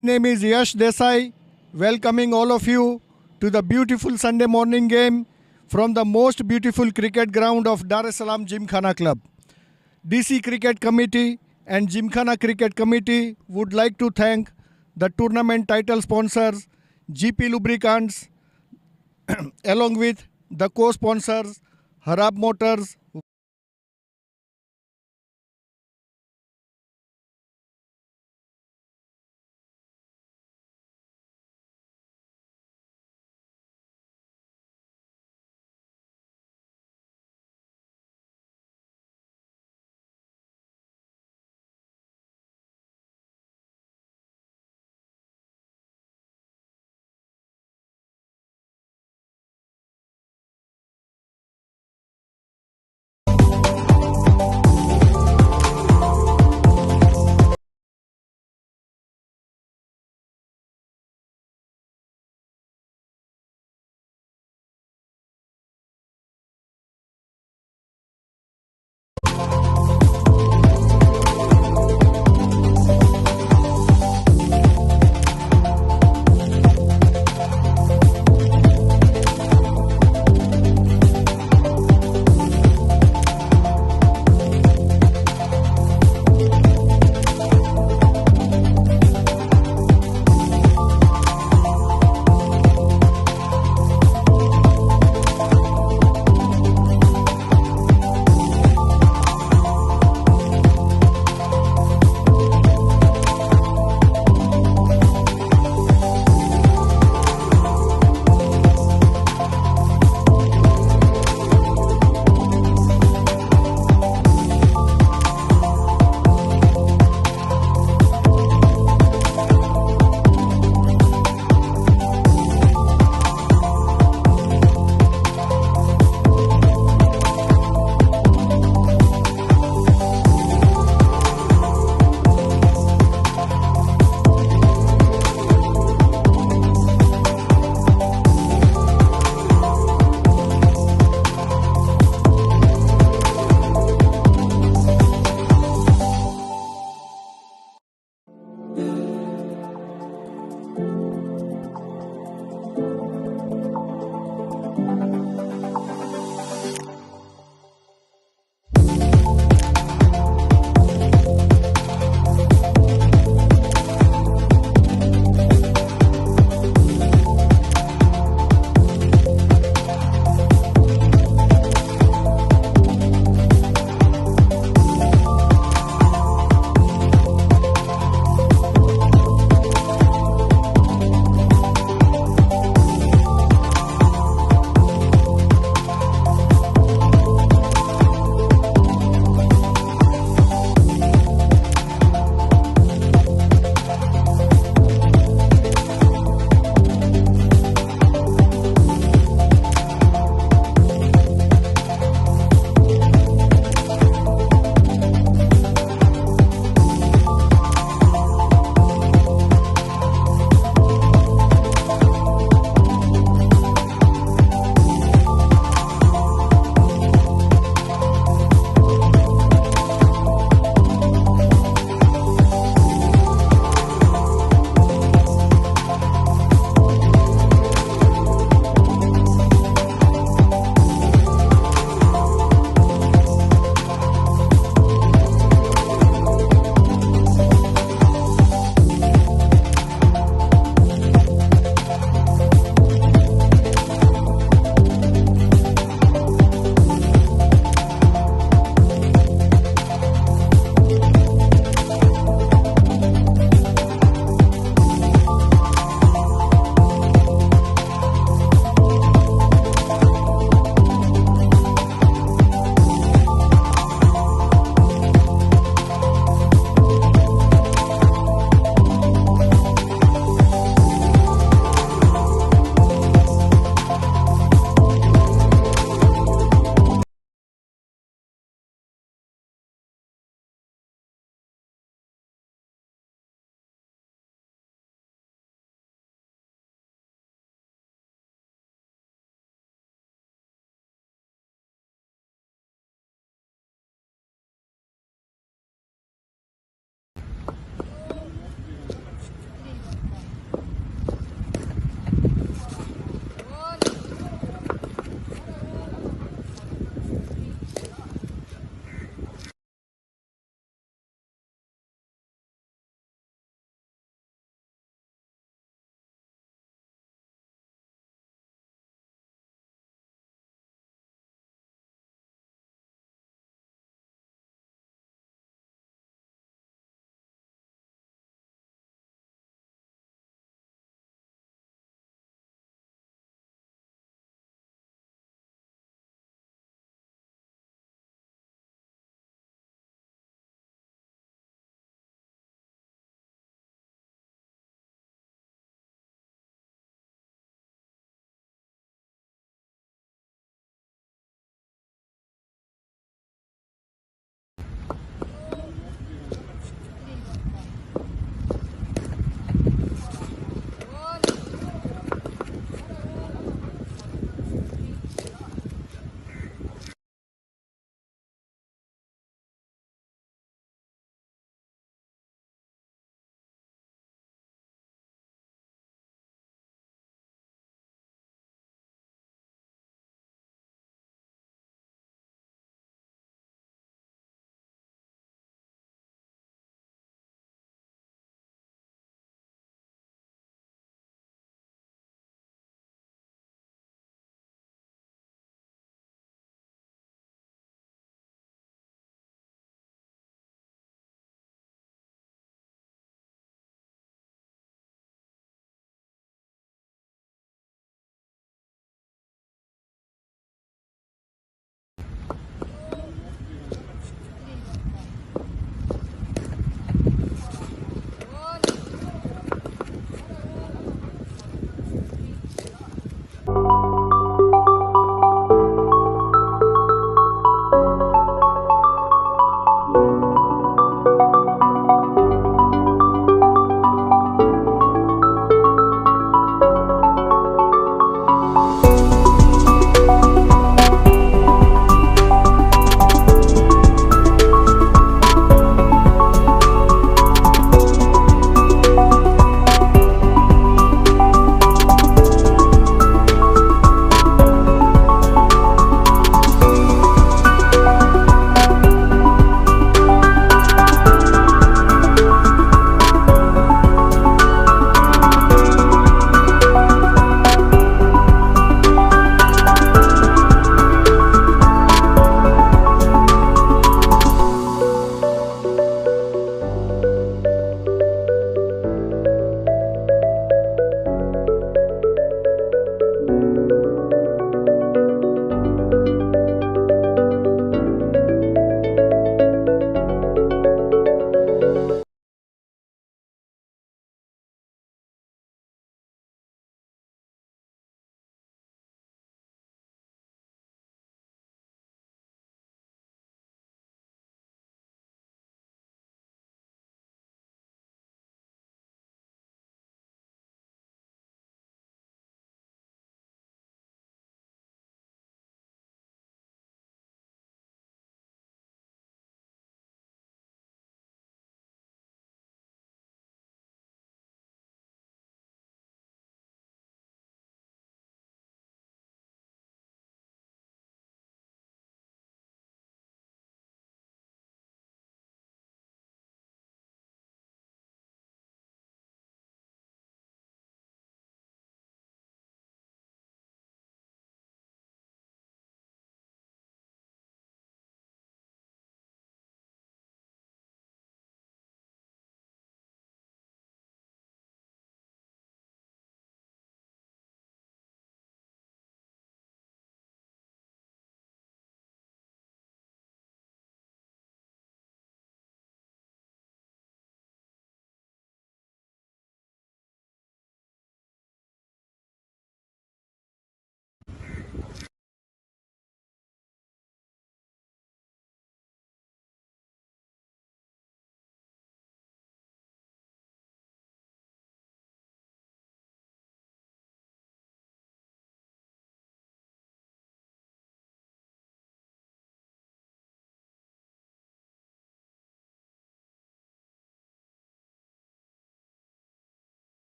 Name is Yash Desai, welcoming all of you to the beautiful Sunday morning game from the most beautiful cricket ground of Dar es Salaam Gymkhana Club. DC Cricket Committee and Gymkhana Cricket Committee would like to thank the tournament title sponsors GP Lubricants along with the co-sponsors Harab Motors,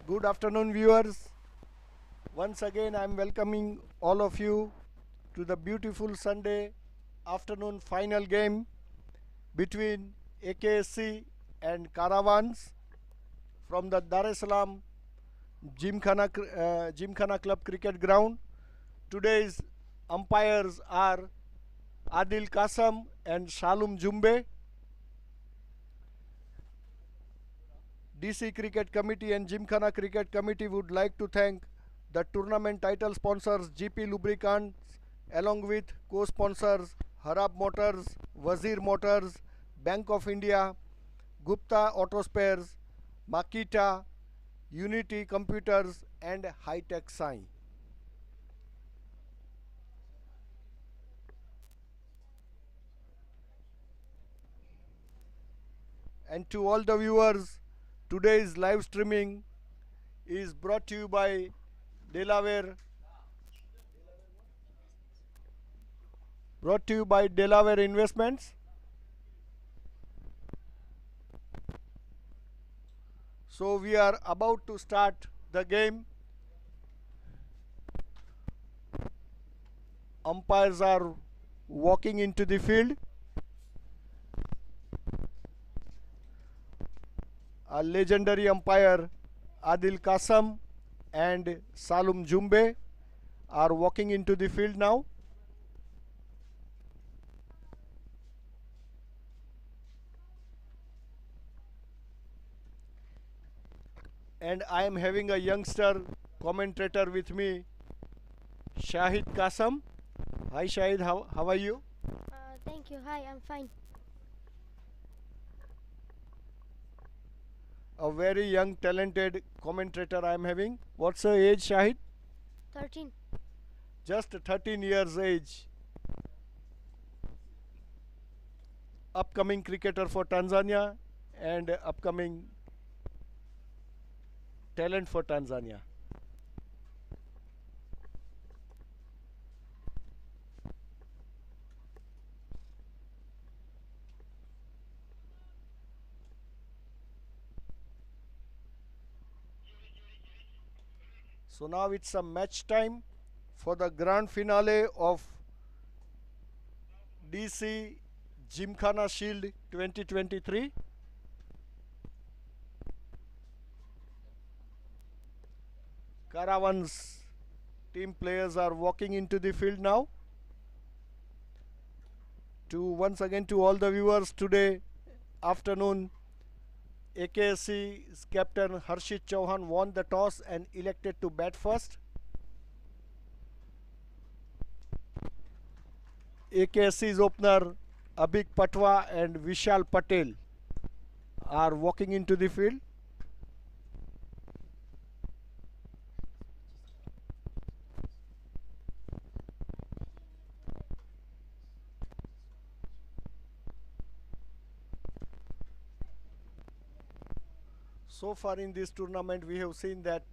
Good afternoon, viewers. Once again, I am welcoming all of you to the beautiful Sunday afternoon final game between AKSC and Caravans from the Dar es Salaam Gymkhana Club cricket ground. Today's umpires are Adil Kasam and Shalum Jumbe. DC Cricket Committee and Gymkhana Cricket Committee would like to thank the tournament title sponsors GP Lubricants along with co-sponsors Harab Motors, Wazir Motors, Bank of India, Gupta Auto Spares, Makita, Unity Computers and High-Tech Sign. And to all the viewers, today's live streaming is brought to you by Delaware Investments. So we are about to start the game. Umpires are walking into the field. A legendary umpire Adil Kasam and Salum Jumbe are walking into the field now. And I am having a youngster commentator with me, Shahid Kasam. Hi Shahid, how are you? Thank you. Hi, I'm fine. A very young talented commentator I am having. What's her age, Shahid? 13. Just 13 years age. Upcoming cricketer for Tanzania and upcoming talent for Tanzania. So now it's a match time for the grand finale of DC Gymkhana Shield 2023. Caravans team players are walking into the field now. Once again to all the viewers, today afternoon AKSC's captain Harshit Chauhan won the toss and elected to bat first. AKSC's opener Abhik Patwa and Vishal Patel are walking into the field. So far in this tournament we have seen that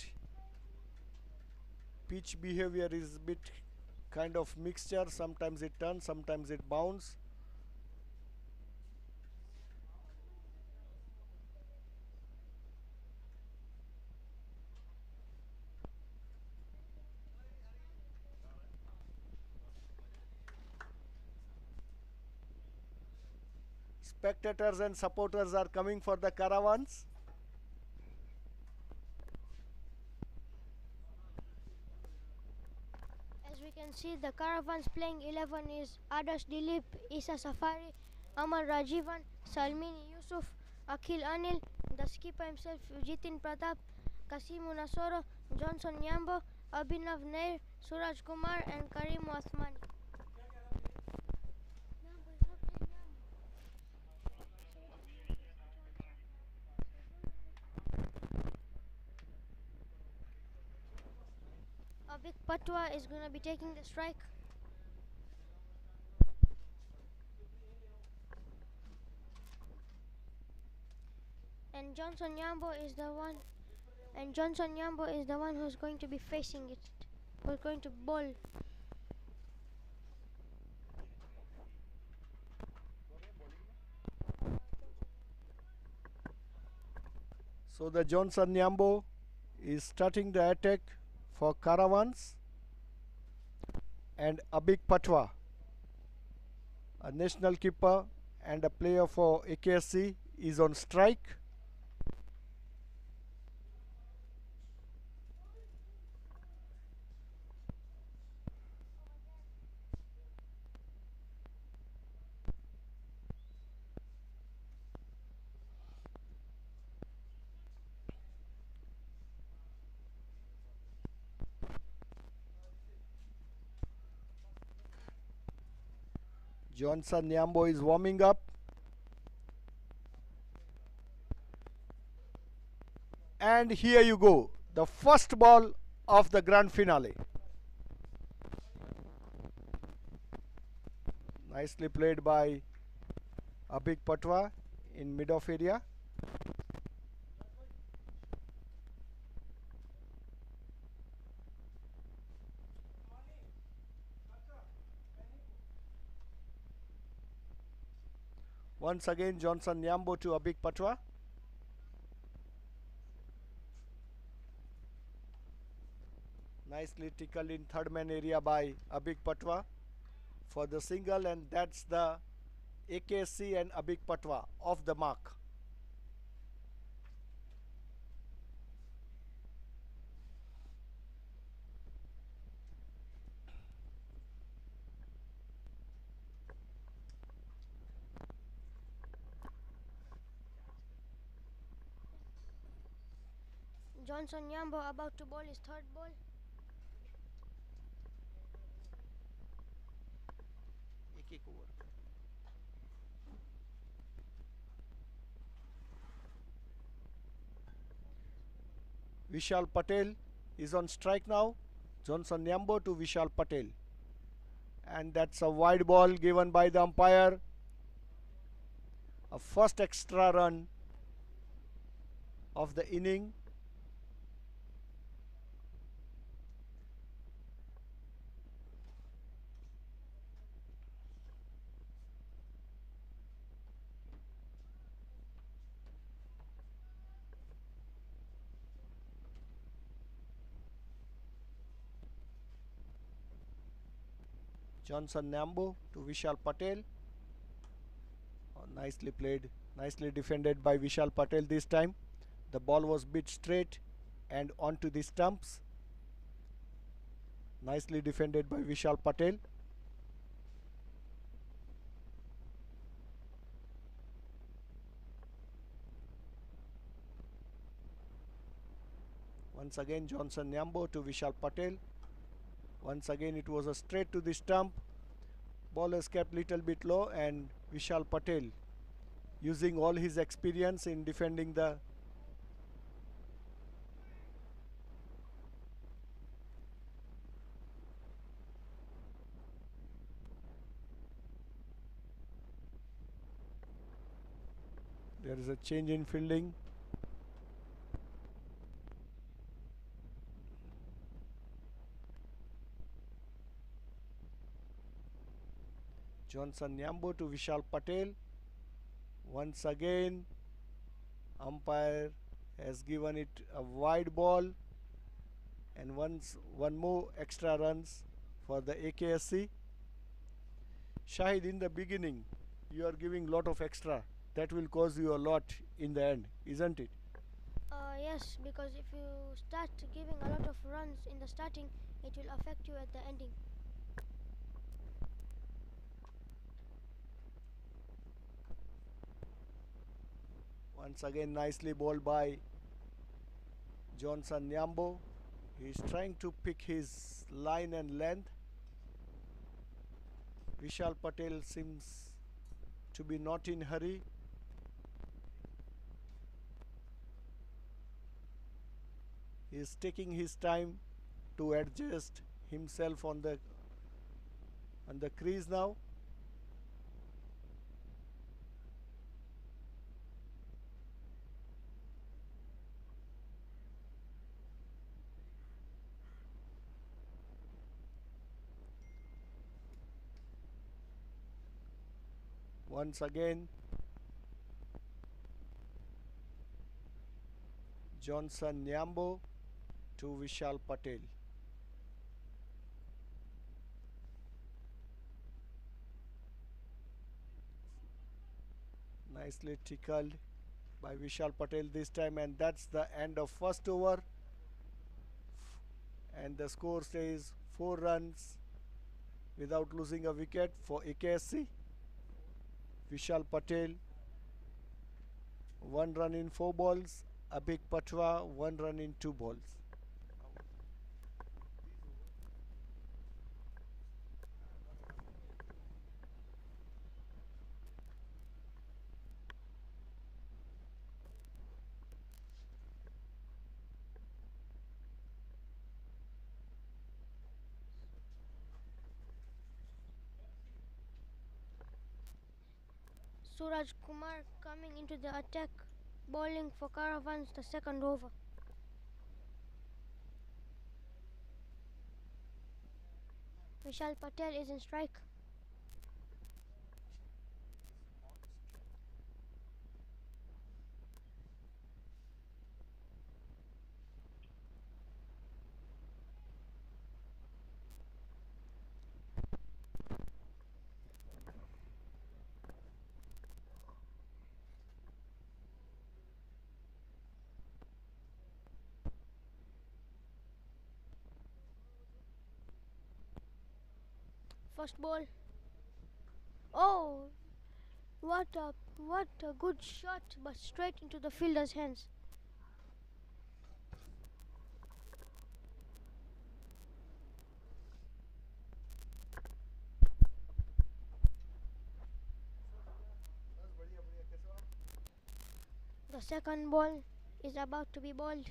pitch behavior is a bit kind of mixture. Sometimes it turns, sometimes it bounces. Spectators and supporters are coming for the Caravans. As we can see, the Caravans playing 11 is Adarsh Dilip, Isa Safari, Aman Rajivan, Salmini Yusuf, Akhil Anil, the skipper himself, Jitin Pratap, Kasimu Nasoro, Johnson Nyambo, Abhinav Nair, Suraj Kumar, and Karim Osmani. Abhik Patwa is going to be taking the strike. And Johnson Nyambo is the one who's going to be facing it. Who's going to bowl. So the Johnson Nyambo is starting the attack for Caravans, and Abik Patwa, a national keeper and a player for Aksc, is on strike. Johnson Nyambo is warming up. And here you go, the first ball of the grand finale. Nicely played by Abik Patwa in mid-off area. Once again, Johnson Nyambo to Abik Patwa. Nicely tickled in third man area by Abik Patwa for the single, and that's the Aksc and Abik Patwa off the mark. Johnson Nyambo about to bowl his third ball. Vishal Patel is on strike now. Johnson Nyambo to Vishal Patel. And that's a wide ball given by the umpire. A first extra run of the inning. Johnson Nyambo to Vishal Patel. Oh, nicely played, nicely defended by Vishal Patel this time. The ball was bit straight and onto the stumps. Nicely defended by Vishal Patel. Once again, Johnson Nyambo to Vishal Patel. Once again, it was a straight to the stump. Ball escaped little bit low, and Vishal Patel, using all his experience in defending the there is a change in fielding. Johnson Nyambo to Vishal Patel. Once again, umpire has given it a wide ball, and one more extra runs for the Aksc. Shahid, in the beginning, you are giving lot of extra. That will cause you a lot in the end, isn't it? Yes, because if you start giving a lot of runs in the starting, it will affect you at the ending. Once again, nicely bowled by Johnson Nyambo. He is trying to pick his line and length. Vishal Patel seems to be not in hurry. He is taking his time to adjust himself on the crease now. Once again, Johnson Nyambo to Vishal Patel. Nicely tickled by Vishal Patel this time, and that's the end of first over. And the score says 4 runs without losing a wicket for Aksc. Vishal Patel 1 run in 4 balls. Abhik Patwa 1 run in 2 balls. Suraj Kumar coming into the attack, bowling for Caravans the second over. Vishal Patel is in strike. First ball. Oh, what a good shot, but straight into the fielder's hands. The second ball is about to be bowled.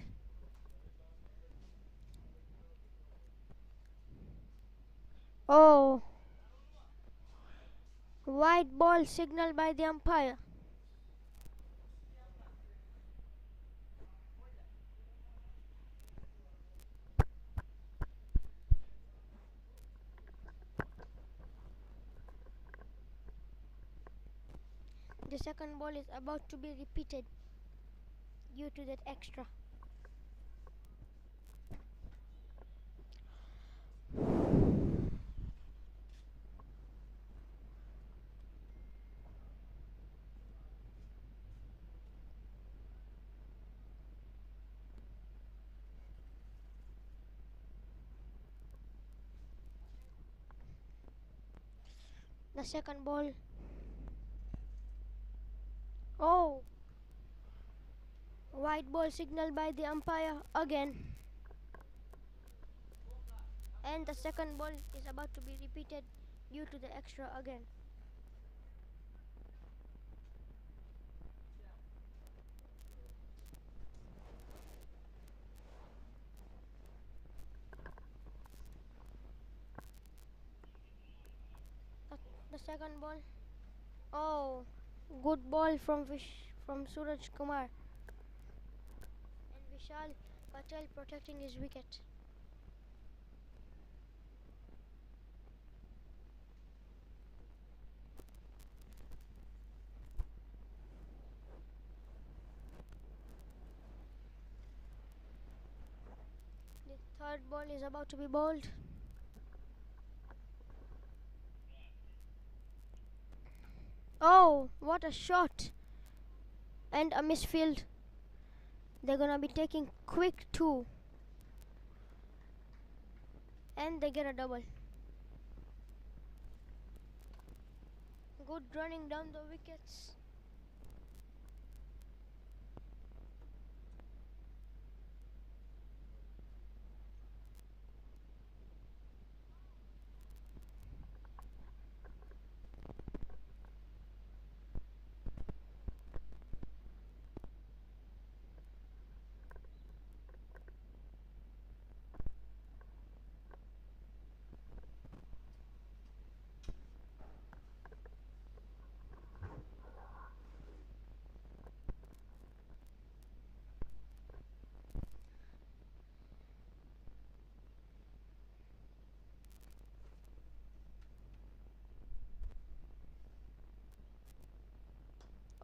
Oh, white ball signaled by the umpire. The second ball is about to be repeated due to that extra. The second ball. Oh, white ball signaled by the umpire again. And the second ball is about to be repeated due to the extra again. The second ball. Oh, good ball from Suraj Kumar. And Vishal Patel protecting his wicket. The third ball is about to be bowled. Oh, what a shot! And a misfield. They're gonna be taking quick two. And they get a double. Good running down the wickets.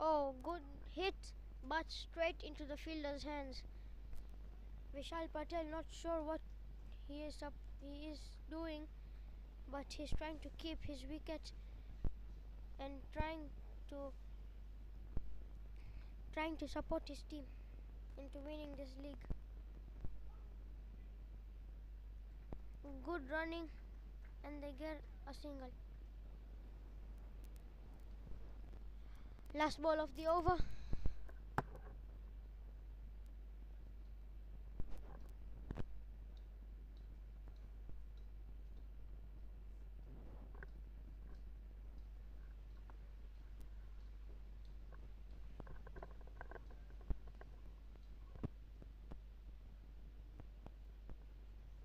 Oh, good hit, but straight into the fielder's hands. Vishal Patel not sure what he is doing, but he's trying to keep his wicket and trying to support his team into winning this league. Good running, and they get a single. Last ball of the over.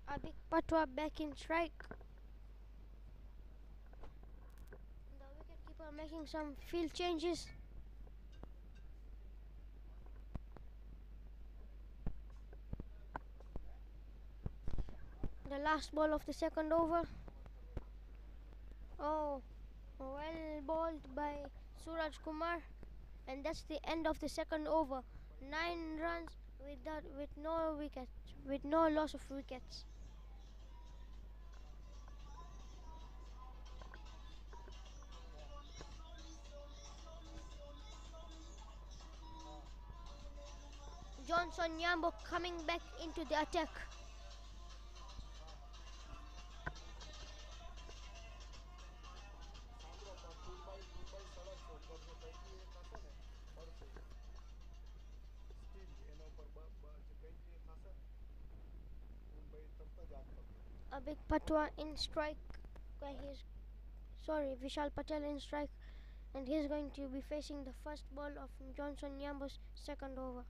A big patwa back in strike. The wicketkeeper making some field changes. The last ball of the second over. Oh, well bowled by Suraj Kumar, and that's the end of the second over. 9 runs with no wicket, with no loss of wickets. Johnson Nyambo coming back into the attack. A big patwa in strike. Vishal Patel in strike, and he's going to be facing the first ball of Johnson Nyambo's second over.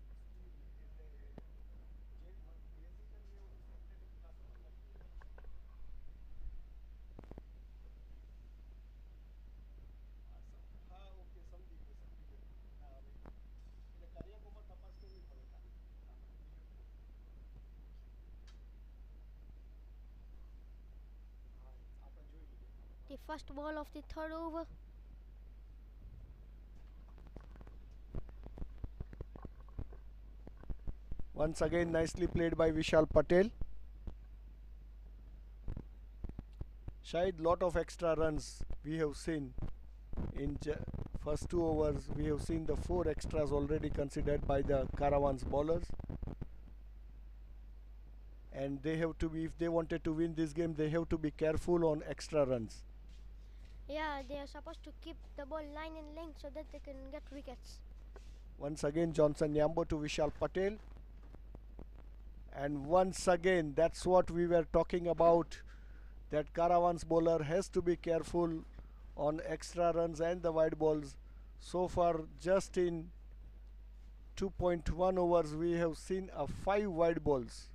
The first ball of the third over. Once again, nicely played by Vishal Patel. Shahid, lot of extra runs we have seen in first 2 overs. We have seen the 4 extras already considered by the Caravans bowlers, and they have to be, if they wanted to win this game, they have to be careful on extra runs. Yeah, they are supposed to keep the ball line in length so that they can get wickets. Once again, Johnson Nyambo to Vishal Patel, and once again, that's what we were talking about, that Caravans bowler has to be careful on extra runs and the wide balls. So far, just in 2.1 overs, we have seen 5 wide balls.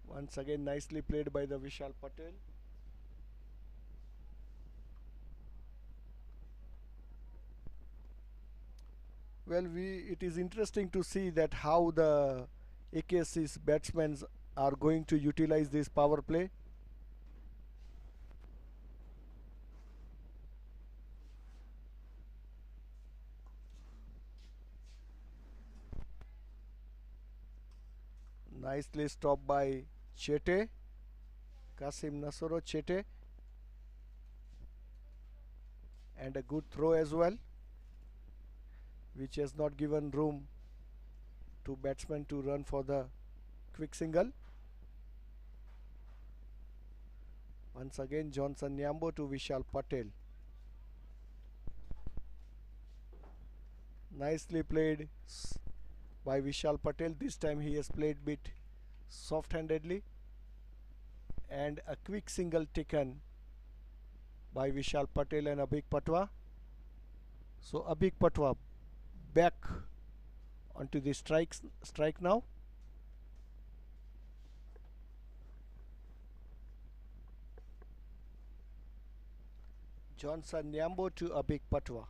Once again, nicely played by the Vishal Patel. Well, it is interesting to see that how the Aksc's batsmen are going to utilize this power play. Nicely stopped by Chete, Kasim Nasoro Chete, and a good throw as well, which has not given room to batsmen to run for the quick single. Once again, Johnson Nyambo to Vishal Patel. Nicely played by Vishal Patel. This time he has played bit soft-handedly, and a quick single taken by Vishal Patel and a big patwa. So a big patwa back onto the strike now. Johnson Nyambo to a big patwa.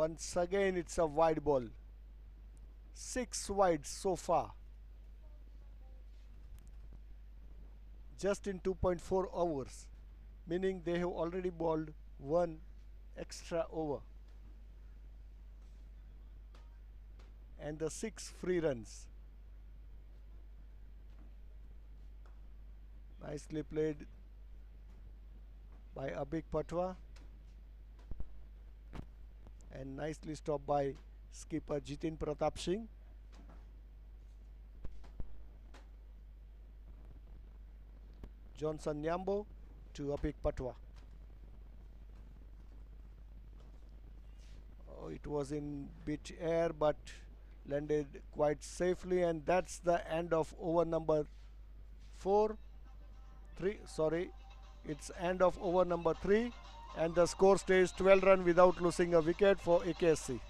Once again, it's a wide ball. 6 wide so far. Just in 2.4 overs, meaning they have already bowled one extra over. And the 6 free runs. Nicely played by Abik Patwa. And nicely stopped by skipper Jitin Pratap Singh. Johnson Nyambo to Abik Patwa. Oh, it was in bit air but landed quite safely, and that's the end of over number 3. It's end of over number 3, and the score stays 12 run without losing a wicket for Aksc.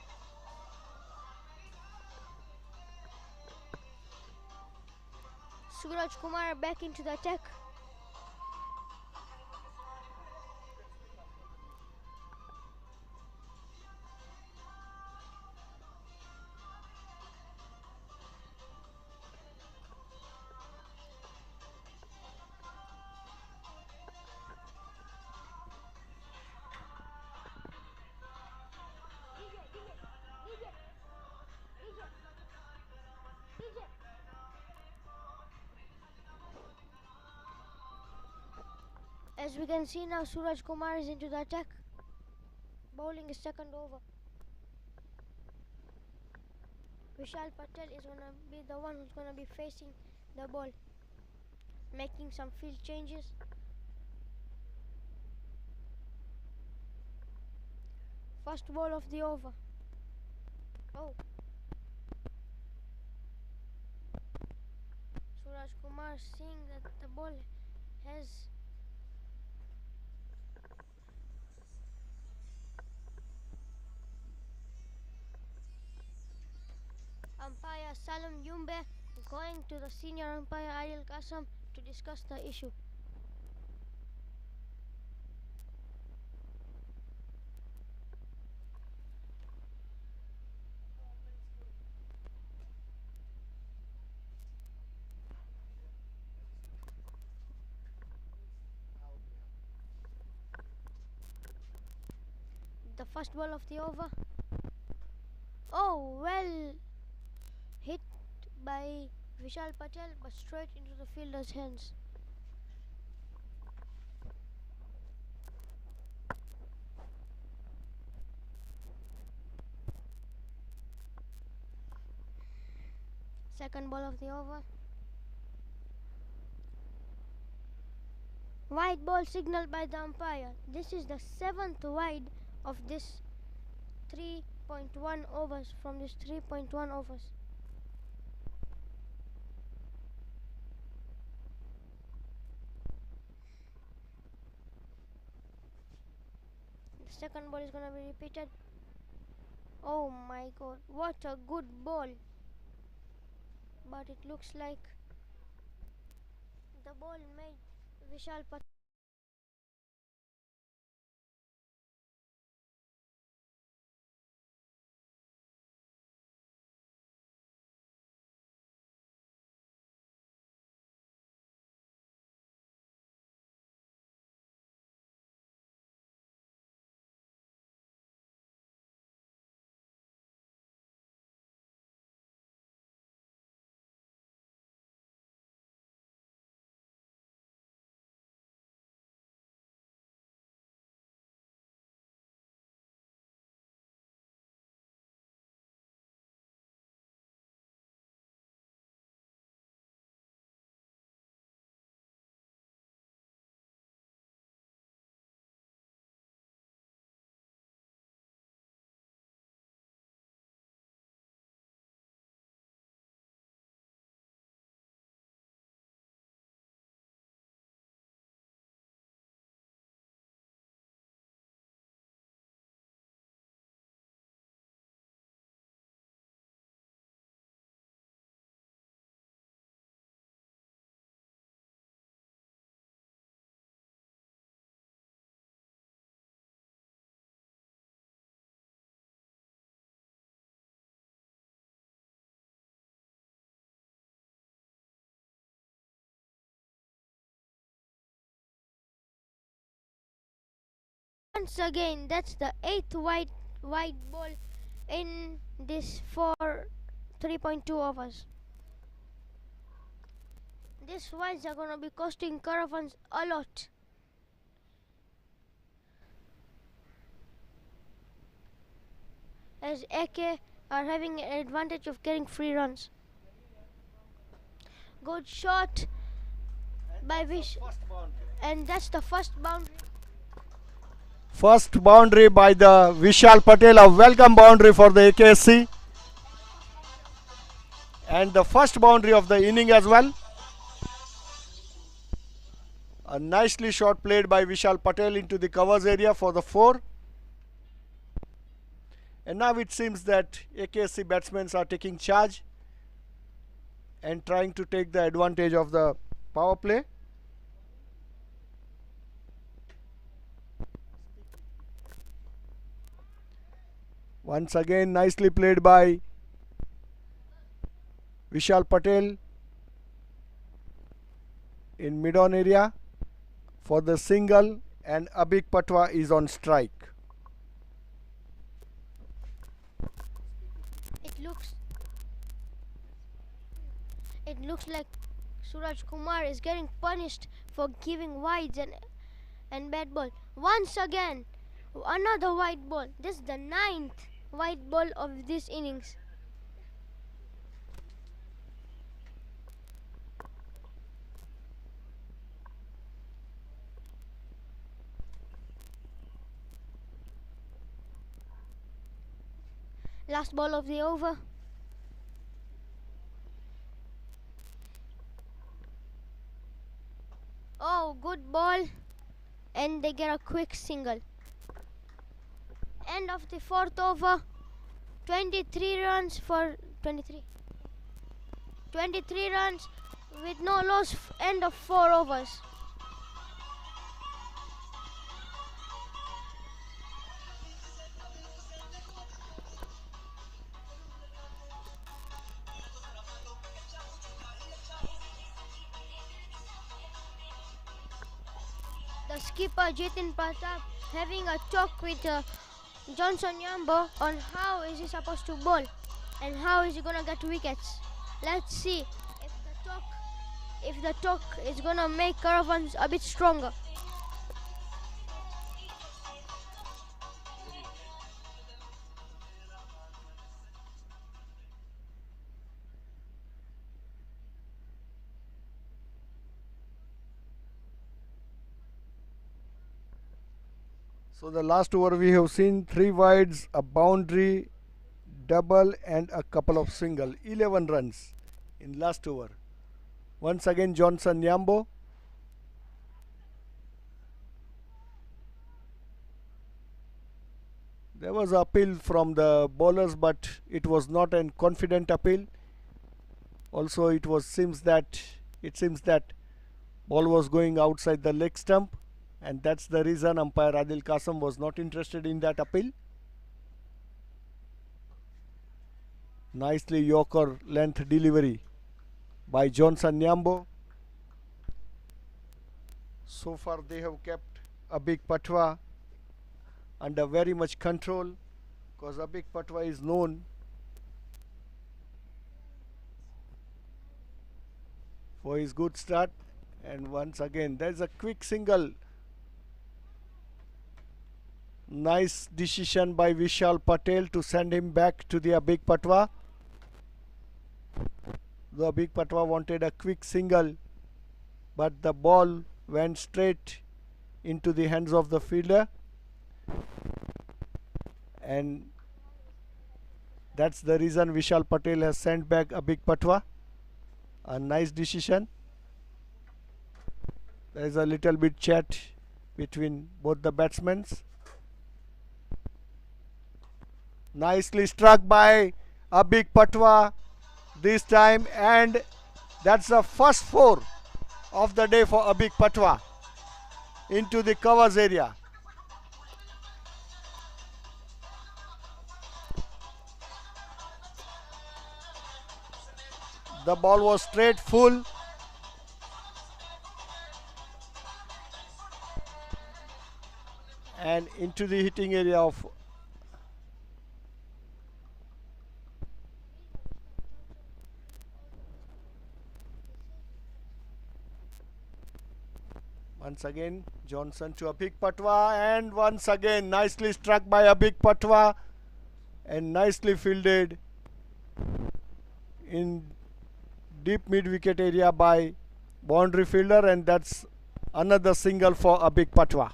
Suraj Kumar back into the attack. As we can see now, Suraj Kumar is into the attack, bowling his second over. Vishal Patel is going to be the one who's going to be facing the ball, making some field changes. First ball of the over. Oh. Suraj Kumar, seeing that the ball has umpire Salam Yumbe going to the senior umpire Adil Kasam to discuss the issue. The first ball of the over. Oh, well hit by Vishal Patel, but straight into the fielder's hands. Second ball of the over. Wide ball signaled by the umpire. This is the 7th wide of this 3.1 overs, from this 3.1 overs. The second ball is going to be repeated. Oh my god, what a good ball. But it looks like the ball made Vishal Patel Once again, that's the 8th wide ball in this 3.2 overs. These wides are gonna be costing Caravans a lot. As AK are having an advantage of getting free runs. Good shot by Vish, and that's the first boundary. First boundary by the Vishal Patel, a welcome boundary for the AKSC. And the first boundary of the inning as well. A nicely shot played by Vishal Patel into the covers area for the 4. And now it seems that AKSC batsmen are taking charge and trying to take the advantage of the power play. Once again, nicely played by Vishal Patel in mid-on area for the single, and Abik Patwa is on strike. It looks like Suraj Kumar is getting punished for giving wides and bad ball. Once again, another wide ball. This is the 9th wide ball of this innings. Last ball of the over. Oh, good ball. And they get a quick single. End of the 4th over. 23 runs for 23. 23 runs with no loss. End of 4 overs. The skipper Jitin Pratap having a talk with Johnson Yambo on how is he supposed to bowl and how is he gonna get wickets. Let's see if the talk is gonna make Caravans a bit stronger. So the last over we have seen 3 wides, a boundary, double and a couple of single. 11 runs in last over. Once again Johnson Nyambo. There was appeal from the bowlers, but it was not a confident appeal. Also it seems that ball was going outside the leg stump, and that's the reason umpire Adil Kasam was not interested in that appeal. Nicely Yorker length delivery by Johnson Nyambo. So far they have kept Abik Patwa under very much control, because Abik Patwa is known for his good start. And once again there is a quick single. Nice decision by Vishal Patel to send him back to the Abik Patwa. The Abik Patwa wanted a quick single, but the ball went straight into the hands of the fielder, and that's the reason Vishal Patel has sent back Abik Patwa. A nice decision. There is a little bit chat between both the batsmen. Nicely struck by Abik Patwa this time, and that's the first 4 of the day for Abik Patwa into the covers area. The ball was straight full. and into the hitting area of once again Johnson to a big patwa, and once again nicely struck by a big patwa and nicely fielded in deep mid wicket area by boundary fielder, and that's another single for a big patwa.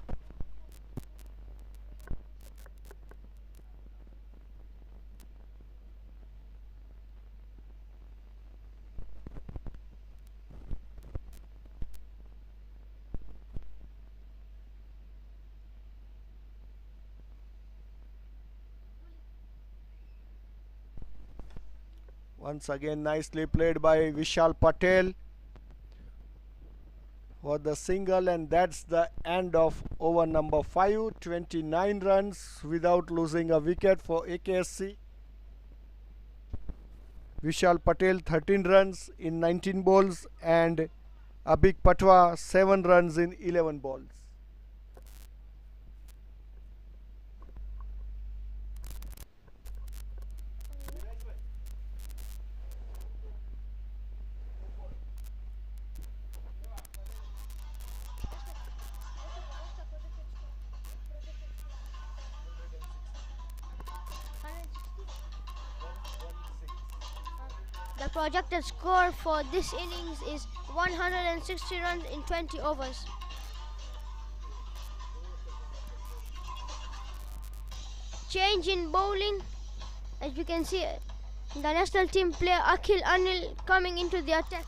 Once again nicely played by Vishal Patel for the single, and that's the end of over number 5. 29 runs without losing a wicket for AKSC. Vishal Patel 13 runs in 19 balls and Abik Patwa 7 runs in 11 balls. The projected score for this innings is 160 runs in 20 overs. Change in bowling. As you can see, the national team player Akhil Anil coming into the attack.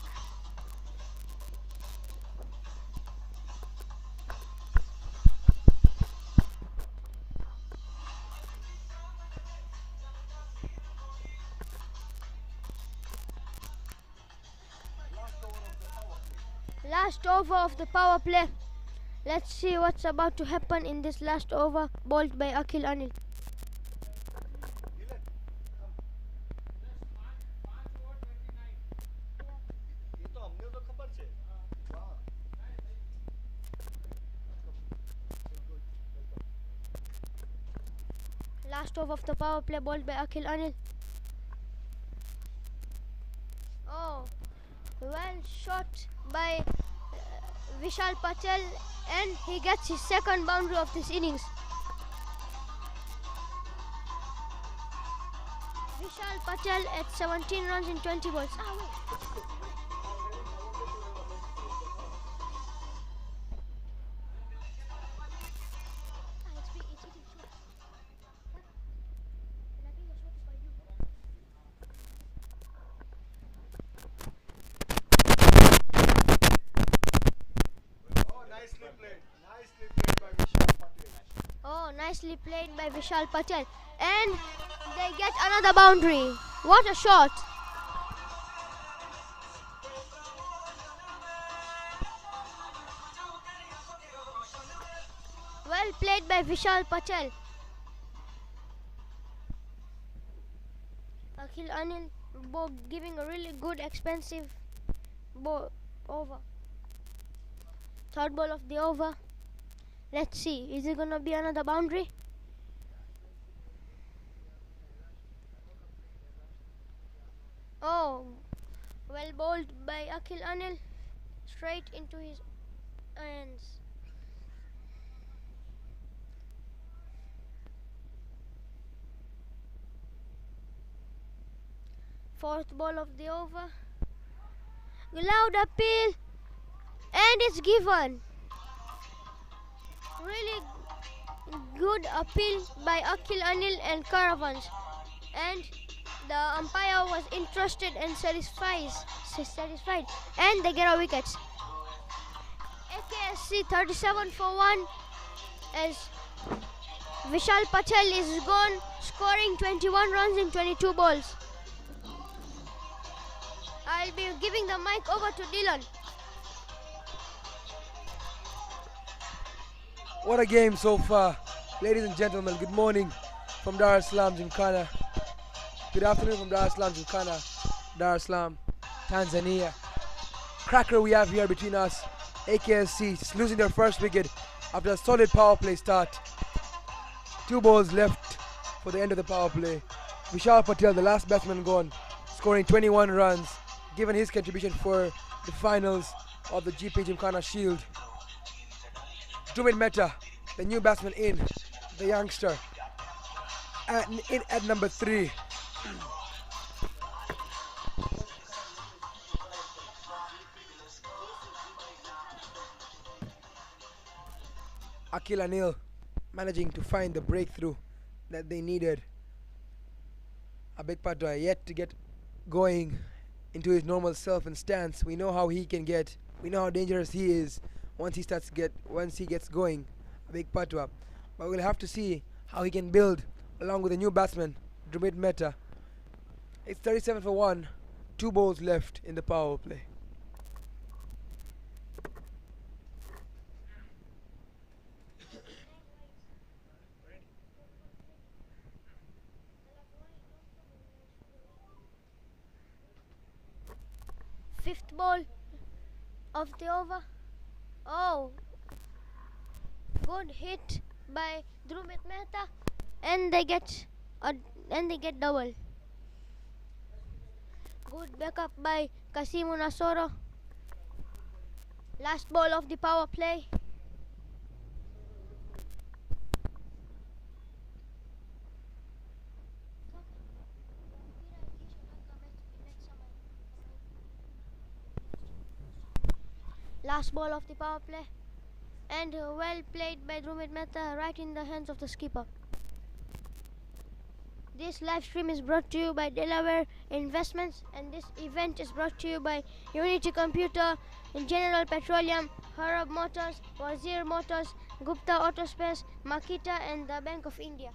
Last over of the power play. Let's see what's about to happen in this last over bowled by Akhil Anil. Last over of the power play bowled by Akhil Anil. Oh, well shot by Vishal Patel, and he gets his second boundary of this innings. Vishal Patel at 17 runs in 20 balls. Nicely played by Vishal Patel, and they get another boundary. What a shot! Well played by Vishal Patel. Akhil Anil giving a really good expensive over. Third ball of the over. Let's see, is it gonna be another boundary? Oh, well bowled by Akhil Anil, straight into his hands. Fourth ball of the over. Loud appeal, and it's given. Really good appeal by Akhil Anil and Caravans, and the umpire was interested and satisfied, and they get a wicket. AKSC 37 for 1 as Vishal Patel is gone, scoring 21 runs in 22 balls. I'll be giving the mic over to Dylan. What a game so far. Ladies and gentlemen, good morning from Dar es Salaam, Gymkhana. Good afternoon from Dar es Salaam, Gymkhana, Dar es Salaam, Tanzania. Cracker we have here between us. AKSC just losing their first wicket after a solid power play start. 2 balls left for the end of the power play. Vishal Patel, the last batsman gone, scoring 21 runs, given his contribution for the finals of the GP Gymkhana Shield. Dhumid Mehta, the new batsman in, the youngster, in at number 3. Akhil Anil managing to find the breakthrough that they needed. Abik Patwa yet to get going into his normal self and stance. We know how he can get. We know how dangerous he is once he gets going, Abik Patwa. But we'll have to see how he can build along with the new batsman, Dhumid Mehta. It's 37 for 1, 2 balls left in the power play. Fifth ball of the over. Oh, good hit by Dhumid Mehta, and they get double. Good backup by Kasimu Nasoro. Last ball of the power play. Last ball of the power play, and well played by Dhumid Mehta, right in the hands of the skipper. This live stream is brought to you by Delaware Investments, and this event is brought to you by Unity Computer, General Petroleum, Harab Motors, Wazir Motors, Gupta Autospace, Makita, and the Bank of India.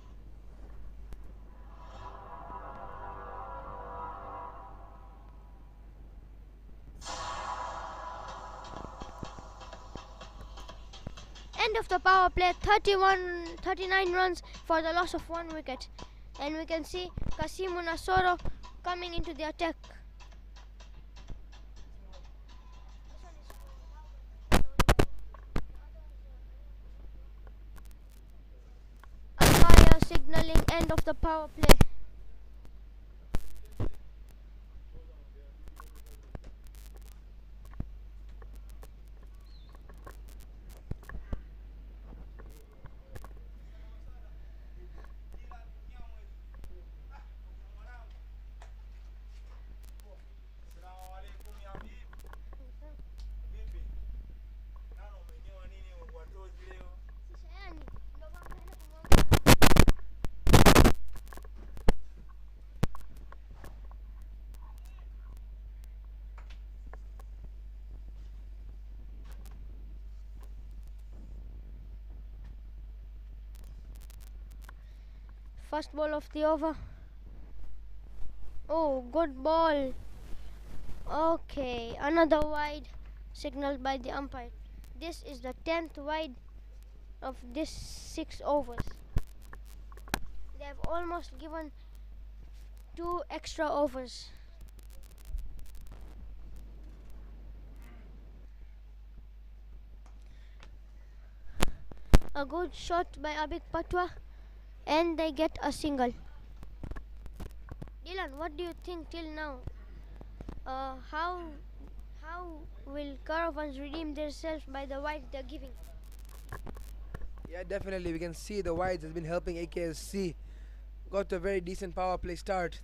End of the power play, 39 runs for the loss of 1 wicket. And we can see Kasimu Nasoro coming into the attack. Umpire signaling end of the power play. First ball of the over. Oh, good ball. Okay, another wide signaled by the umpire. This is the 10th wide of this 6 overs. They have almost given 2 extra overs. A good shot by Abik Patwa, and they get a single. Dylan, what do you think till now? How will Caravans redeem themselves by the wide they're giving? Yeah, definitely. We can see the wides has been helping AKSC. Got a very decent power play start.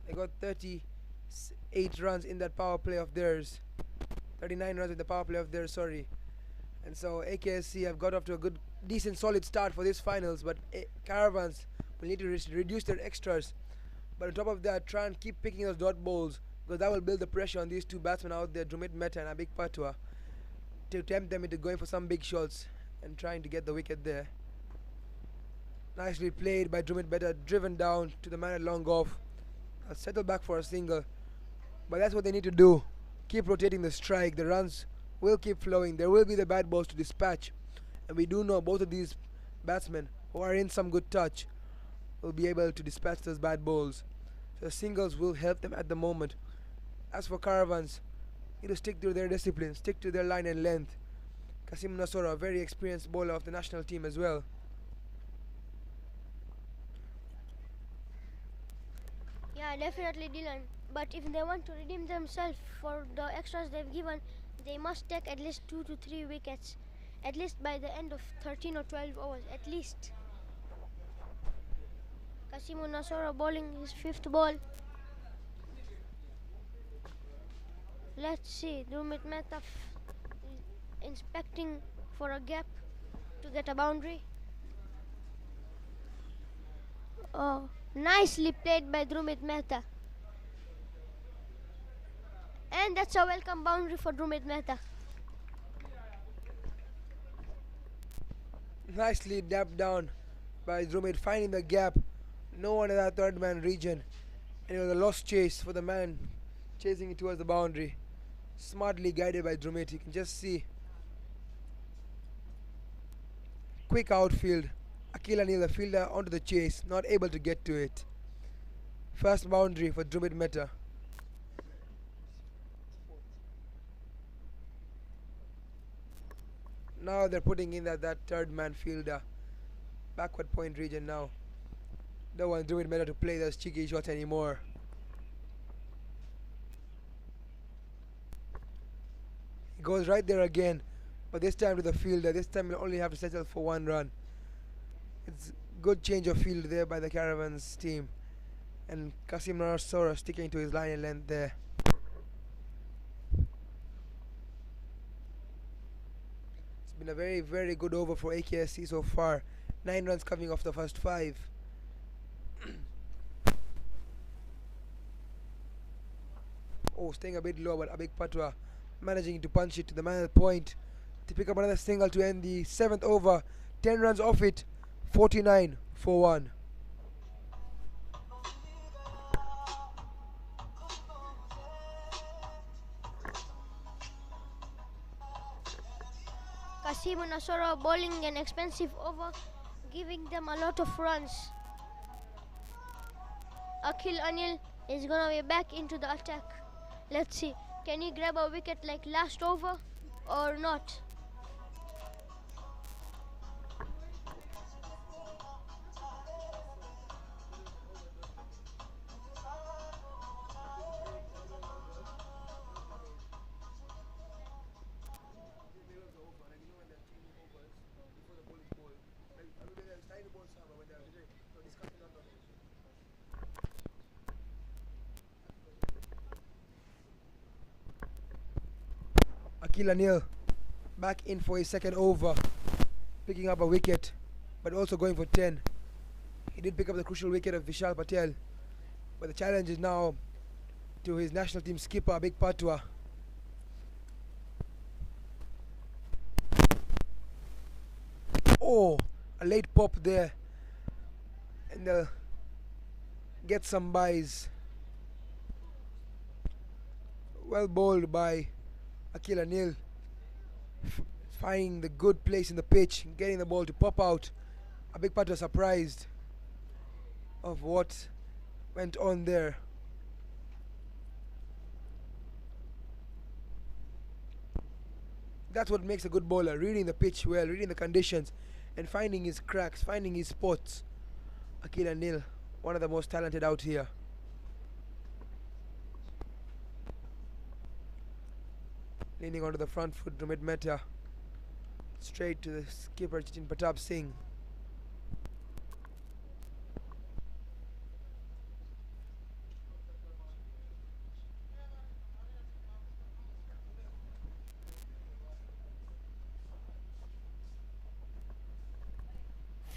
They got 38 runs in that power play of theirs. 39 runs in the power play of theirs, sorry. And so AKSC have got off to a good, decent, solid start for this finals. But Caravans will need to reduce their extras. But on top of that, try and keep picking those dot balls, because that will build the pressure on these 2 batsmen out there, Dhumid Mehta and Abik Patwa, to tempt them into going for some big shots and trying to get the wicket there. Nicely played by Dhumid Mehta, driven down to the man at long off. I'll settle back for a single. But that's what they need to do. Keep rotating the strike. The runs will keep flowing. There will be the bad balls to dispatch. And we do know both of these batsmen, who are in some good touch, will be able to dispatch those bad balls. So singles will help them at the moment. As for Caravans, need to stick to their discipline, stick to their line and length. Kasim Nasora, a very experienced bowler of the national team as well. Yeah, definitely Dylan. But if they want to redeem themselves for the extras they've given, they must take at least 2 to 3 wickets. At least by the end of 13 or 12 overs, at least. Kasimu Nasoro bowling his fifth ball. Let's see, Durmit Mehta inspecting for a gap to get a boundary. Oh, nicely played by Durmit Mehta. And that's a welcome boundary for Durmit Mehta. Nicely dapped down by Drumit, finding the gap. No one in that third man region. And it was a lost chase for the man chasing it towards the boundary. Smartly guided by Drumit. You can just see. Quick outfield. Akil Anil, the fielder, onto the chase. Not able to get to it. First boundary for Drumit Mehta. Now they're putting in that third man fielder. Backward point region now. Don't want Drumit Mehta to play those cheeky shots anymore. He goes right there again. But this time to the fielder. This time he'll only have to settle for one run. It's good change of field there by the Caravans team. And Kasim Narasora sticking to his line and length there. It's been a very, very good over for Aksc so far. 9 runs coming off the first 5. Oh, staying a bit low, but Abik Patwa managing to punch it to the man at the point to pick up another single to end the 7th over. 10 runs off it, 49 for 1. Kasimu Nasoro bowling an expensive over, giving them a lot of runs. Akhil Anil is gonna be back into the attack. Let's see, can he grab a wicket like last over or not? Akil Anil back in for his second over, picking up a wicket, but also going for 10. He did pick up the crucial wicket of Vishal Patel, but the challenge is now to his national team skipper Abik Patwa. Oh, a late pop there, and they'll get some buys. Well bowled by Akil Anil, finding the good place in the pitch, getting the ball to pop out. Abik Patwa surprised of what went on there. That's what makes a good bowler, reading the pitch well, reading the conditions, and finding his cracks, finding his spots. Akil Anil, one of the most talented out here. Leaning onto the front foot, Durmit Mehta. Straight to the skipper, Chachin Pratap Singh.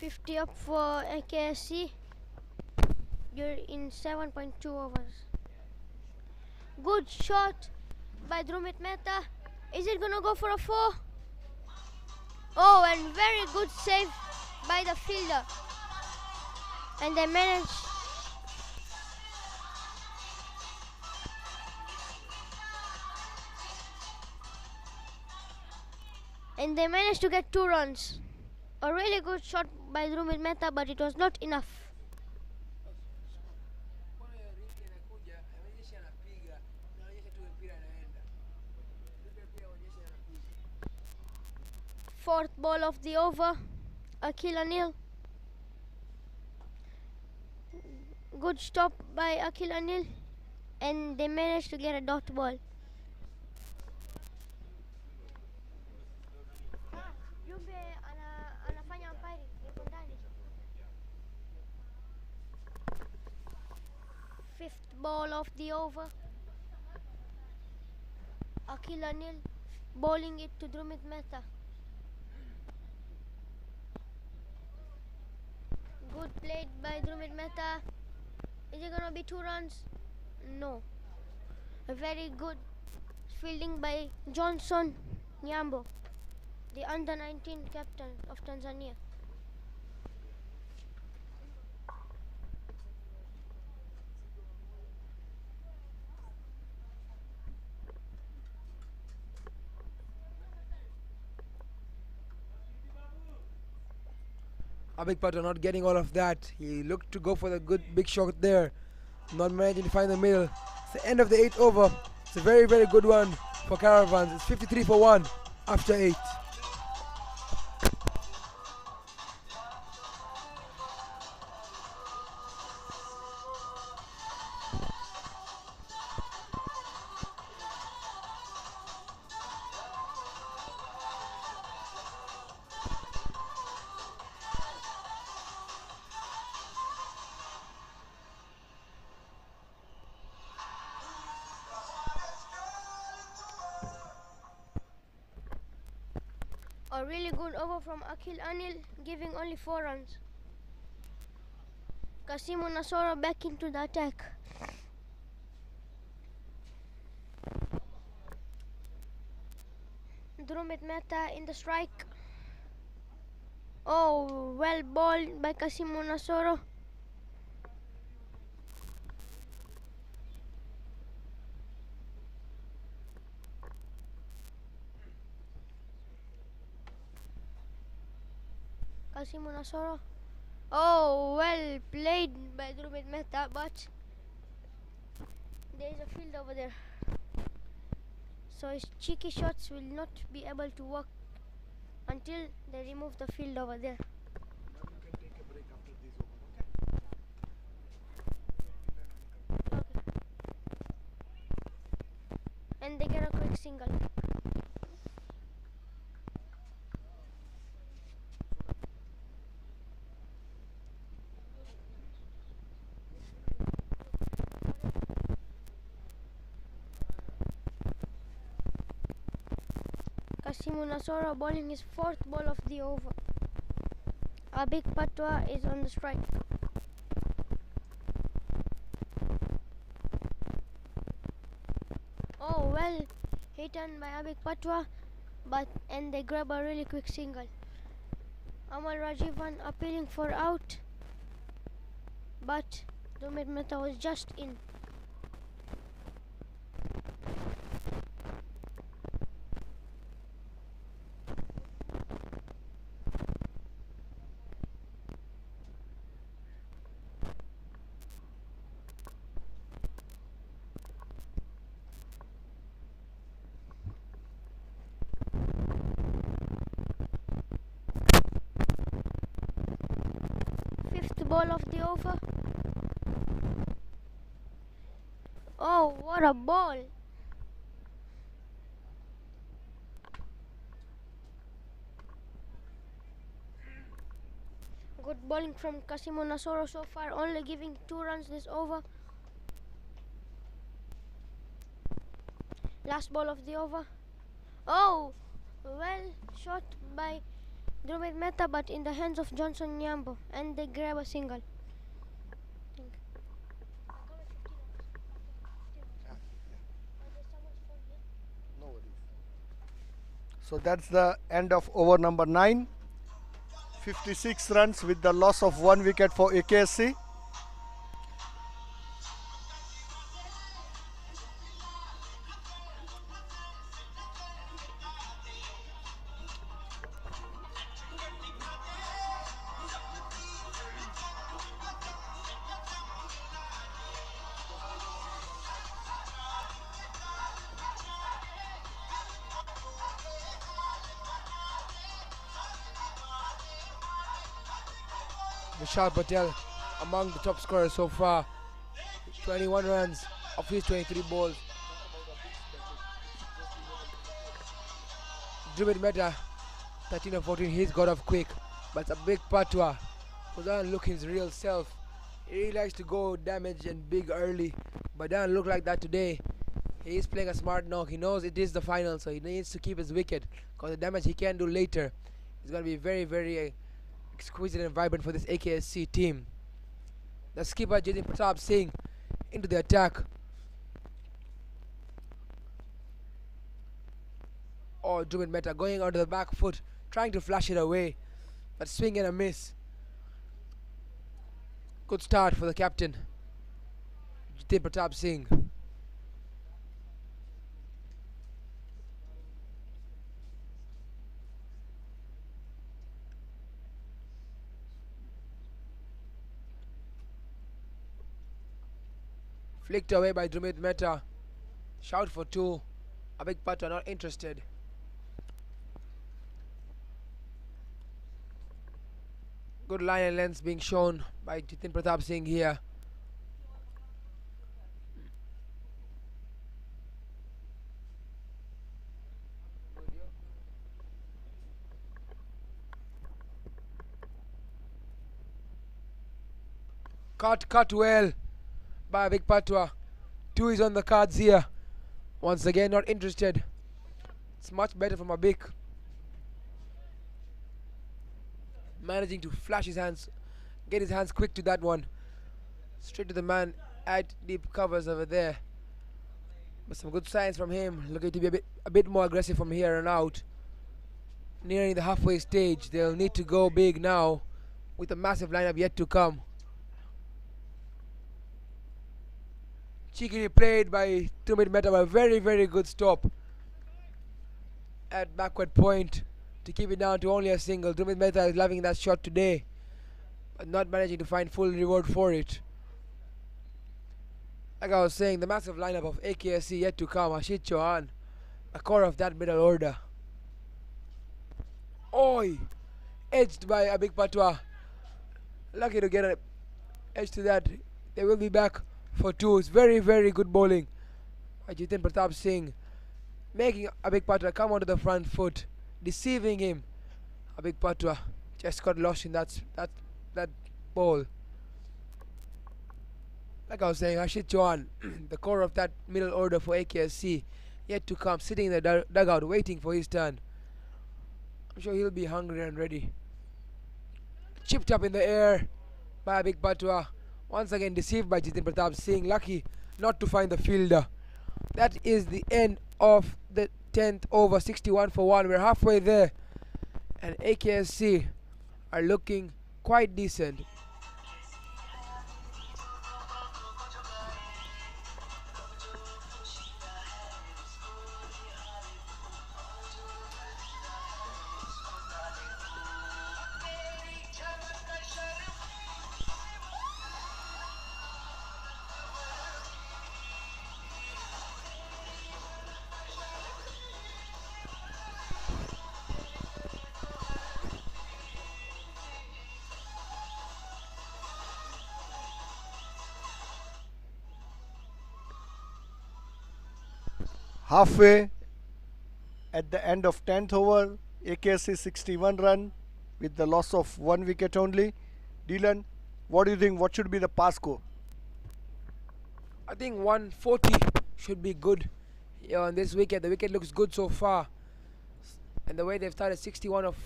$50 up for Aksc. You're in 7.2 overs. Good shot by Durmit Mehta. Is it gonna go for a 4? Oh, and very good save by the fielder. And they managed. And they managed to get 2 runs. A really good shot by Durmit Mehta, but it was not enough. Fourth ball of the over, Akhil Anil Good stop by Akhil Anil, and they managed to get a dot ball. Fifth ball of the over. Akhil Anil bowling it to Drumit Mehta. Good played by Drumit Mehta. Is it gonna be 2 runs? No. A very good fielding by Johnson Nyambo, the under 19 captain of Tanzania. Abid Pato not getting all of that. He looked to go for the good big shot there. Not managing to find the middle. It's the end of the 8th over. It's a very, very good one for Caravans. It's 53 for 1 after 8. A really good over from Akhil Anil, giving only 4 runs. Kasimu Nasoro back into the attack. Drumit Mehta in the strike. Oh, well bowled by Kasimu Nasoro. Kasimu Nasoro. Oh, well played by Drumit Mehta, but there is a field over there. So his cheeky shots will not be able to work until they remove the field over there. Okay. And they get a quick single. Kasimu Nasoro bowling his 4th ball of the over. Abik Patwa is on the strike. Oh, well hit on by Abik Patwa, and they grab a really quick single. Amal Rajivan appealing for out, but Drumit Mehta was just in. Ball of the over. Oh, what a ball! Good bowling from Kasimu Nasoro so far, only giving 2 runs this over. Last ball of the over. Oh, well shot by Drumit Mehta, but in the hands of Johnson Nyambo, and they grab a single. So that's the end of over number 9. 56 runs with the loss of 1 wicket for Aksc. Vishal Patel among the top scorers so far. 21 runs of his 23 balls. Drumit Mehta, 13 or 14, he's got off quick. But it's a big Patwa who doesn't look his real self. He really likes to go damage and big early, but doesn't look like that today. He is playing a smart knock. He knows it is the final, so he needs to keep his wicket, because the damage he can do later is going to be very, very exquisite and vibrant for this AKSC team. The skipper Jatin Pratap Singh into the attack. Oh, Drumit Mehta going onto the back foot, trying to flash it away, but swing and a miss. Good start for the captain, Jatin Pratap Singh. Flicked away by Drumit Mehta. Shout for 2. A big putter, not interested. Good line and length being shown by Jatin Pratap Singh here. Cut well by Big Patwa. 2 is on the cards here. Once again, not interested. It's much better from a big. Managing to flash his hands, get his hands quick to that one. Straight to the man at deep covers over there. But some good signs from him. Looking to be a bit more aggressive from here on out. Nearing the halfway stage, they'll need to go big now, with a massive lineup yet to come. Cheekily played by Drumit Mehta, a very, very good stop at backward point to keep it down to only a single. Drumit Mehta is loving that shot today, but not managing to find full reward for it. Like I was saying, the massive lineup of AKSC yet to come. Ashit Chauhan, a core of that middle order. Oi! Edged by a big Patwa. Lucky to get an edge to that. They will be back for 2. It's very, very good bowling by Jatin Pratap Singh, making a big Patwa come onto the front foot, deceiving him. A big Patwa just got lost in that ball. Like I was saying, Ashit Chauhan, the core of that middle order for AKSC, yet to come, sitting in the dugout waiting for his turn. I'm sure he'll be hungry and ready. Chipped up in the air by a big Patwa. Once again deceived by Jatin Pratap Singh, lucky not to find the fielder. That is the end of the 10th over, 61 for 1. We're halfway there, and AKSC are looking quite decent. Halfway at the end of 10th over, AKSC 61 run with the loss of 1 wicket only. Dylan, what do you think? What should be the pass score? I think 140 should be good on this wicket. The wicket looks good so far, and the way they've started 61 of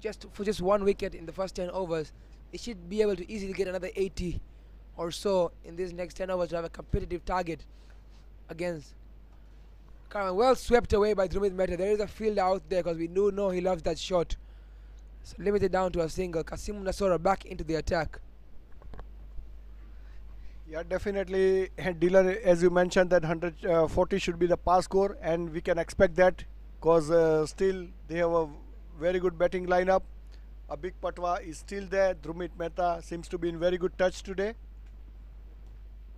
just 1 wicket in the first 10 overs, they should be able to easily get another 80 or so in these next 10 overs to have a competitive target against Caravans. Well swept away by Drumit Mehta. There is a field out there, because we do know he loves that shot. So limited down to a single. Kasim Nasora back into the attack. Yeah, definitely, Dylan, as you mentioned, that 140 should be the pass score, and we can expect that, because still they have a very good batting lineup. A big Patwa is still there. Drumit Mehta seems to be in very good touch today.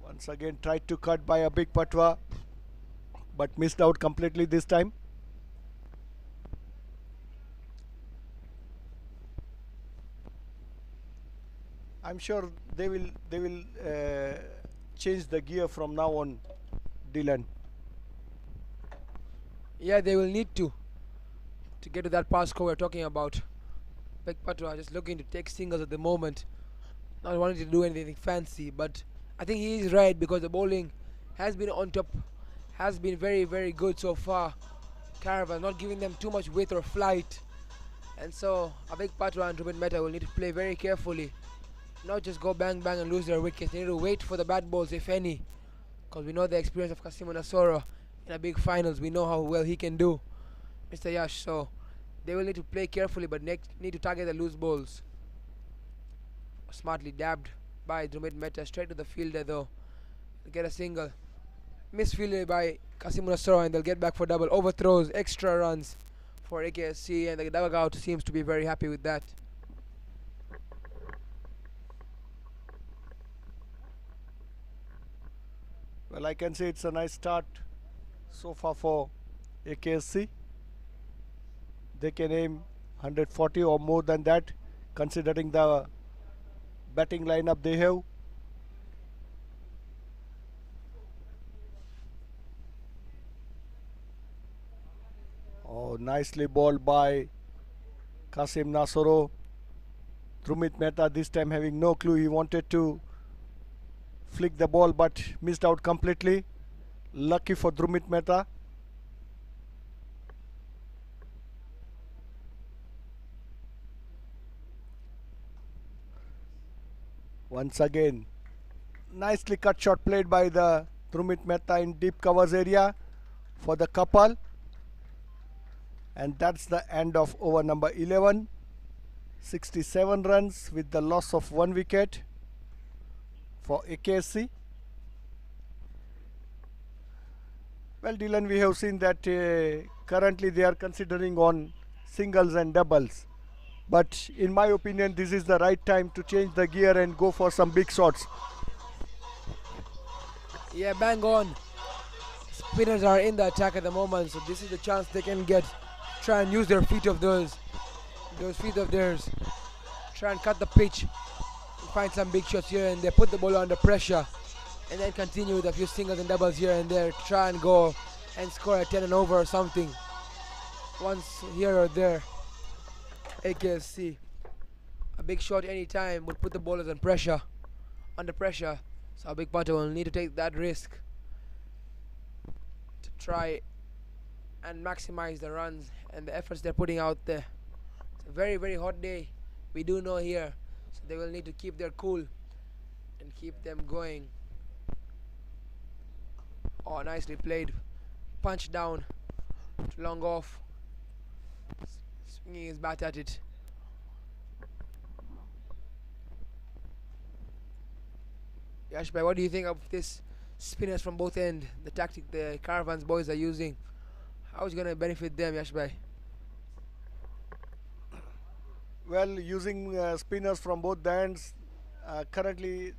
Once again tried to cut by a big Patwa, but missed out completely this time. I'm sure they will change the gear from now on, Dylan. Yeah, they will need to get to that pass score we're talking about. Big Patwa just looking to take singles at the moment, not wanting to do anything fancy, but I think he is right because the bowling has been on top, has been very, very good so far. Caravan not giving them too much width or flight, and so a Big Patwa and Ruben Mehta will need to play very carefully, not just go bang bang and lose their wickets. They need to wait for the bad balls, if any, because we know the experience of Kasim Nasoro in a big finals. We know how well he can do, Mr. Yash. So they will need to play carefully, but need to target the loose balls. Smartly dabbed by Drumit Mehta straight to the fielder though. They'll get a single. Misfielded by Kasim Nasoro, and they'll get back for double. Overthrows, extra runs for AKSC, and the dugout seems to be very happy with that. Well, I can say it's a nice start so far for AKSC. They can aim 140 or more than that, considering the batting lineup they have. Oh, nicely bowled by Kasim Nasoro. Drumit Mehta this time having no clue. He wanted to flick the ball but missed out completely. Lucky for Drumit Mehta. Once again, nicely cut shot played by the Drumit Mehta in deep covers area for the couple. And that's the end of over number 11. 67 runs with the loss of 1 wicket for AKSC. Well, Dylan, we have seen that currently they are considering on singles and doubles. But in my opinion, this is the right time to change the gear and go for some big shots. Yeah, bang on. Spinners are in the attack at the moment, so this is the chance they can get. Try and use their feet of those feet of theirs. Try and cut the pitch. Find some big shots here and there. Put the ball under pressure, and then continue with a few singles and doubles here and there. Try and go and score a 10 and over or something. Once here or there. AKSC, a big shot any time would put the bowlers under pressure. So a big batter will need to take that risk to try and maximize the runs and the efforts they're putting out there. It's a very, very hot day, we do know here, so they will need to keep their cool and keep them going. Oh, nicely played. Punch down, long off, swinging his bat at it. Yashbhai, what do you think of this spinners from both ends, the tactic the Caravans boys are using? How is it going to benefit them, Yashbhai? Well, using spinners from both the ends, currently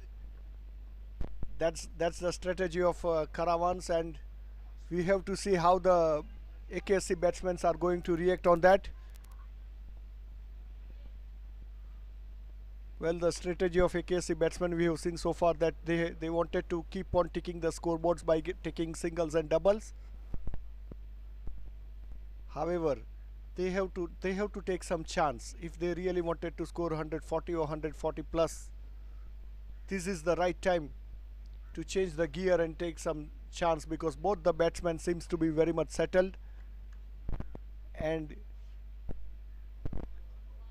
that's the strategy of Caravans, and we have to see how the AKSC batsmen are going to react on that. Well, the strategy of AKSC batsmen we have seen so far that they wanted to keep on ticking the scoreboards by taking singles and doubles. However, they have to take some chance if they really wanted to score 140 or 140 plus. This is the right time to change the gear and take some chance, because both the batsmen seems to be very much settled, and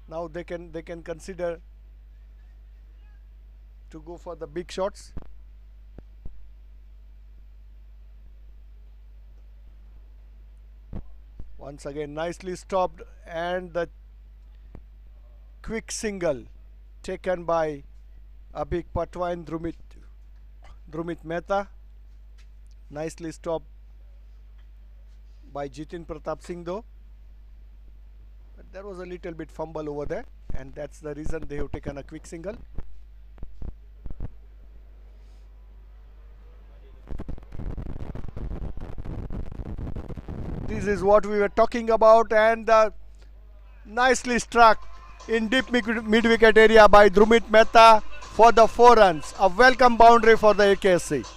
now they can consider to go for the big shots. Once again, nicely stopped, and the quick single taken by Abhik Patwa and Drumit Mehta. Nicely stopped by Jitin Pratap Singh though. But there was a little bit fumble over there, and that's the reason they have taken a quick single. This is what we were talking about, and nicely struck in deep mid-wicket area by Drumit Mehta. for the 4 runs. A welcome boundary for the AKSC.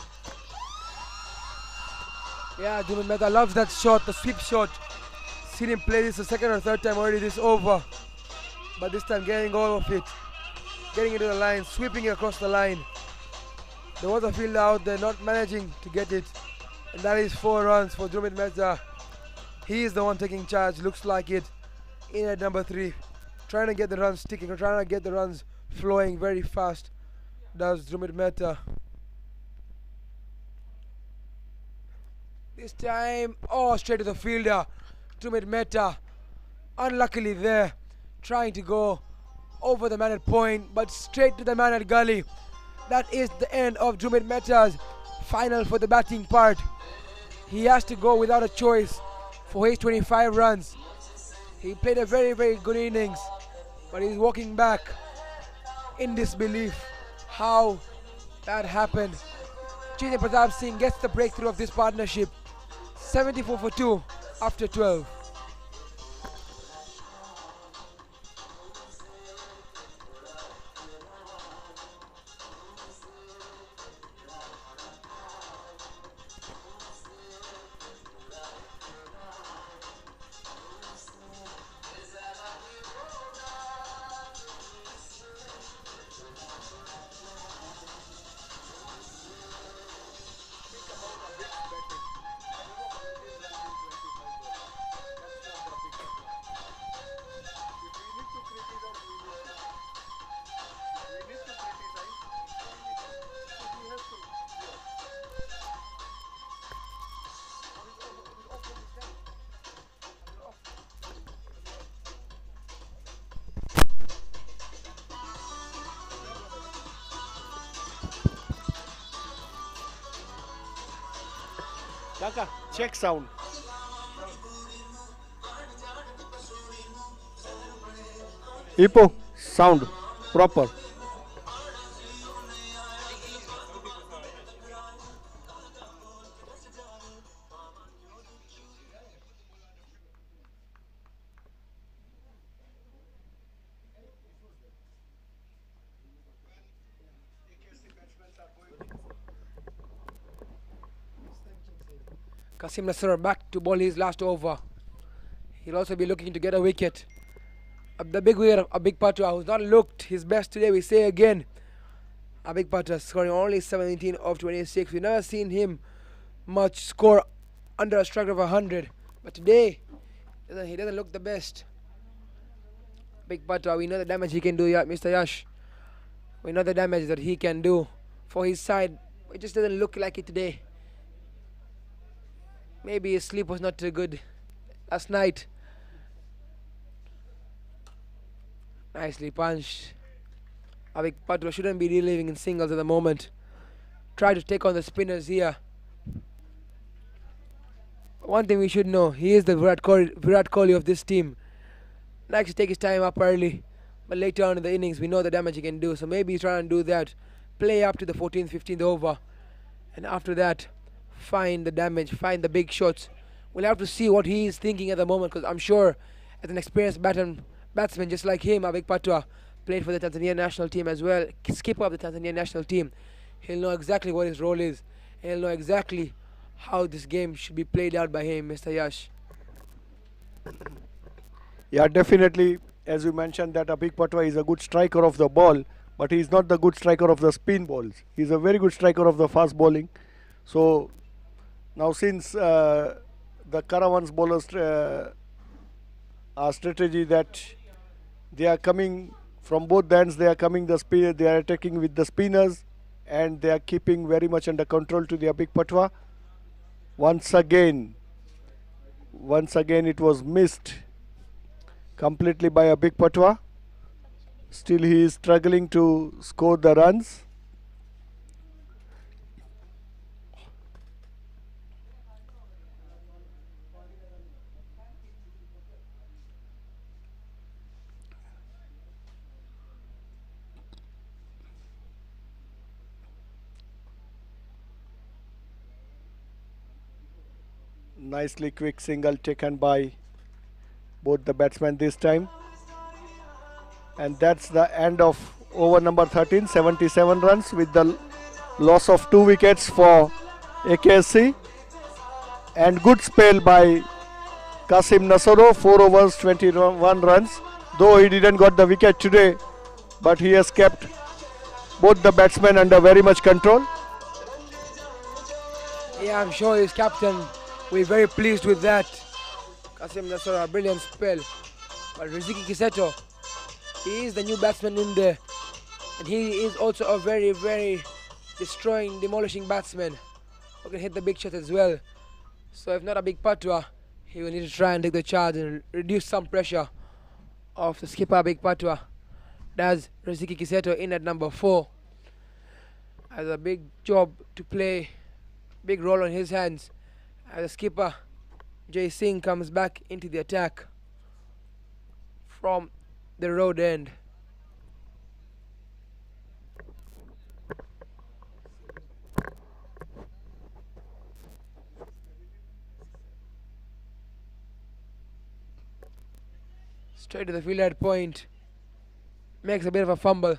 Yeah, Jumit Mehta loves that shot, the sweep shot. Seen him play this the second or third time already this over. But this time getting all of it. Getting into the line, sweeping it across the line. There was a fielder out there not managing to get it. And that is 4 runs for Jumit Mehta. He is the one taking charge, looks like it. In at number 3. Trying to get the runs sticking, or trying to get the runs flowing very fast. Does Jumit Mehta. This time, straight to the fielder. Jumit Mehta, unluckily there, trying to go over the man at point, but straight to the man at gully. That is the end of Jumit Mehta's final for the batting part. He has to go without a choice for his 25 runs. He played a very, very good innings, but he's walking back in disbelief how that happened. Chini Pratap Singh gets the breakthrough of this partnership. 74 for 2 after 12. Kaka, check sound. Ipo, sound proper. Kasim Nasser back to bowl his last over. He'll also be looking to get a wicket. The big wicket of Abik Patra, who's not looked his best today, we say again. Abik Patra scoring only 17 of 26. We've never seen him much score under a strike of 100. But today, he doesn't look the best. Abik Patra, we know the damage he can do, Mr. Yash. We know the damage that he can do for his side. It just doesn't look like it today. Maybe his sleep was not too good last night. Nicely punched. Abik Patra shouldn't be reliving in singles at the moment. Try to take on the spinners here. One thing we should know, he is the Virat Kohli of this team. Likes to take his time up early, but later on in the innings we know the damage he can do. So maybe he's trying to do that. Play up to the 14th, 15th over. And after that, find the damage, find the big shots. We'll have to see what he is thinking at the moment, because I'm sure as an experienced batsman just like him, Abik Patra played for the Tanzania national team as well, skipper of the Tanzania national team. He'll know exactly what his role is, and he'll know exactly how this game should be played out by him, Mr. Yash. Yeah, definitely, as you mentioned, that Abik Patra is a good striker of the ball, but he's not the good striker of the spin balls. He's a very good striker of the fast bowling. So now since the Caravans bowlers strategy that they are coming from both the ends, they are coming they are attacking with the spinners, and they are keeping very much under control to the Abik Patra. Once again it was missed completely by Abik Patra. Still he is struggling to score the runs. Nicely quick single taken by both the batsmen this time. And that's the end of over number 13, 77 runs with the loss of 2 wickets for AKSC. And good spell by Qasim Nasaro, 4 overs, 21 runs. Though he didn't got the wicket today, but he has kept both the batsmen under very much control. Yeah, I'm sure his captain will be very pleased with that. Qasim Nasara, a brilliant spell. But Riziki Kiseto, he is the new batsman in there. And he is also a very, very demolishing batsman who can hit the big shot as well. So if not a big patwa, he will need to try and take the charge and reduce some pressure of the skipper Big Patwa. That's Riziki Kiseto in at number 4. Has a big job to play, big role on his hands as the skipper Jay Singh comes back into the attack from the road end. Straight to the field at point. Makes a bit of a fumble,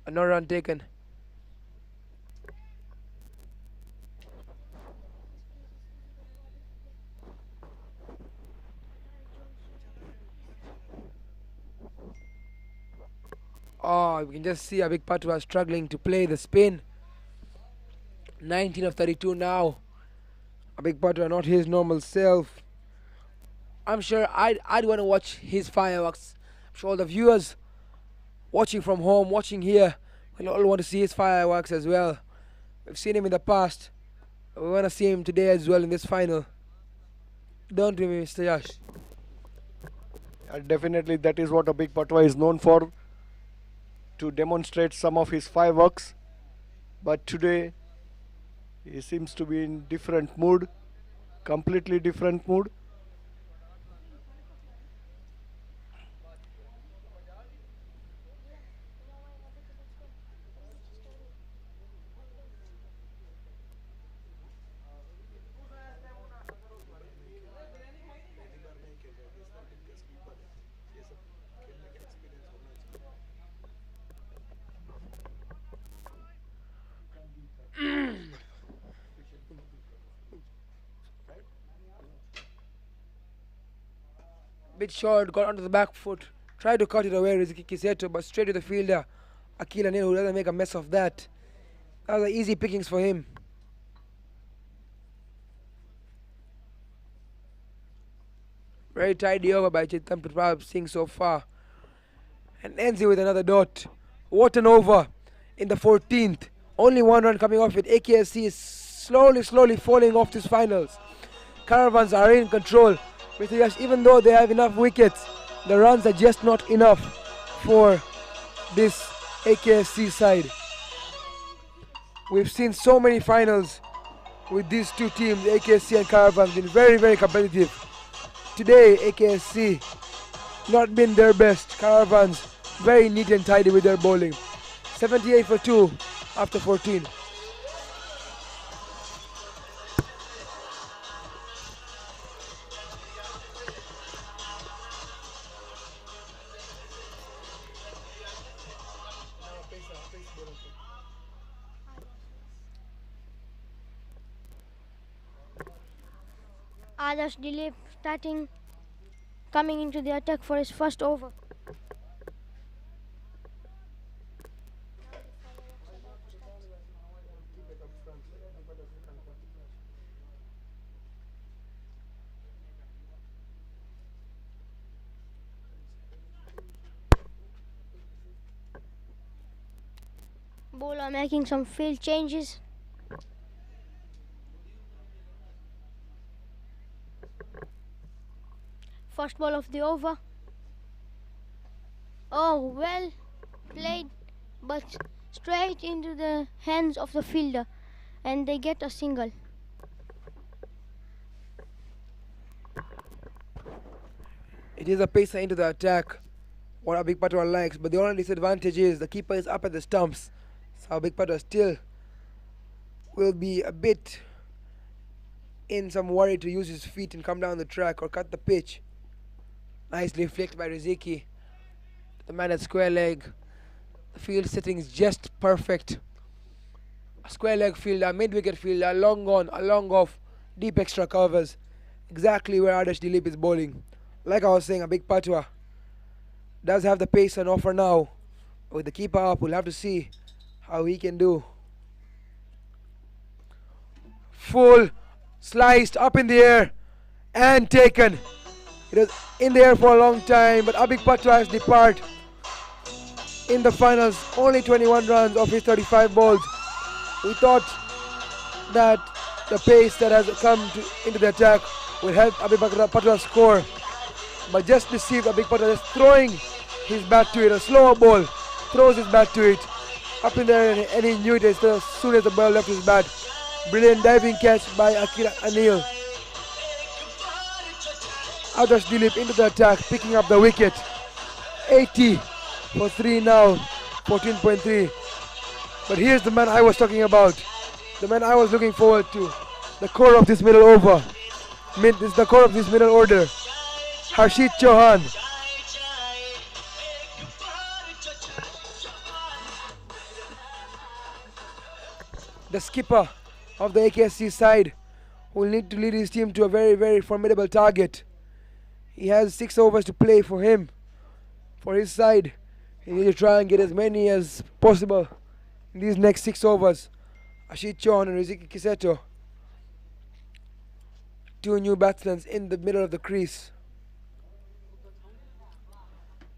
but no run taken. Oh, we can just see a Big Patwa struggling to play the spin. 19 of 32 now. A Big Patwa, not his normal self. I'm sure I'd want to watch his fireworks. I'm sure all the viewers watching from home, watching here, will all want to see his fireworks as well. We've seen him in the past. We want to see him today as well in this final. Don't we, Mr. Yash? Definitely that is what a Big Patwa is known for, to demonstrate some of his fireworks. But today he seems to be in different mood, completely different mood. Bit short, got onto the back foot. Tried to cut it away, Riziki Kiseto, but straight to the fielder, Akil Anil, who doesn't make a mess of that. That was easy pickings for him. Very tidy over by Chetan Pratap Singh so far. And ends it with another dot. What an over in the 14th. Only 1 run coming off it. AKSC is slowly falling off these finals. Caravans are in control. Mr. Yash, even though they have enough wickets, the runs are just not enough for this AKSC side. We've seen so many finals with these two teams, AKSC and Caravans, been very, very competitive. Today, AKSC not been their best. Caravans very neat and tidy with their bowling. 78 for 2 after 14. Adarsh Dilip coming into the attack for his first over. Bowler making some field changes. First ball of the over. Oh, well played, but straight into the hands of the fielder, and they get a single. It is a pacer into the attack, what a Big Patwa likes, but the only disadvantage is the keeper is up at the stumps. So Big Patwa still will be a bit in some worry to use his feet and come down the track or cut the pitch. Nicely flicked by Riziki, the man at square leg. The field setting is just perfect. A square leg field, a mid wicket field, a long on, a long off, deep extra covers. Exactly where Adarsh Dilip is bowling. Like I was saying, a big patwa does have the pace on offer now. With the keeper up, we'll have to see how he can do. Full, sliced, up in the air, and taken. It was in the air for a long time, but Abhik Patwa has departed in the finals. Only 21 runs of his 35 balls. We thought that the pace that has come into the attack will help Abhik Patwa score, but just deceived. Abhik Patwa just throwing his bat to it. A slower ball, throws his bat to it, up in there, and he knew it as soon as the ball left his bat. Brilliant diving catch by Akhil Anil. Adarsh Dilip into the attack, picking up the wicket. 80 for 3 now, 14.3. But here's the man I was talking about, the man I was looking forward to, the core of this middle over. This is the core of this middle order. Harshit Chauhan. The skipper of the Aksc side will need to lead his team to a very, very formidable target. He has 6 overs to play for him, for his side. He needs to try and get as many as possible in these next 6 overs. Ashit Chauhan and Riziki Kiseto, 2 new batsmen in the middle of the crease.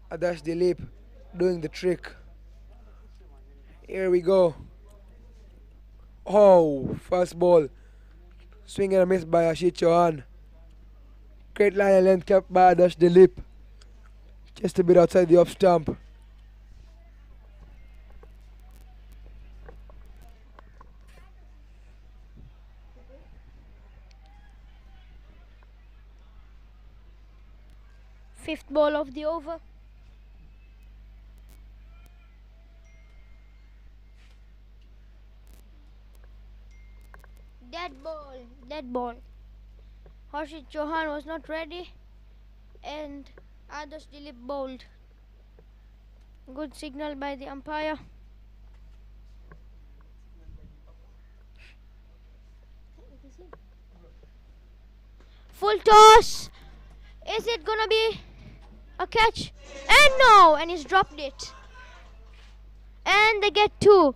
Adarsh Dilip doing the trick. Here we go. Oh, first ball. Swing and a miss by Ashit Chauhan. Great line and length kept by Adarsh Dilip. Just a bit outside the off stump. Fifth ball of the over. Dead ball. Harshit Chauhan was not ready and Adarsh Dilip bowled. Good signal by the umpire. Full toss. Is it gonna be a catch? And no, and he's dropped it. And they get 2.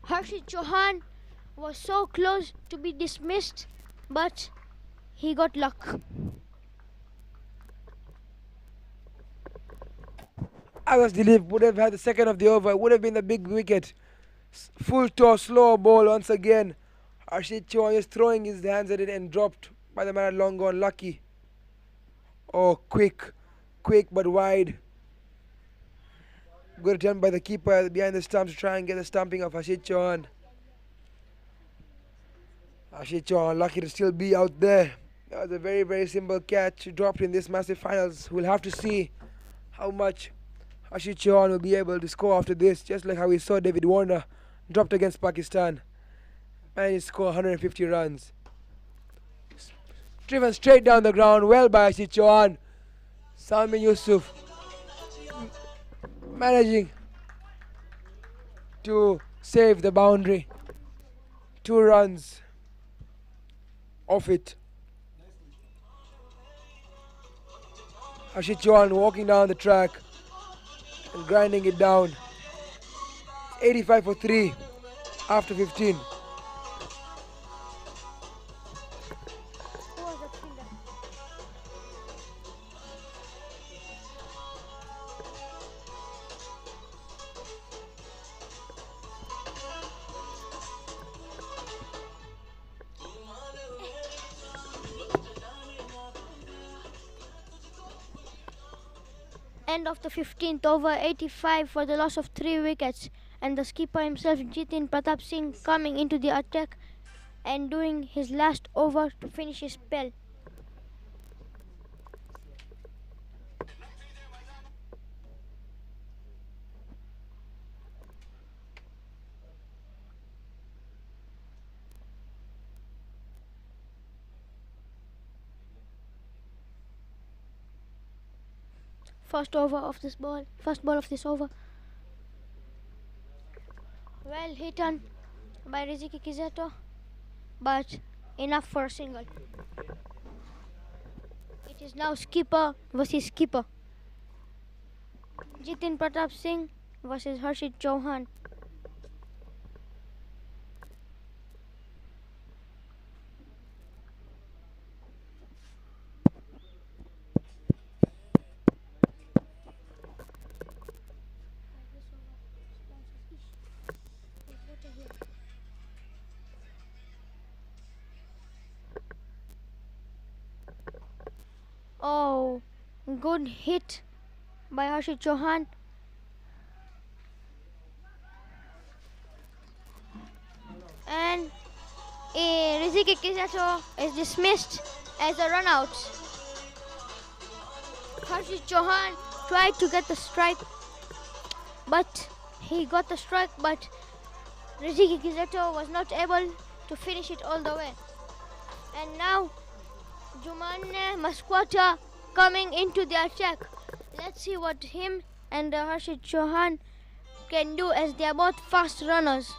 Harshit Chauhan was so close to be dismissed, but he got luck. Adarsh Dilip would have had the second of the over. It would have been the big wicket. Full toss, slow ball once again. Harshit Chauhan is throwing his hands at it and dropped by the man long gone. Lucky. Oh, quick but wide. Good attempt by the keeper behind the stumps to try and get the stumping of Harshit Chauhan. Harshit Chauhan lucky to still be out there. That was a very, very simple catch dropped in this massive finals. We'll have to see how much Harshit Chauhan will be able to score after this, just like how we saw David Warner dropped against Pakistan. Managed to score 150 runs. Driven straight down the ground, well by Harshit Chauhan. Salmin Yusuf managing to save the boundary. 2 runs off it. Harshit Chauhan walking down the track and grinding it down. 85 for 3 after 15. End of the 15th over, 85 for the loss of 3 wickets, and the skipper himself, Jitin Pratap Singh, coming into the attack and doing his last over to finish his spell. First ball of this over. Well hit on by Riziki Kizato, but enough for a single. It is now skipper versus skipper. Jitin Pratap Singh versus Harshit Chauhan. Oh, good hit by Harshit Chauhan. And Riziki Kizato is dismissed as a run out. Harshit Chauhan tried to get the strike, but he got the strike, but Riziki Kizato was not able to finish it all the way. And now Jumanne Maskwata coming into the attack. Let's see what him and Harshit Chauhan can do, as they are both fast runners.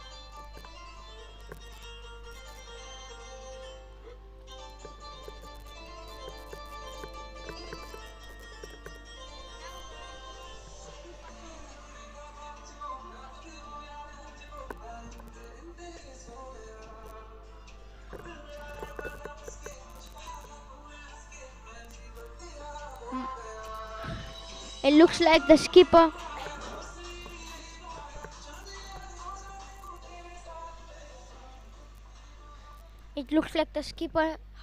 It looks like the skipper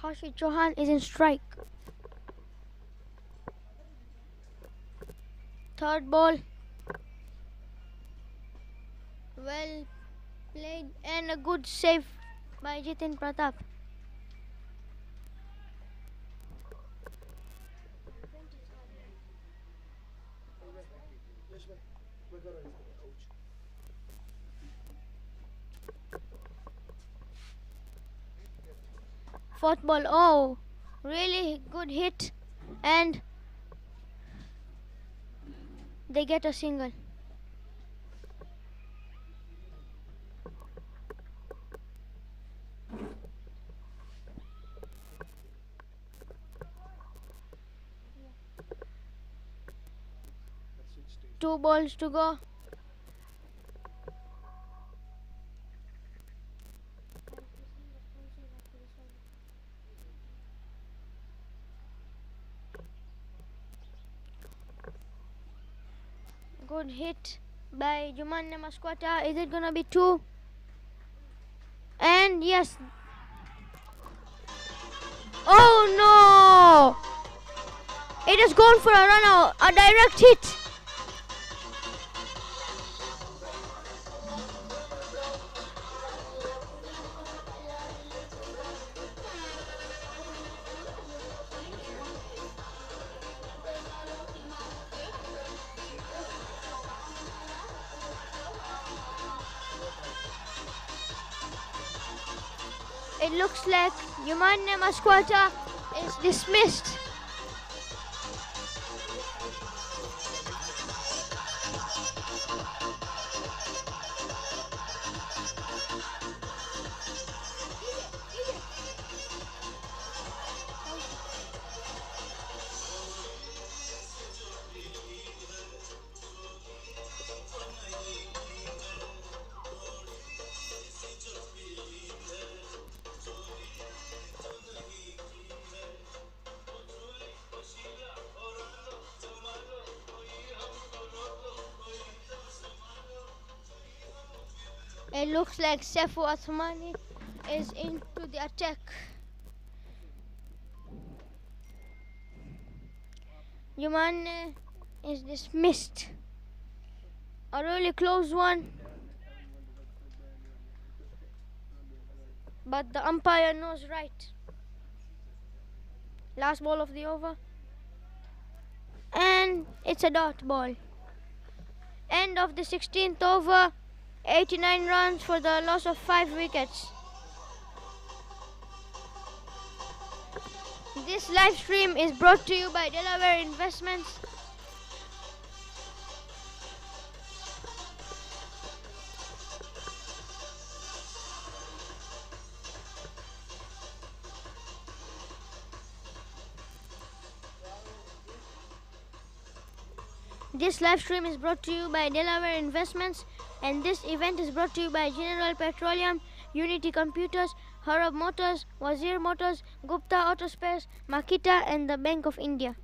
Harshit Chauhan is in strike. Third ball. Well played and a good save by Jitin Pratap. Fourth ball, oh, really good hit, and they get a single. Two balls to go. Good hit by Jumanne Maskwata. Is it gonna be two? And yes. Oh no! It has gone for a run out, a direct hit. It looks like Jumanne Maskwata is dismissed. It looks like Saifu Athmani is into the attack. Jumanne is dismissed. A really close one. But the umpire knows right. Last ball of the over. And it's a dot ball. End of the 16th over. 89 runs for the loss of 5 wickets. This live stream is brought to you by Delaware Investments. This live stream is brought to you by Delaware Investments, and this event is brought to you by General Petroleum, Unity Computers, Harab Motors, Wazir Motors, Gupta Auto Spares, Makita, and the Bank of India.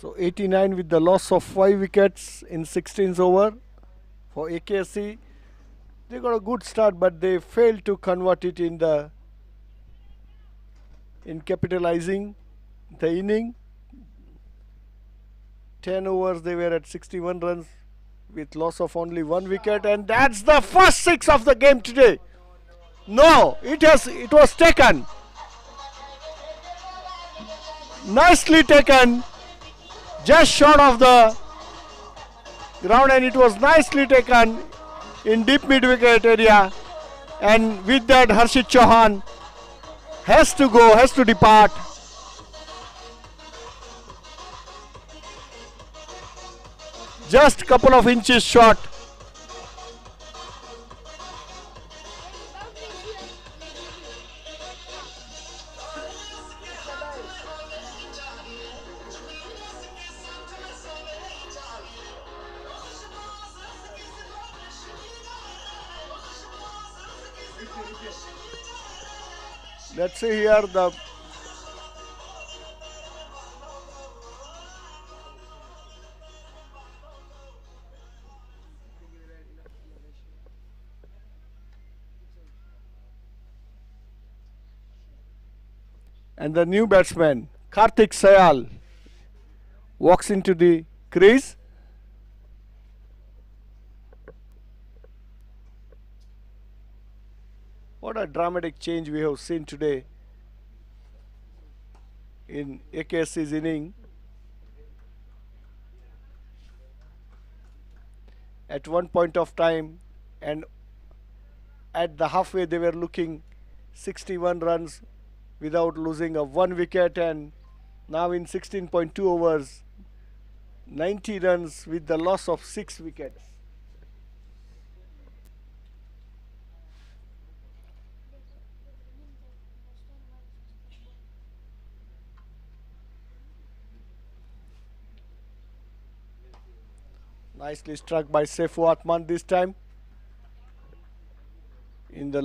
So 89 with the loss of 5 wickets in 16th over for AKSC. They got a good start, but they failed to convert it in capitalizing the inning. 10 overs they were at 61 runs with loss of only 1 wicket, and that's the first 6 of the game today. No, it was taken. Nicely taken. Just short of the ground, and it was nicely taken in deep mid wicket area, and with that Harshit Chauhan has to depart. Just couple of inches short. Let's see here the and the new batsman Karthik Sayal walks into the crease. What a dramatic change we have seen today in AKSC's inning. At one point of time, and at the halfway they were looking 61 runs without losing a 1 wicket, and now in 16.2 overs 90 runs with the loss of 6 wickets. Nicely struck by Saifu Atman this time in the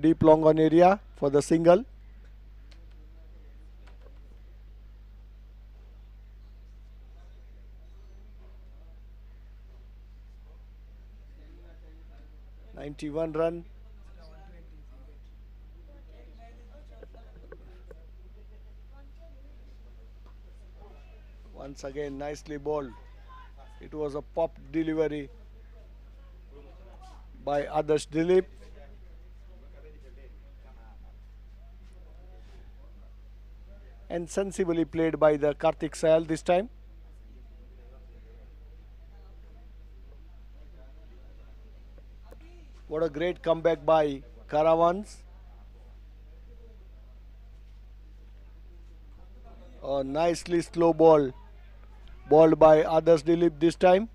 deep long on area for the single. (91 run). Once again nicely bowled. It was a pop delivery by Adarsh Dilip. And sensibly played by the Karthik Sayal this time. What a great comeback by Caravans. A nicely slow ball. Balled by Adarsh Dilip this time.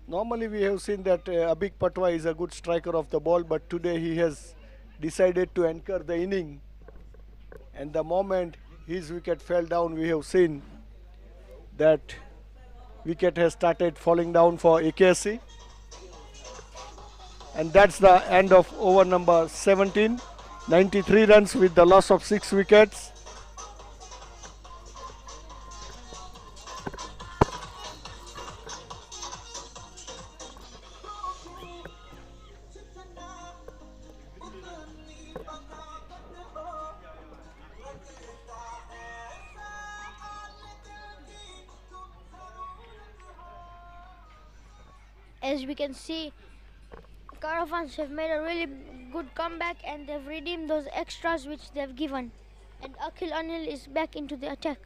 Normally we have seen that Abhik Patwa is a good striker of the ball, but today he has decided to anchor the inning. And the moment his wicket fell down, we have seen that wicket has started falling down for AKSC. And that's the end of over number 17. 93 runs with the loss of 6 wickets. As we can see, Caravans have made a really good comeback, and they've redeemed those extras which they've given. And Akhil Anil is back into the attack.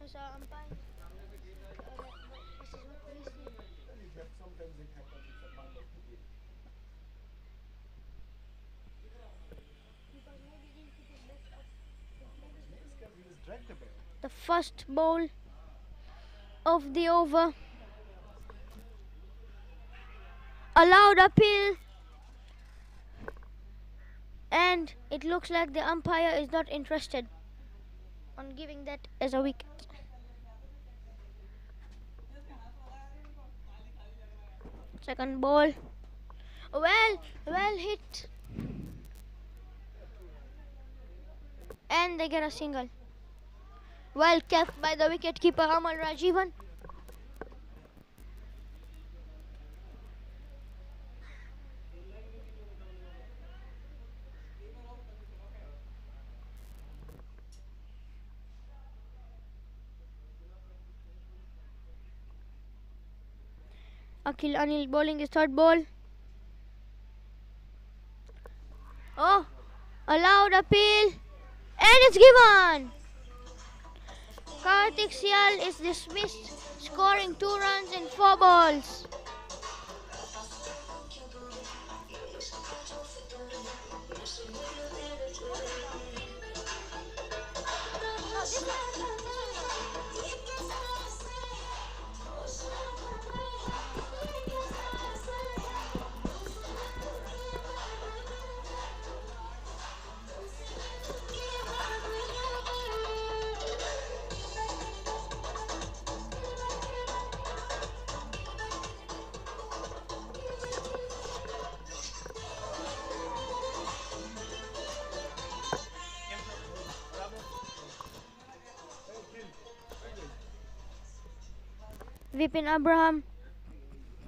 So umpire, this is what we see. The first ball of the over. Allowed appeal. And it looks like the umpire is not interested on giving that as a wicket. Second ball. Well hit. And they get a single. Well kept by the wicketkeeper Amal Rajivan. Akhil Anil bowling his third ball. Oh, allowed appeal. And it's given. Karthik Sial is dismissed, scoring 2 runs in 4 balls. Vipin Abraham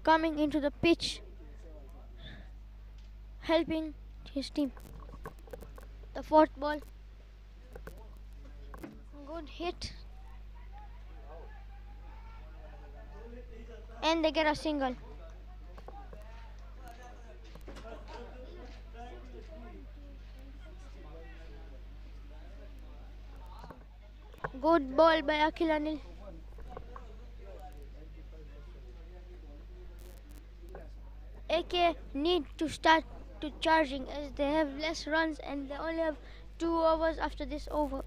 coming into the pitch, helping his team. The fourth ball. Good hit. And they get a single. Good ball by Akhil Anil. AK need to start to charging as they have less runs and they only have 2 overs after this over.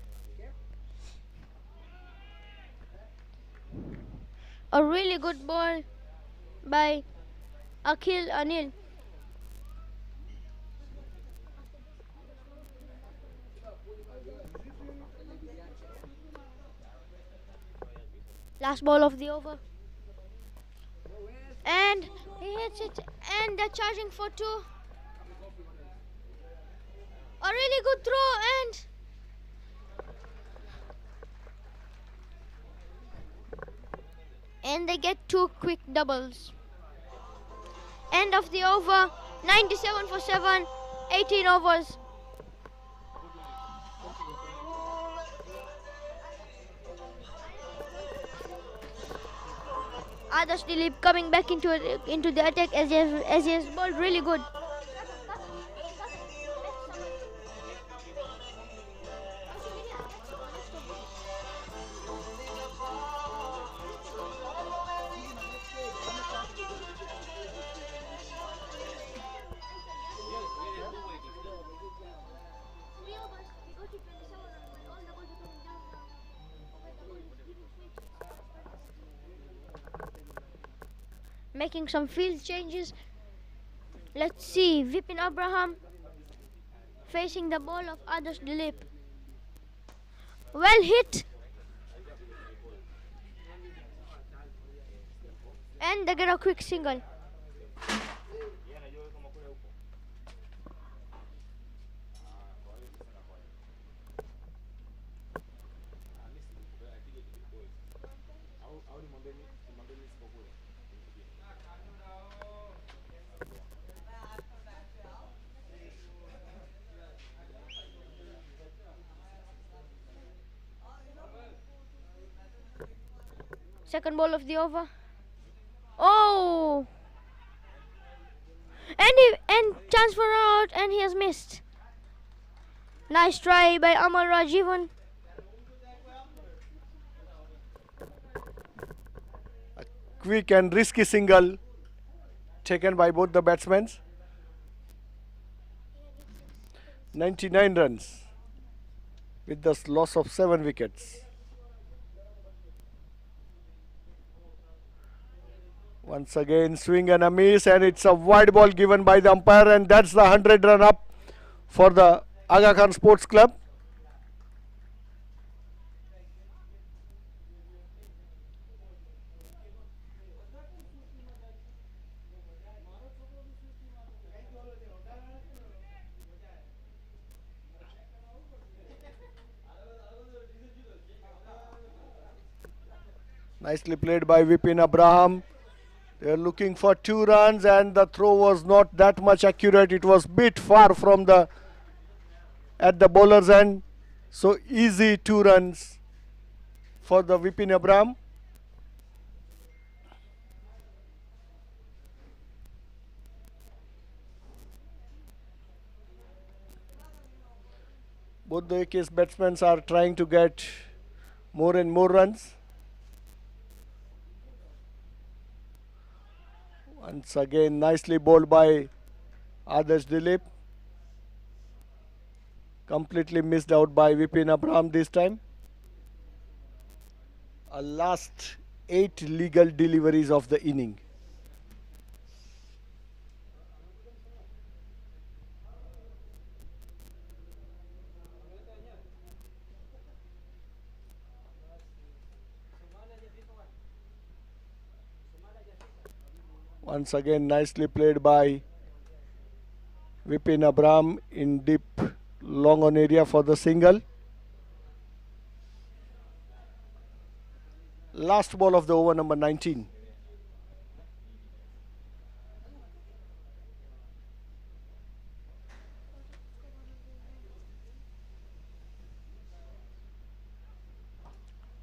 A really good ball by Akhil Anil. Last ball of the over. And he hits it and they're charging for 2. A really good throw and they get 2 quick doubles. End of the over. 97 for 7. 18 overs. Adarsh Dilip coming back into the attack as he has bowled really good. Making some field changes. Let's see, Vipin Abraham facing the ball of Adarsh Dilip. Well hit. And they get a quick single. Second ball of the over. Oh! And chance for out, and he has missed. Nice try by Amal Rajivan. A quick and risky single taken by both the batsmen. 99 runs with the loss of 7 wickets. Once again, swing and a miss, and it's a wide ball given by the umpire, and that's the 100 run up for the Aga Khan Sports Club. Nicely played by Vipin Abraham. They are looking for 2 runs, and the throw was not that much accurate. It was bit far from at the bowler's end. So easy 2 runs for the Vipin Abraham. Both the AK's batsmen are trying to get more and more runs. Once again, nicely bowled by Adarsh Dilip. Completely missed out by Vipin Abraham this time. A last 8 legal deliveries of the inning. Once again, nicely played by Vipin Abraham in deep long on area for the single. Last ball of the over, number 19.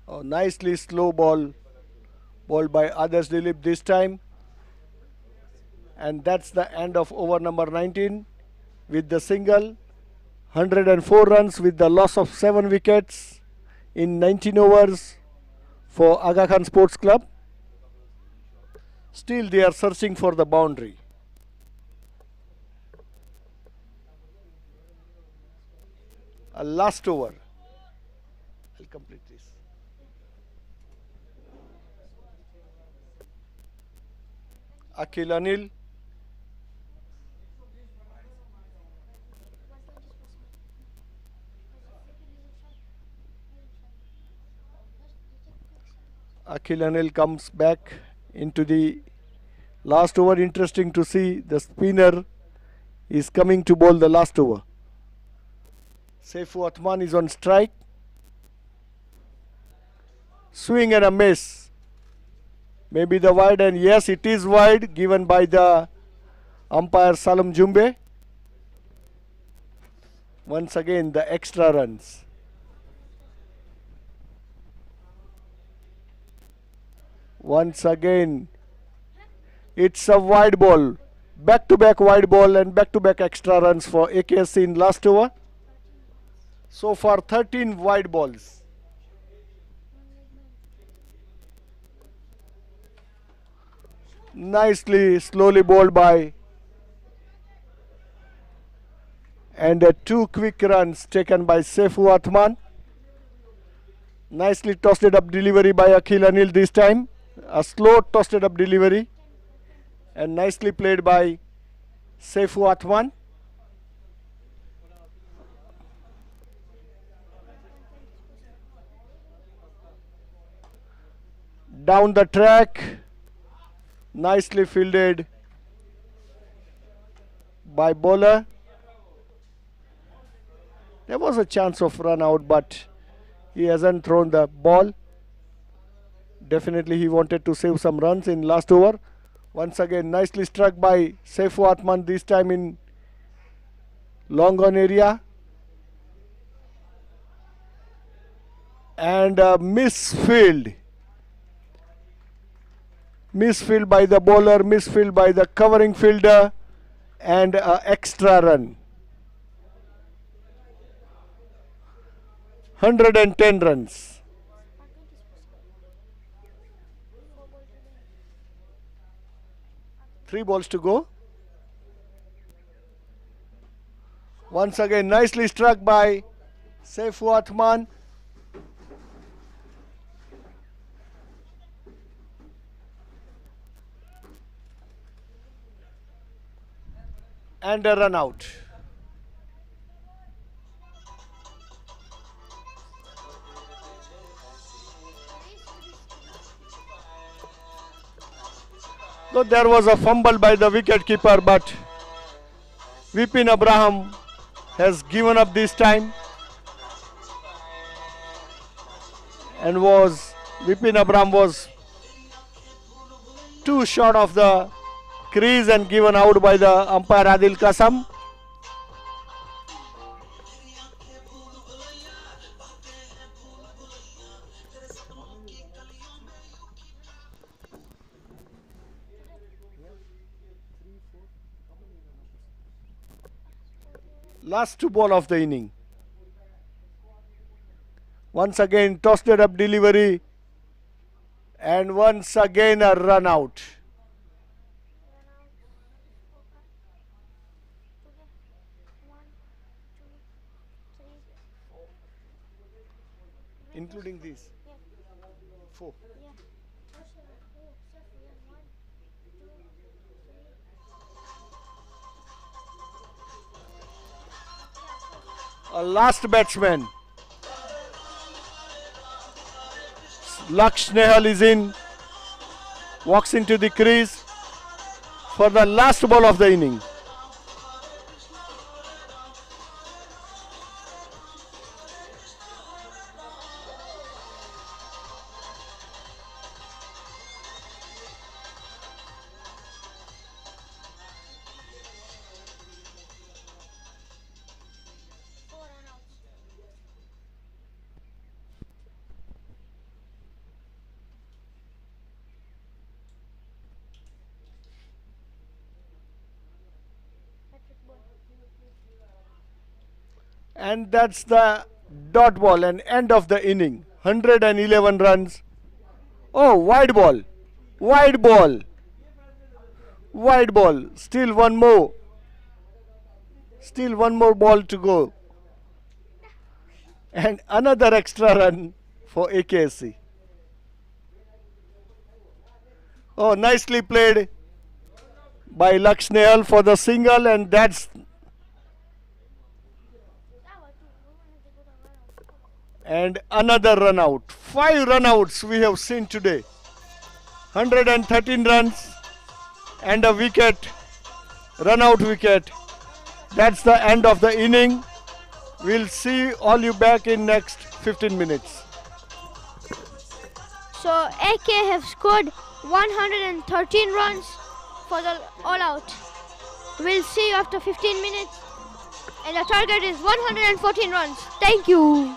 Oh, nicely slow ball bowled by Adarsh Dilip this time. And that's the end of over number 19 with the single. 104 runs with the loss of 7 wickets in 19 overs for Aga Khan Sports Club. Still they are searching for the boundary. A last over. I'll complete this. Akhil Anil. Akhil Anil comes back into the last over. Interesting to see the spinner is coming to bowl the last over. Saifu Athman is on strike. Swing and a miss. Maybe the wide, and yes, it is wide, given by the umpire Salam Jumbe. Once again, the extra runs. Once again, it's a wide ball. Back-to-back wide ball and back-to-back extra runs for AKSC in last over. So far, 13 wide balls. Nicely, slowly bowled by. And 2 quick runs taken by Saifu Athman. Nicely tossed it up delivery by Akhil Anil this time. A slow tossed it up delivery. And nicely played by Saifu Athman. Down the track. Nicely fielded by bowler. There was a chance of run out, but he hasn't thrown the ball. Definitely he wanted to save some runs in last over. Once again, nicely struck by Saifu Athman, this time in long on area. And a misfield Misfield by the bowler, misfield by the covering fielder, and an extra run. 110 runs. Three balls to go. Once again, nicely struck by Saifu Athman. And a run out. Though there was a fumble by the wicketkeeper, but Vipin Abraham has given up this time, and Vipin Abraham was too short of the crease and given out by the umpire Adil Kasam. Last two ball of the inning. Once again tossed it up delivery, and once again a run out. Including these? Four. A last batsman. Laksh Nehal is in. Walks into the crease for the last ball of the inning. And that's the dot ball and end of the inning. 111 runs. Oh, wide ball. Wide ball. Wide ball. Still one more. Still one more ball to go. And another extra run for AKSC. Oh, nicely played by Laksh Nehal for the single, and that's and another run out. 5 run outs we have seen today. 113 runs and a wicket, run out wicket. That's the end of the inning. We'll see all you back in next 15 minutes. So AK have scored 113 runs for the all out. We'll see you after 15 minutes. And the target is 114 runs. Thank you.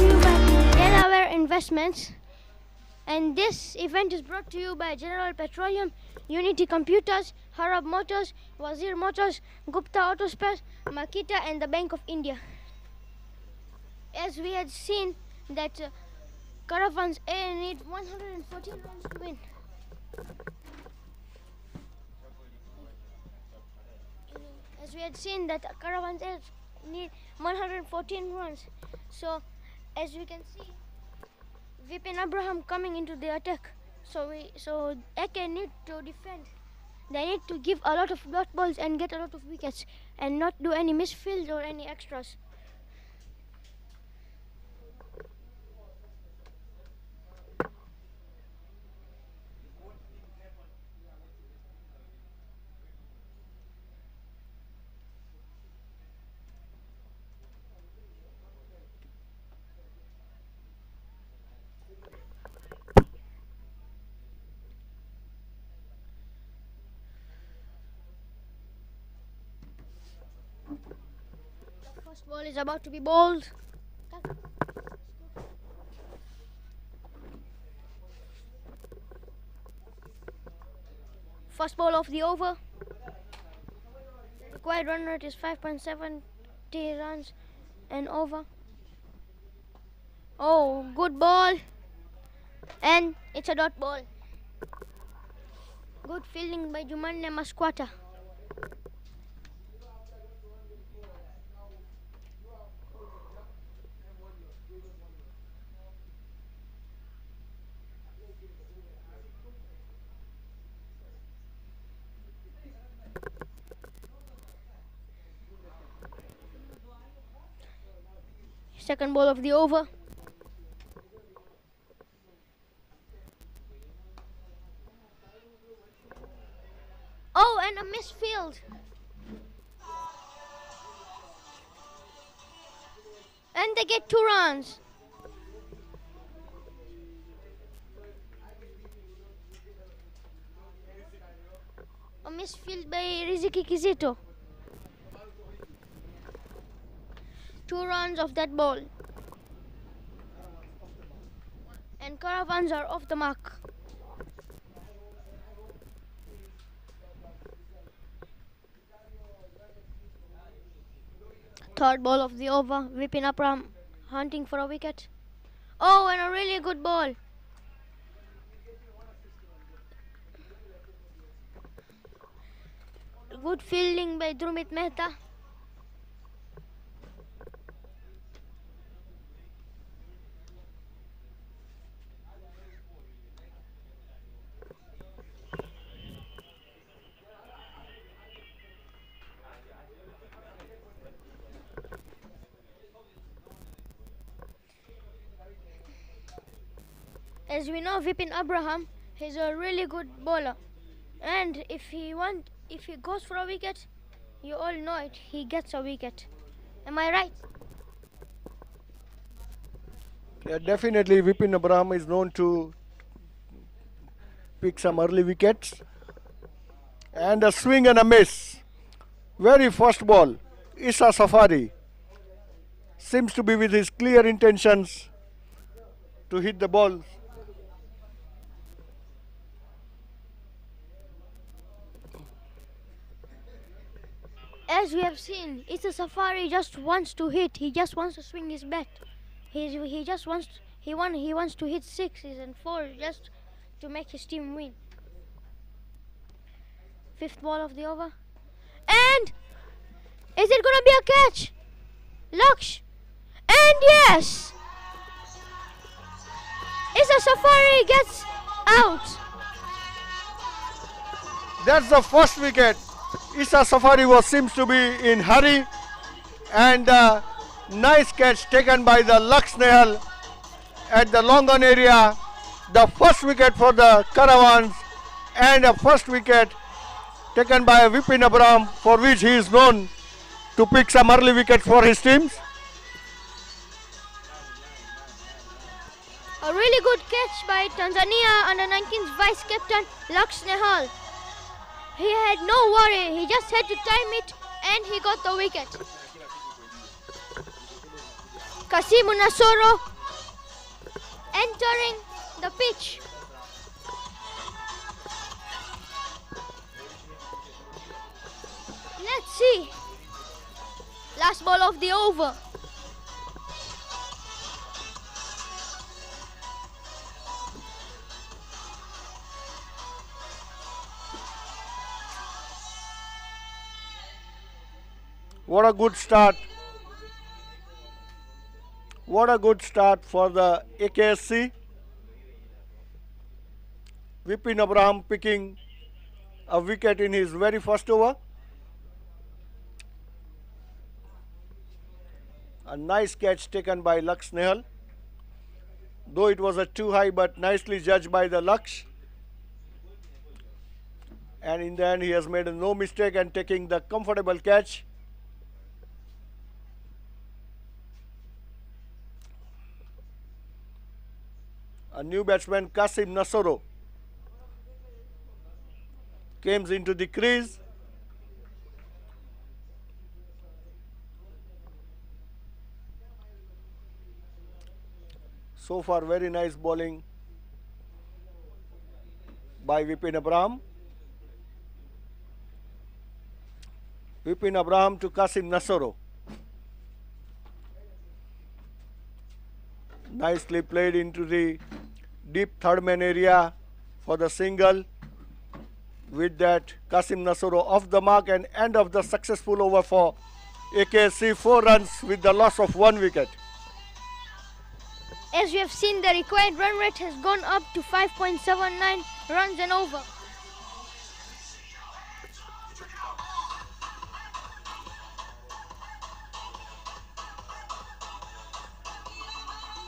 to you by Delaware Investments. And this event is brought to you by General Petroleum, Unity Computers, Harab Motors, Wazir Motors, Gupta Auto Spares, Makita and the Bank of India. As we had seen that Caravans A need 114 runs to win. As we had seen that Caravans A need 114 runs. So as we can see, Vipin Abraham coming into the attack. So Aksc need to defend. They need to give a lot of dot balls and get a lot of wickets and not do any misfields or any extras. First ball is about to be bowled. First ball of the over. The required run rate is 5.70 runs and over. Oh, good ball. And it's a dot ball. Good fielding by Jumanne Masquata. Second ball of the over. Oh, and a misfield. And they get 2 runs. A misfield by Riziki Kizito. 2 runs of that ball. And Caravans are off the mark. Third ball of the over. Vipin Abraham hunting for a wicket. Oh, and a really good ball. Good fielding by Drumit Mehta. As we know, Vipin Abraham is a really good bowler, and if he goes for a wicket, you all know it, he gets a wicket. Am I right? Yeah, definitely Vipin Abraham is known to pick some early wickets. And a swing and a miss. Very first ball, Issa Safari seems to be with his clear intentions to hit the ball. As we have seen, Issa Safari just wants to hit. He just wants to swing his bat. He wants to hit 6s and 4s just to make his team win. Fifth ball of the over. And is it gonna be a catch? Laksh. And yes! Issa Safari gets out. That's the first wicket. Issa Safari seems to be in hurry, and nice catch taken by the Lux Nehal at the long on area. The first wicket for the Caravans, and a first wicket taken by Vipin Abraham, for which he is known to pick some early wickets for his teams. A really good catch by Tanzania under 19's vice captain Lux Nehal. He had no worry, he just had to time it and he got the wicket. Kasimu Nasoro entering the pitch. Let's see. Last ball of the over. What a good start. What a good start for the Aksc. Vipin Abraham picking a wicket in his very first over. A nice catch taken by Lux Nehal. Though it was a too high, but nicely judged by the Lux. And in the end, he has made no mistake and taking the comfortable catch. A new batsman, Qasim Nasoro, comes into the crease. So far, very nice bowling by Vipin Abraham. Vipin Abraham to Qasim Nasoro. Nicely played into the deep third man area for the single. With that, Qasim Nasoro off the mark and end of the successful over for Aksc. 4 runs with the loss of 1 wicket. As we have seen, the required run rate has gone up to 5.79 runs and over.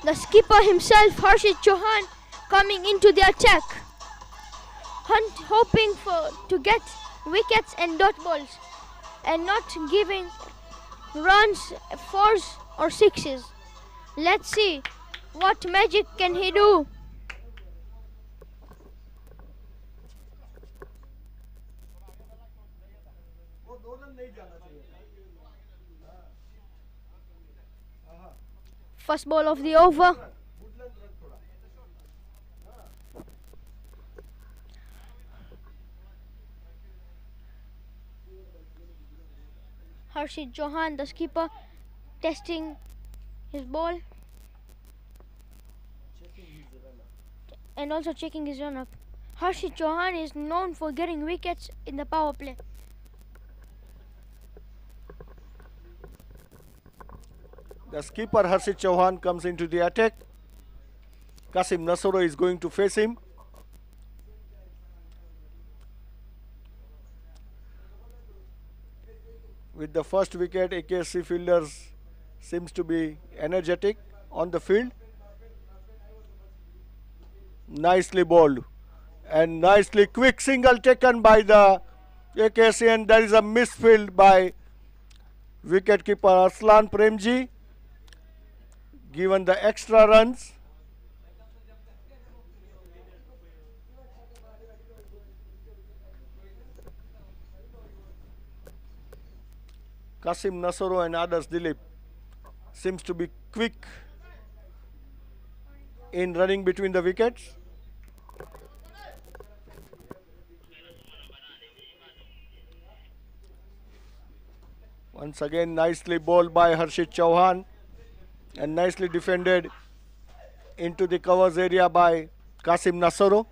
The skipper himself, Harshit Chauhan, coming into the attack. Hunt hoping to get wickets and dot balls and not giving runs, 4s or 6s. Let's see what magic can he do. First ball of the over. Harshit Chauhan, the skipper, testing his ball and also checking his run up. Harshit Chauhan is known for getting wickets in the power play. The skipper Harshit Chauhan comes into the attack. Qasim Nasoro is going to face him. With the first wicket, Aksc fielders seems to be energetic on the field. Nicely bowled and nicely quick single taken by the Aksc, and there is a misfield by wicketkeeper Arslan Premji, given the extra runs. Qasim Nasoro and others Dilip seems to be quick in running between the wickets. Once again, nicely bowled by Harshit Chauhan and nicely defended into the covers area by Qasim Nasoro.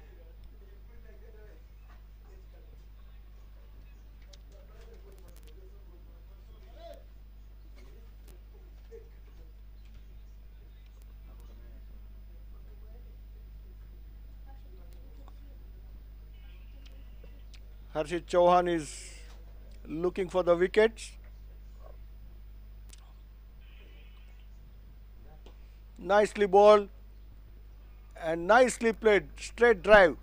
Harshit Chauhan is looking for the wickets. Nicely bowled and nicely played straight drive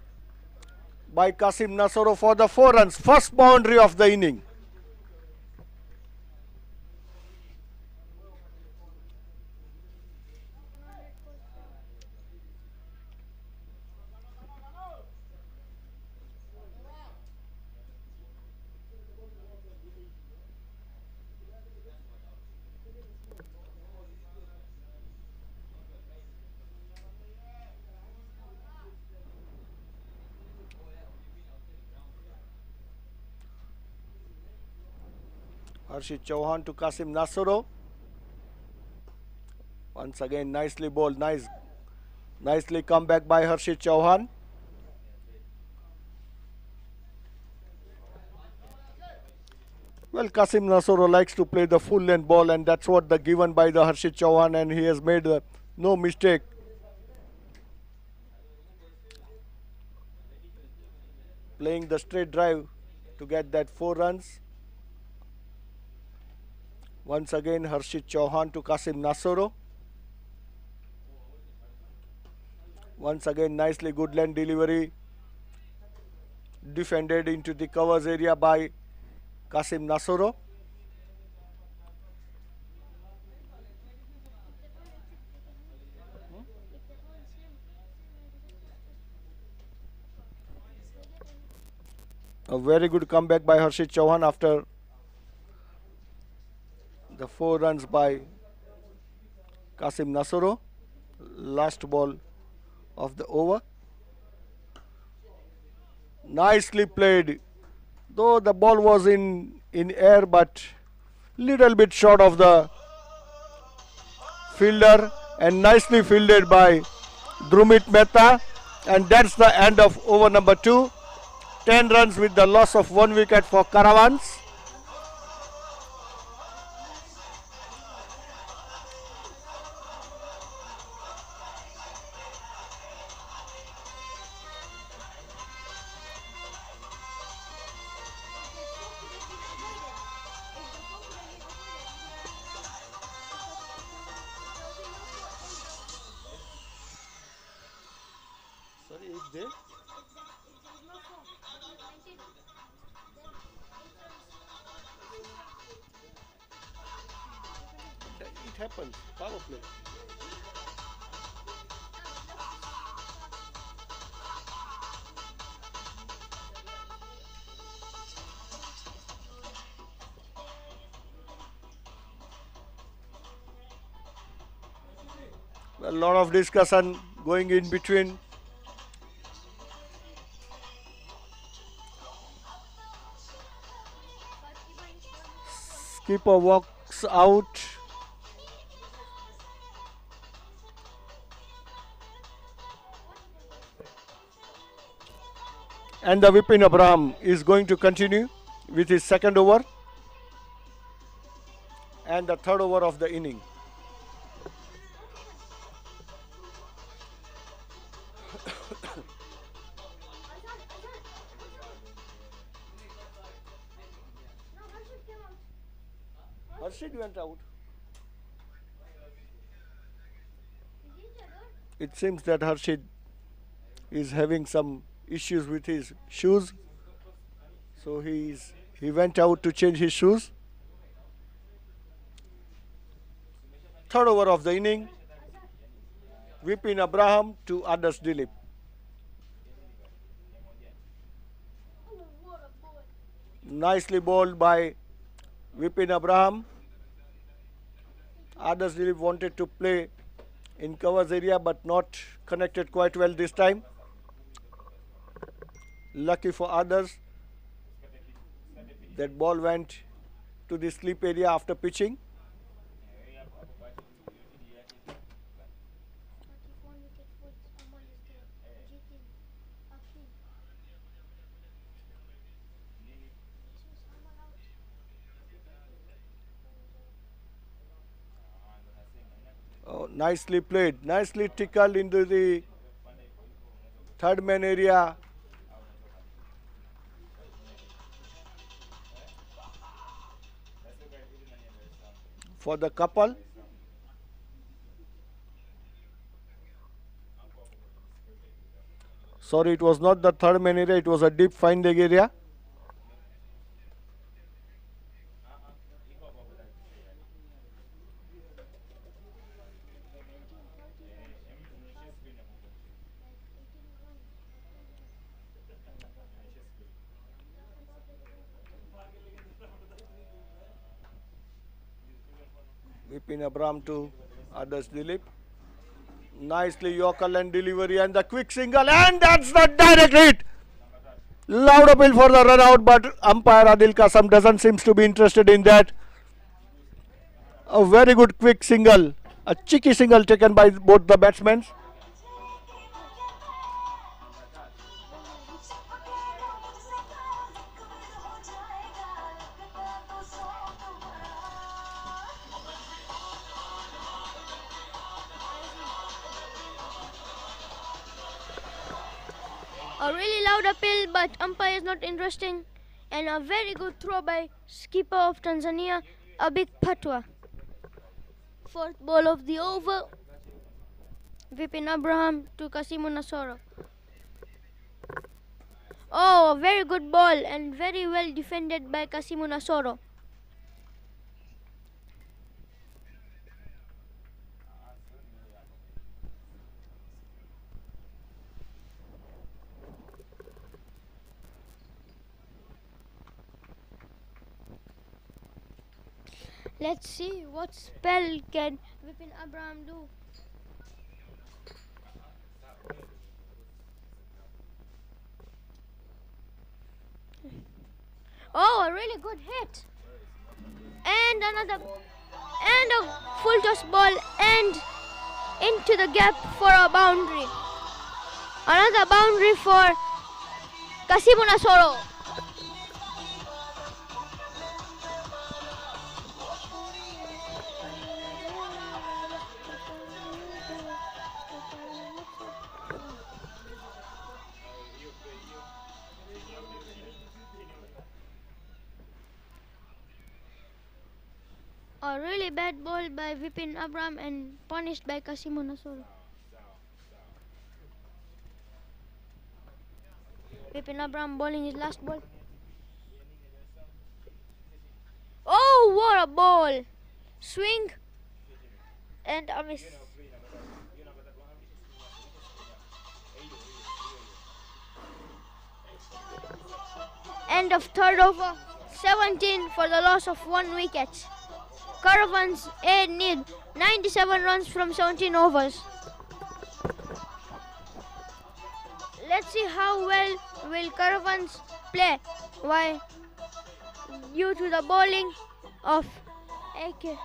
by Qasim Nasoro for the 4 runs, first boundary of the inning. Harshit Chauhan to Kasim Nasoro. Once again, nicely bowled. Nicely come back by Harshit Chauhan. Well, Kasim Nasoro likes to play the full length ball, and that's what the given by the Harshit Chauhan, and he has made no mistake. Playing the straight drive to get that 4 runs. Once again, Harshit Chauhan to Kasim Nasoro. Once again, nicely good length delivery. Defended into the covers area by Kasim Nasoro. A very good comeback by Harshit Chauhan after the 4 runs by Kasim Nasoro. Last ball of the over. Nicely played. Though the ball was in air, but little bit short of the fielder, and nicely fielded by Drumit Mehta. And that's the end of over number 2. 10 runs with the loss of 1 wicket for Caravans. Sorry, if they it happens. Power play. A lot of discussion going in between. Skipper walks out. And the Vipin Abraham is going to continue with his second over and the third over of the inning. Harshit went out. It seems that Harshit is having some issues with his shoes, so he went out to change his shoes. Third over of the inning. Vipin Abraham to Aksc Dilip. Nicely bowled by Vipin Abraham. Aksc Dilip wanted to play in covers area but not connected quite well this time. Lucky for others, that ball went to the slip area after pitching. Oh, nicely played, nicely tickled into the third man area. For the couple. Sorry, it was not the third man area, it was a deep fine leg area. Vipin Abraham to Aksc Dilip. Nicely Yorker and delivery and the quick single, and that's the direct hit. Loud appeal for the run out, but umpire Adil Kasam doesn't seem to be interested in that. A very good quick single. A cheeky single taken by both the batsmen. A really loud appeal, but umpire is not interesting. And a very good throw by skipper of Tanzania, a big patwa. Fourth ball of the over. Vipin Abraham to Kasimu Nasoro. Oh, a very good ball and very well defended by Kasimu Nasoro. Let's see what spell can Vipin Abraham do. Oh, a really good hit. And another, and a full toss ball and into the gap for a boundary. Another boundary for Kasimu Nasoro. A really bad ball by Vipin Abraham and punished by Kasimu Nasoro. Vipin Abraham bowling his last ball. Oh, what a ball! Swing and a miss. End of third over. 17 for the loss of 1 wicket. Caravans need 97 runs from 17 overs. Let's see how well will Caravans play. Why? Due to the bowling of Aksc.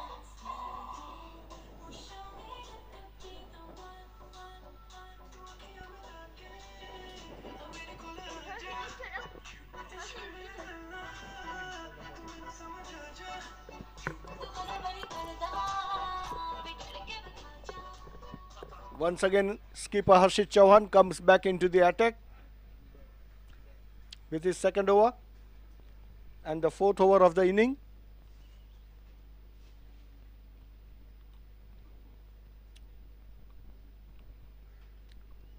Once again, skipper Harshit Chauhan comes back into the attack with his second over and the fourth over of the inning.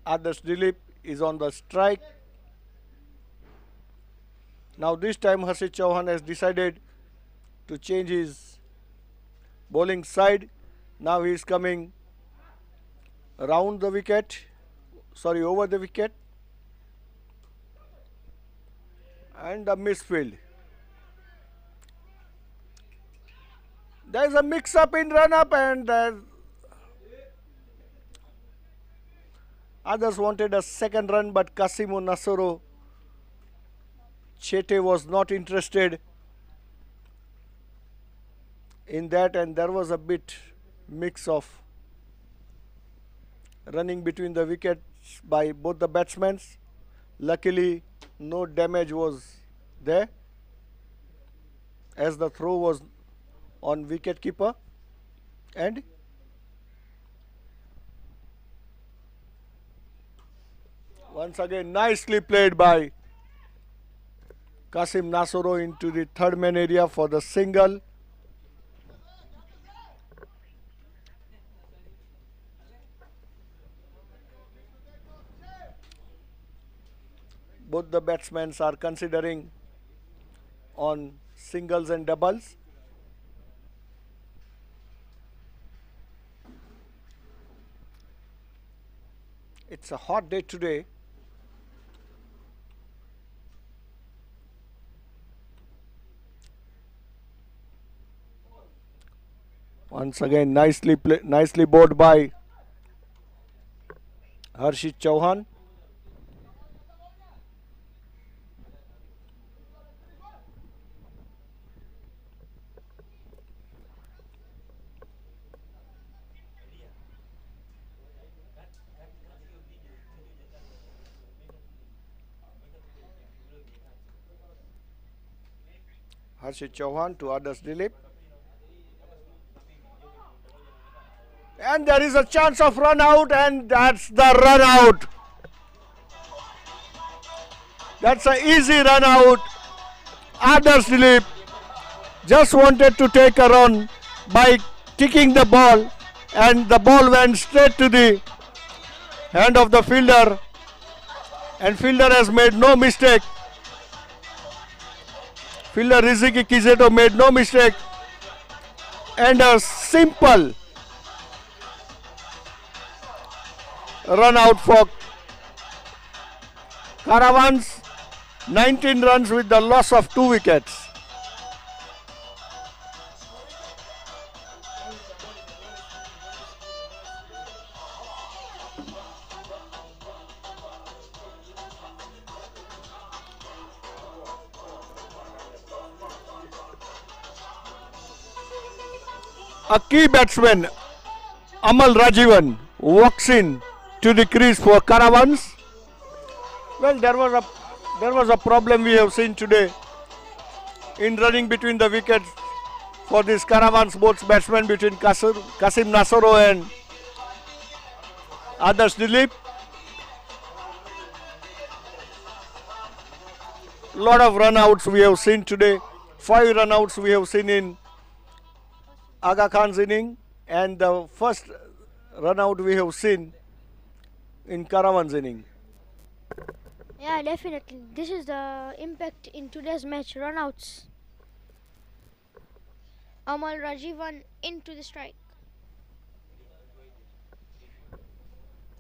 Adarsh Dilip is on the strike. Now this time Harshit Chauhan has decided to change his bowling side. Now he is coming around the wicket, over the wicket, and a misfield. There is a mix-up in run-up, and others wanted a second run, but Kasimu Nasoro Chete was not interested in that, and there was a bit mix of running between the wickets by both the batsmen. Luckily, no damage was there as the throw was on wicket keeper, and once again nicely played by Kasim Nasoro into the third man area for the single. Both the batsmen are considering on singles and doubles. It's a hot day today. Once again nicely bowled by Harshit Chauhan. Harshit Chauhan to Adarsh Dilip. And there is a chance of run out, and that's the run out. That's an easy run out. Adarsh Dilip just wanted to take a run by kicking the ball, and the ball went straight to the hand of the fielder, and fielder has made no mistake. Fielder Riziki Kizeto made no mistake, and a simple run out for Caravans. 19 runs with the loss of 2 wickets. A key batsman, Amal Rajivan, walks in to the crease for Caravans. Well, there was a problem we have seen today in running between the wickets for this Caravans both batsmen between Kasim Nasoro and Adarsh Dilip. Lot of run-outs we have seen today. 5 run-outs we have seen in Aga Khan's inning, and the first run-out we have seen in Caravans inning. Yeah, definitely. This is the impact in today's match. Runouts. Amal Rajivan into the strike.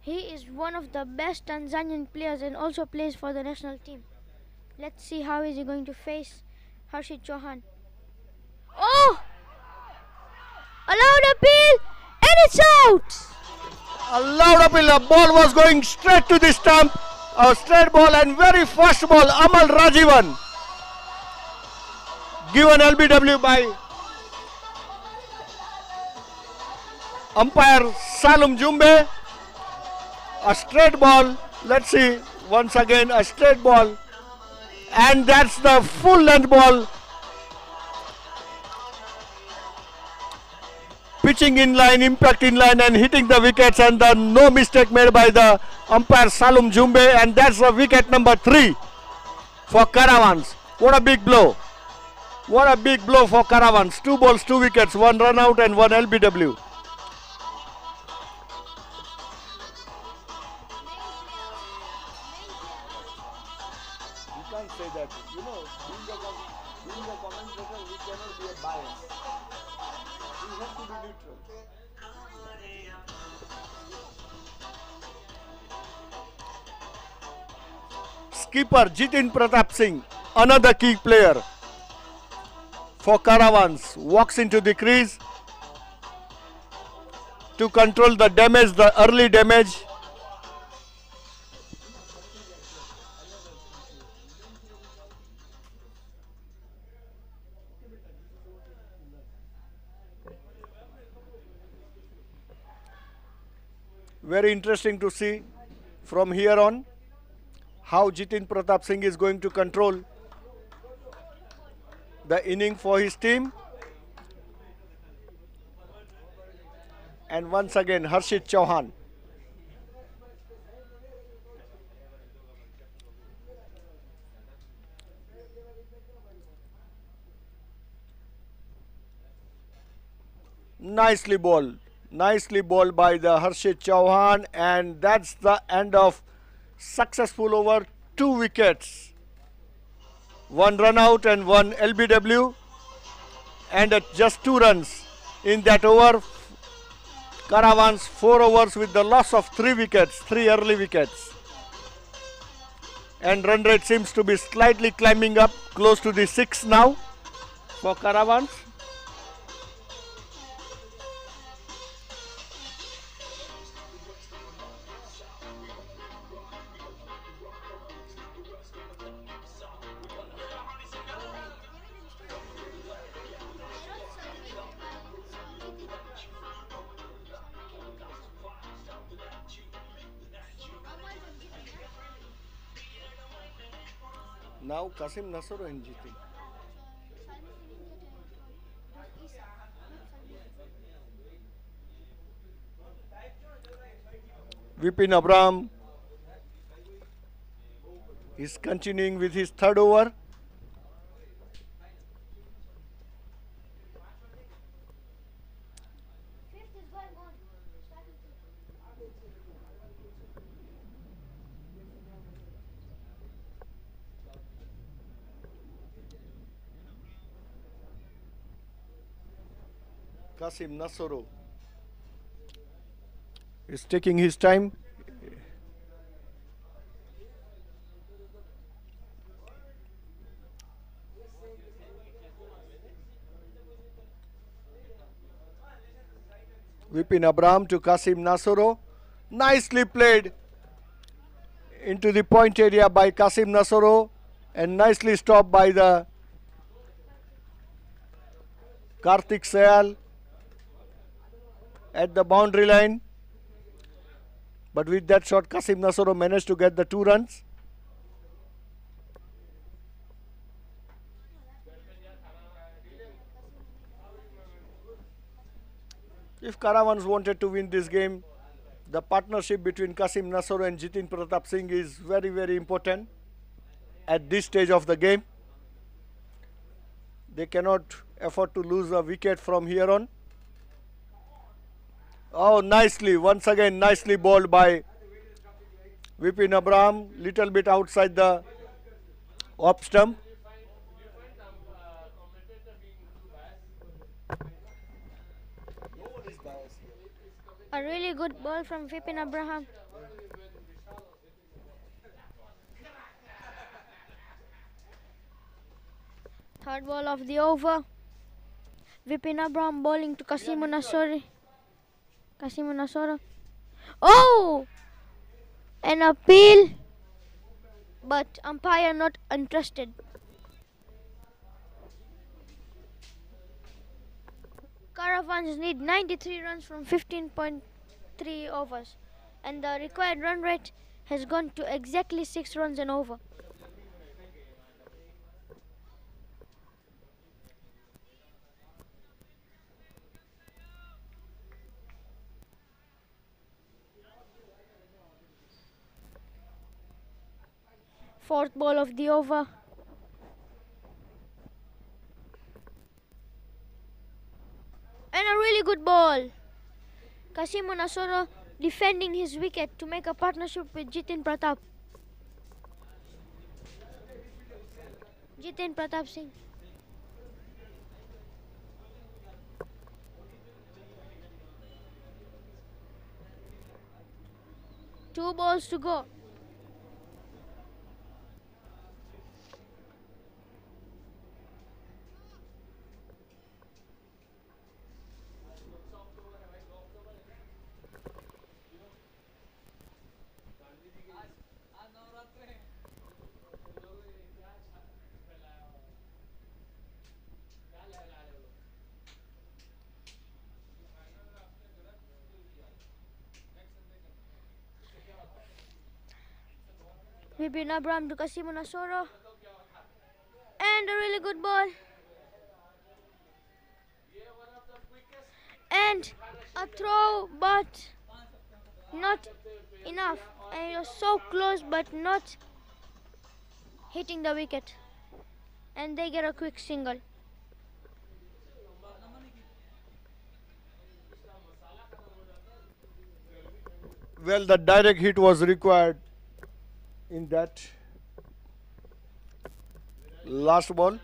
He is one of the best Tanzanian players and also plays for the national team. Let's see how is he going to face Harshit Chauhan. Oh! Allowed appeal, and it's out! A loud appeal, the ball was going straight to the stump. A straight ball and very fast ball. Amal Rajivan given LBW by umpire Salum Jumbe. A straight ball. Let's see once again a straight ball, and that's the full length ball. Pitching in line, impact in line, and hitting the wickets, and the no mistake made by the umpire Salum Jumbe, and that's the wicket number 3 for Caravans. What a big blow! What a big blow for Caravans. 2 balls, 2 wickets, 1 run out and 1 LBW. You can't say that. You know, being a commentator, we cannot be a bias. We have to be neutral. Skipper Jitin Pratap Singh, another key player for Caravans, walks into the crease to control the damage, the early damage. Very interesting to see from here on how Jitin Pratap Singh is going to control the inning for his team. And once again Harshit Chauhan. Nicely bowled by the Harshit Chauhan, and that's the end of successful over, 2 wickets, 1 run out and 1 LBW, and at just 2 runs in that over. Caravans 4 overs with the loss of 3 wickets, 3 early wickets, and run rate seems to be slightly climbing up close to the 6 now for Caravans. Now Kasim Nasoro in GT. Vipin Abram is continuing with his third over. Kasim Nasoro is taking his time. Vipin Abram to Kasim Nasoro. Nicely played into the point area by Kasim Nasoro and nicely stopped by the Karthik Sayal at the boundary line. But with that shot, Kasim Nasoro managed to get the 2 runs. If Caravans wanted to win this game, the partnership between Kasim Nasoro and Jitin Pratap Singh is very, very important at this stage of the game. They cannot afford to lose a wicket from here on. Oh, nicely, once again, nicely bowled by Vipin Abram, little bit outside the off stump. A really good ball from Vipin Abraham. Third ball of the over. Vipin Abraham bowling to Kasimu Nasoro. Oh! An appeal, but umpire not interested. Caravans need 93 runs from 15.3 overs, and the required run rate has gone to exactly 6 runs an over. Fourth ball of the over. And a really good ball. Kasimu Nasoro defending his wicket to make a partnership with Jitin Pratap. Jitin Pratap Singh. Two balls to go. Vipin Abram to Kasimu Nasoro. And a really good ball. And a throw, but not enough. And it was so close, but not hitting the wicket. And they get a quick single. Well, the direct hit was required in that last ball.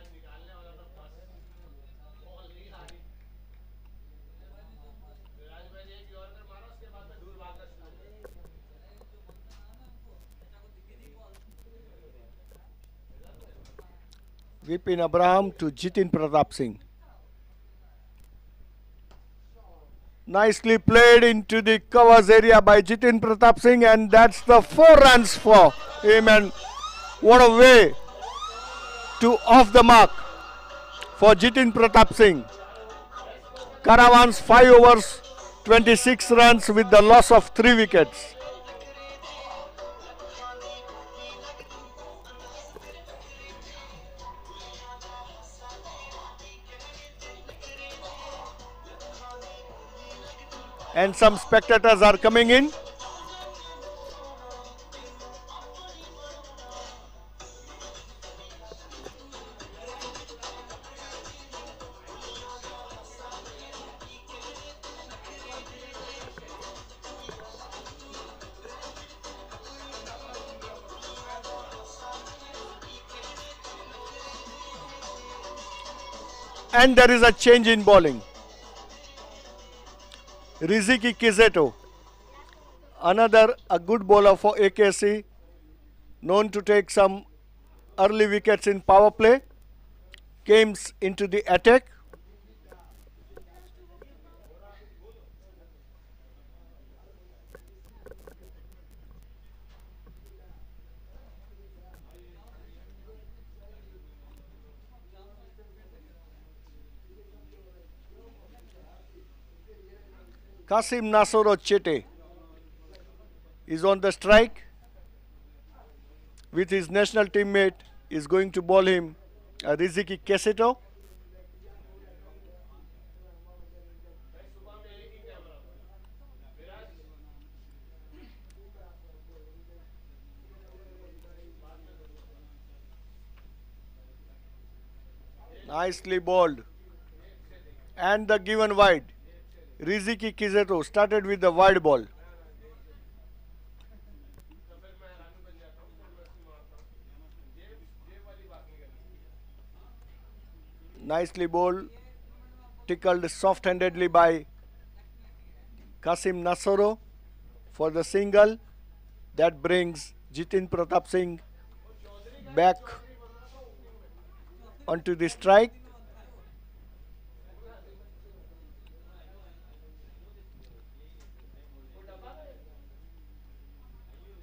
Vipin Abraham to Jitin Pratap Singh. Nicely played into the covers area by Jitin Pratap Singh, and that's the 4 runs for him. And what a way to off the mark for Jitin Pratap Singh. Caravans 5 overs, 26 runs with the loss of 3 wickets. And some spectators are coming in. And there is a change in bowling. Riziki Kizeto, another a good bowler for AKC, known to take some early wickets in power play, came into the attack. Kasim Nasoro Chete is on the strike with his national teammate, is going to bowl him Riziki Keseto. Nicely bowled. And the given wide. Riziki Kizeto started with the wide ball. Nicely bowled, tickled soft-handedly by Kasim Nasoro for the single. That brings Jitin Pratap Singh back onto the strike.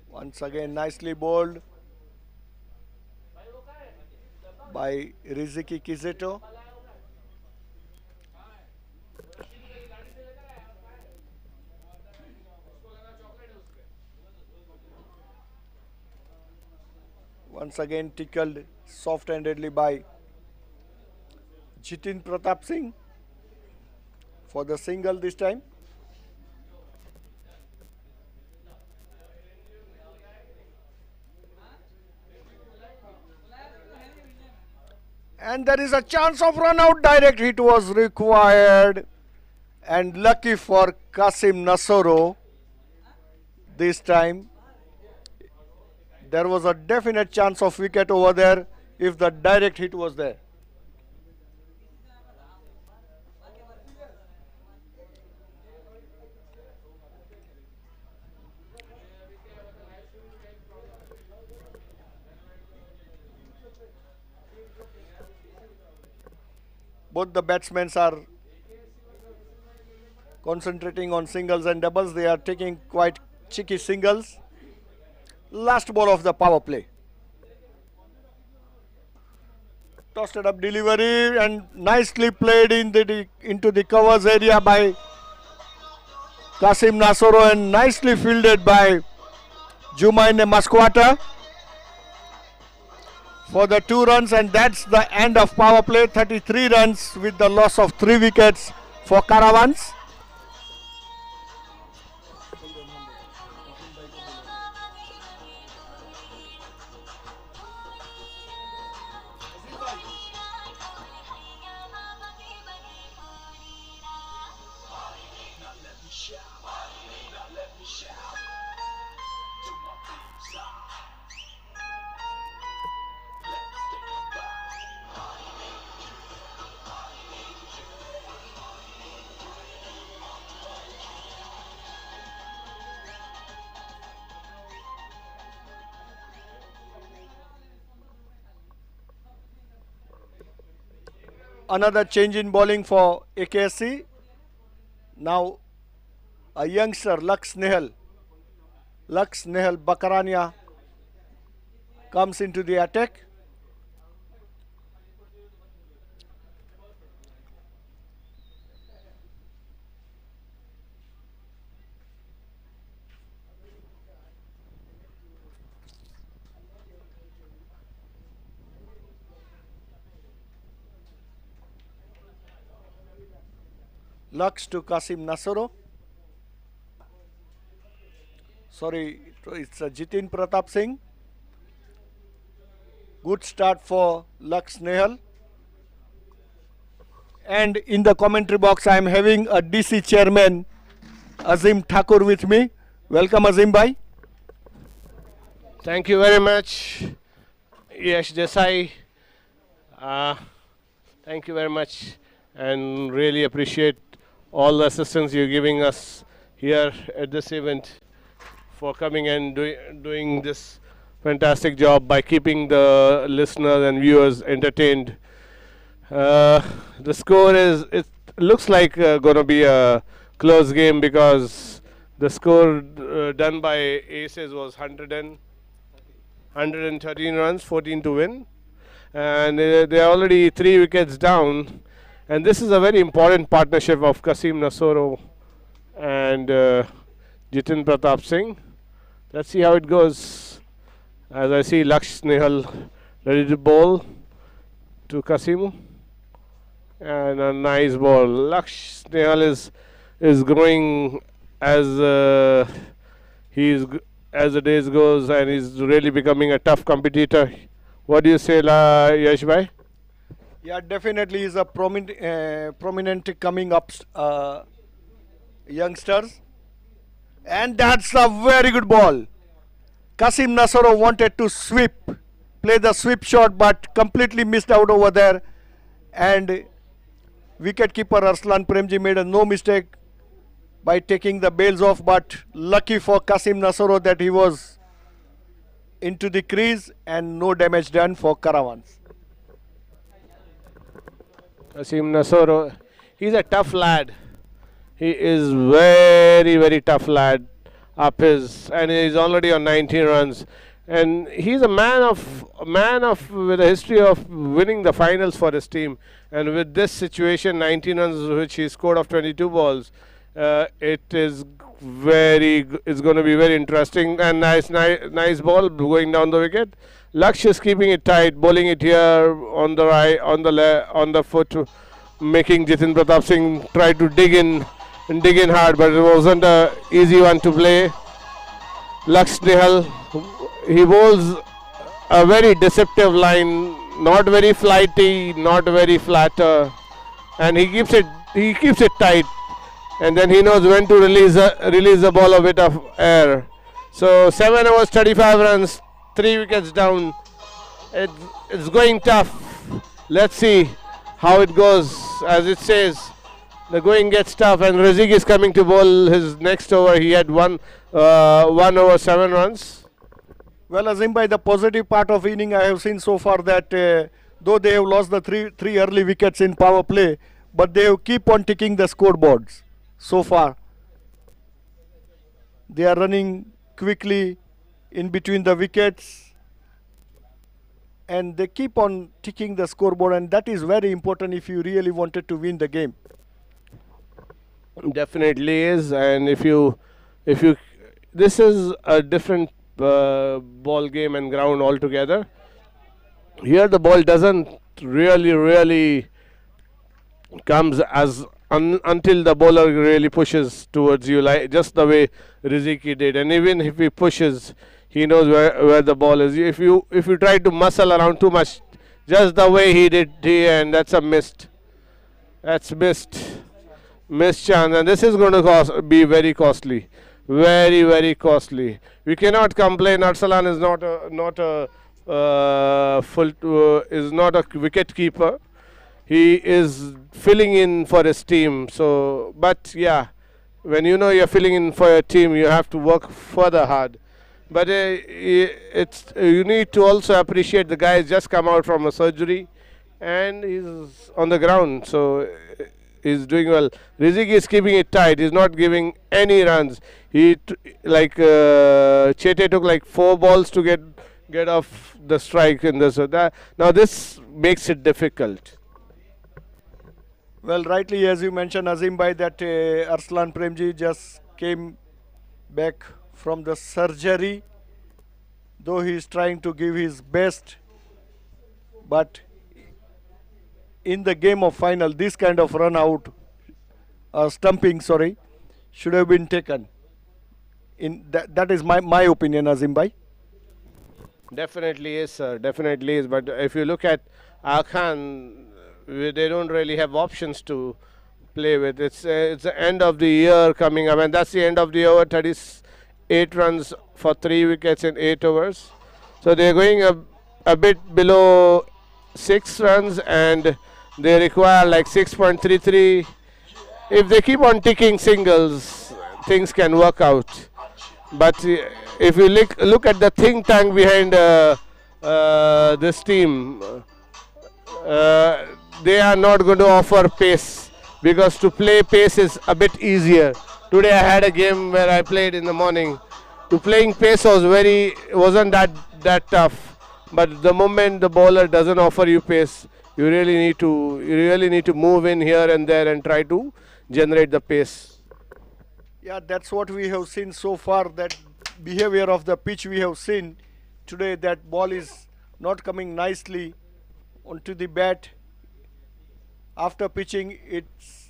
Once again nicely bowled by Riziki Kizeto. Once again tickled soft-handedly by Jitin Pratap Singh for the single this time. And there is a chance of run out. Direct hit was required. And lucky for Kasim Nasoro this time. There was a definite chance of wicket over there if the direct hit was there. Both the batsmen are concentrating on singles and doubles. They are taking quite cheeky singles. Last ball of the power play. Tossed it up delivery and nicely played into the covers area by Kasim Nasoro and nicely fielded by Jumaine Masquata for the 2 runs, and that's the end of power play. 33 runs with the loss of 3 wickets for Caravans. Another change in bowling for AKSC. Now a youngster, Lux Nehal Bakarania comes into the attack. Lux to Kasim Nasoro. Sorry, it's Jitin Pratap Singh. Good start for Lux Nehal. And in the commentary box, I am having a DC chairman, Azim Thakur, with me. Welcome, Azim Bhai. Thank you very much, Yash Desai. Thank you very much, and really appreciate all the assistance you're giving us here at this event for coming and doing this fantastic job by keeping the listeners and viewers entertained. The score is, it looks like going to be a close game because the score done by Aces was 113 runs, 14 to win, and they are already 3 wickets down. And this is a very important partnership of Kasim Nasoro and Jitin Pratap Singh. Let's see how it goes. As I see Laksh Nehal ready to bowl to Kasimu. And a nice ball. Laksh Nehal is growing as as the days goes, and he's really becoming a tough competitor. What do you say, Yash bhai? Yeah, definitely is a prominent coming up youngsters. And that's a very good ball. Kasim Nasoro wanted to sweep, play the sweep shot, but completely missed out over there. And wicketkeeper Arslan Premji made a no mistake by taking the bails off, but lucky for Kasim Nasoro that he was into the crease and no damage done for Caravans. Kasim Nasoro, he's a tough lad. He is very tough lad up his, and he's already on 19 runs. And he's a man of with a history of winning the finals for his team. And with this situation, 19 runs which he scored of 22 balls, it's going to be very interesting. And nice ball going down the wicket. Laksh is keeping it tight, bowling it here on the right, on the foot, making Jitin Pratap Singh try to dig in hard, but it wasn't an easy one to play. Laksh Nehal, he bowls a very deceptive line, not very flighty, not very flatter, and he keeps it tight, and then he knows when to release the ball a bit of air. So 7 overs, 35 runs, 3 wickets down. It's going tough. Let's see how it goes. As it says, the going gets tough, and Razik is coming to bowl his next over. He had 1 over 7 runs. Well, Azim, by the positive part of inning, I have seen so far that though they have lost the three early wickets in power play, but they have keep on ticking the scoreboards so far. They are running quickly in between the wickets, and they keep on ticking the scoreboard, and that is very important if you really wanted to win the game. Definitely is, and if you this is a different ball game and ground altogether. Here the ball doesn't really comes as until the bowler really pushes towards you, like just the way Riziki did. And even if he pushes, he knows where the ball is. If you try to muscle around too much, just the way he did, and that's a missed chance, and this is going to be very costly. Very costly. We cannot complain. Arsalan is not a wicket keeper. He is filling in for his team. So, but yeah, when you know you're filling in for your team, you have to work further hard. But you need to also appreciate the guy has just come out from a surgery, and he's on the ground. So he's doing well. Riziki is keeping it tight. He's not giving any runs. Chete took like 4 balls to get off the strike in this. Now this makes it difficult. Well, rightly as you mentioned, Azim bhai, that Arslan Premji just came back from the surgery, though he is trying to give his best, but in the game of final, this kind of run out, stumping, should have been taken. That is my opinion, Azim bhai. Definitely is, sir. Definitely is. But if you look at Aksc, they don't really have options to play with. It's the end of the year coming up, and that's the end of the over. 38 runs for 3 wickets in 8 overs. So they're going a bit below 6 runs, and They require like 6.33. If they keep on ticking singles, things can work out. But if you look at the think tank behind this team, they are not going to offer pace, because to play pace is a bit easier. Today I had a game where I played in the morning. To playing pace wasn't that tough. But the moment the bowler doesn't offer you pace, you really need to move in here and there and try to generate the pace. Yeah, that's what we have seen so far, that behavior of the pitch we have seen today. That ball is not coming nicely onto the bat. After pitching, it's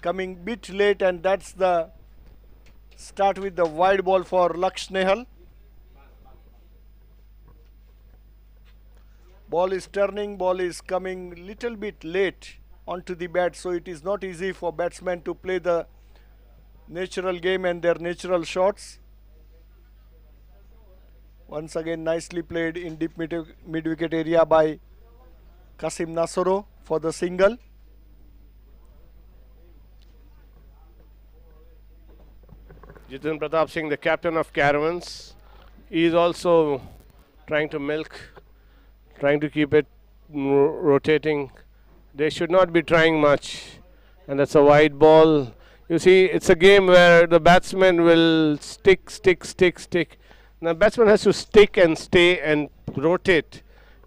coming bit late, and that's the start with the wide ball for Laksh Nehal. Ball is turning, ball is coming little bit late onto the bat, so it is not easy for batsmen to play the natural game and their natural shots. Once again, nicely played in deep mid-wicket area by Kasim Nasoro for the single. Jitin Pratap Singh, the captain of Caravans, he is also trying to keep it rotating. They should not be trying much, and that's a wide ball. You see, it's a game where the batsman will stick. The batsman has to stick and stay and rotate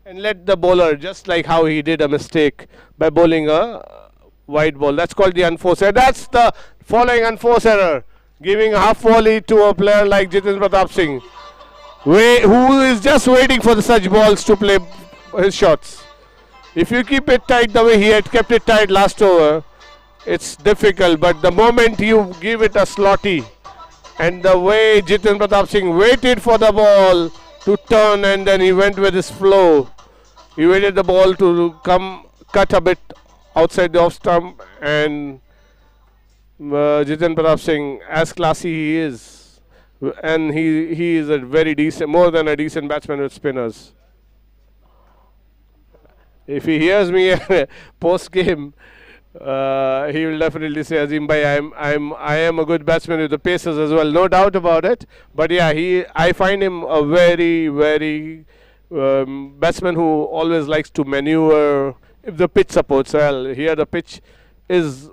and let the bowler, just like how he did a mistake by bowling a wide ball. That's called the unforced error. That's the following unforced error, giving a half volley to a player like Jitin Pratap Singh, who is just waiting for such balls to play his shots. If you keep it tight the way he had kept it tight last over, it's difficult. But the moment you give it a slotty, and the way Jitin Pratap Singh waited for the ball to turn, and then he went with his flow. He waited the ball to come cut a bit outside the off stump, and Jitin Pratap Singh, as classy he is, and he is a very decent, more than a decent batsman with spinners. If he hears me post game, he will definitely say, Azim bhai, I am a good batsman with the paces as well, no doubt about it. But yeah, I find him a very batsman who always likes to maneuver if the pitch supports well. Here the pitch is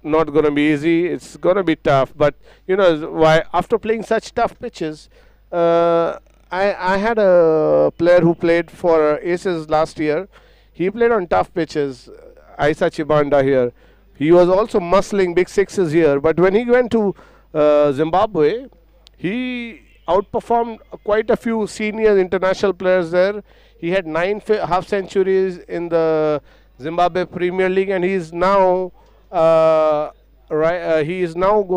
not going to be easy. It's going to be tough. But you know why? After playing such tough pitches, I had a player who played for Aces last year. He played on tough pitches. Isa Chibanda here. He was also muscling big sixes here. But when he went to Zimbabwe, he outperformed quite a few senior international players there. He had 9 half centuries in the Zimbabwe Premier League, and he is now going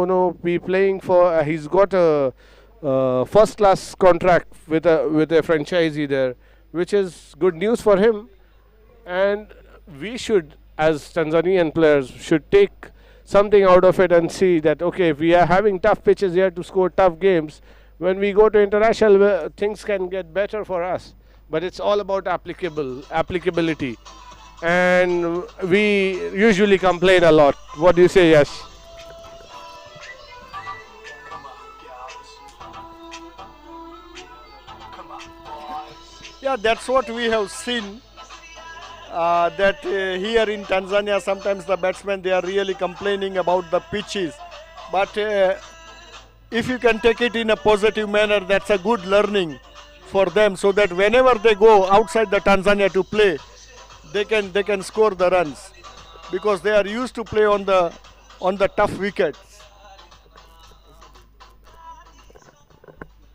to be playing for. He's got a first-class contract with a franchisee there, which is good news for him. And we should, as Tanzanian players, should take something out of it and see that, okay, if we are having tough pitches here to score tough games, when we go to international, things can get better for us. But it's all about applicability. And we usually complain a lot. What do you say, Yash? Yeah, that's what we have seen. That here in Tanzania, sometimes the batsmen, they are really complaining about the pitches. But if you can take it in a positive manner, that's a good learning for them, so that whenever they go outside the Tanzania to play, they can score the runs, because they are used to play on the tough wickets.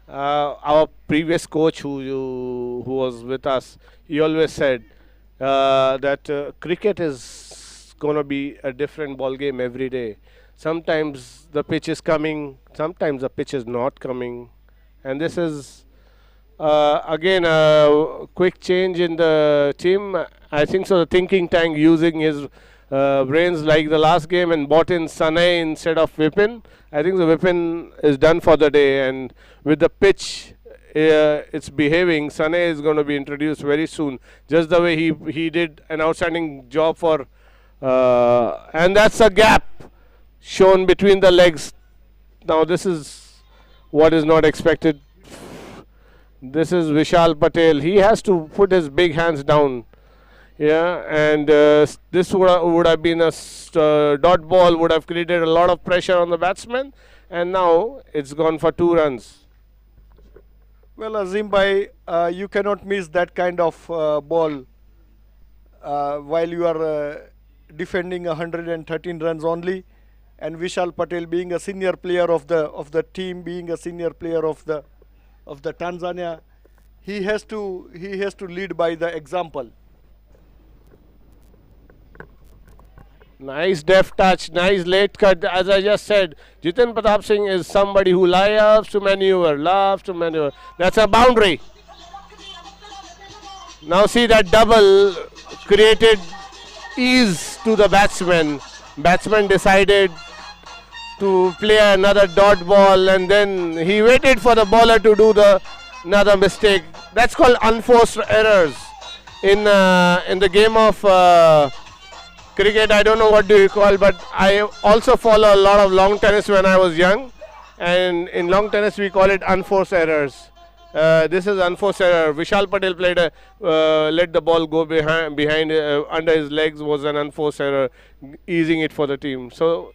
Our previous coach who was with us, he always said that cricket is going to be a different ball game every day. Sometimes the pitch is coming, sometimes the pitch is not coming, and this is again a quick change in the team. I think so. The thinking tank using his brains like the last game and bought in Sanay instead of Vipin. I think the Vipin is done for the day, and with the pitch it's behaving, Sané is going to be introduced very soon. Just the way he did an outstanding job for, and that's a gap shown between the legs. Now this is what is not expected. This is Vishal Patel. He has to put his big hands down. Yeah, and this would have been a dot ball, would have created a lot of pressure on the batsman, and now it's gone for 2 runs. Well, Azim bhai, you cannot miss that kind of ball while you are defending 113 runs only, and Vishal Patel being a senior player of the team, being a senior player of the Tanzania, he has to lead by the example. Nice deft touch, nice late cut. As I just said, Jitin Pratap Singh is somebody who loves to maneuver, That's a boundary. Now see that double created ease to the batsman. Batsman decided to play another dot ball, and then he waited for the bowler to do another mistake. That's called unforced errors. In the game of cricket, I don't know what do you call, but I also follow a lot of long tennis when I was young, and in long tennis we call it unforced errors. This is unforced error. Vishal Patel let the ball go behind under his legs, was an unforced error, easing it for the team. So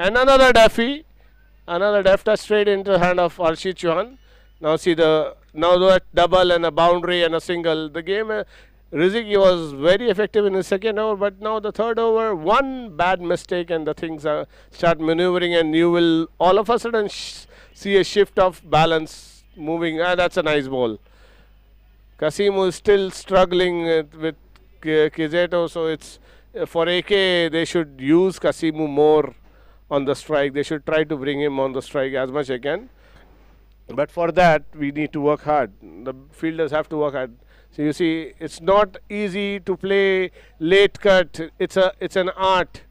another deft touch straight into the hand of Arshit Chauhan. Now see that double and a boundary and a single. The game. Riziki was very effective in his second over, but now the third over, one bad mistake and the things start maneuvering, and you will all of a sudden see a shift of balance moving. That's a nice ball. Kasimu is still struggling with Kizeto, so it's for AK, they should use Kasimu more on the strike. They should try to bring him on the strike as much as they can. But for that, we need to work hard. The fielders have to work hard. So you see, it's not easy to play late cut. It's an art.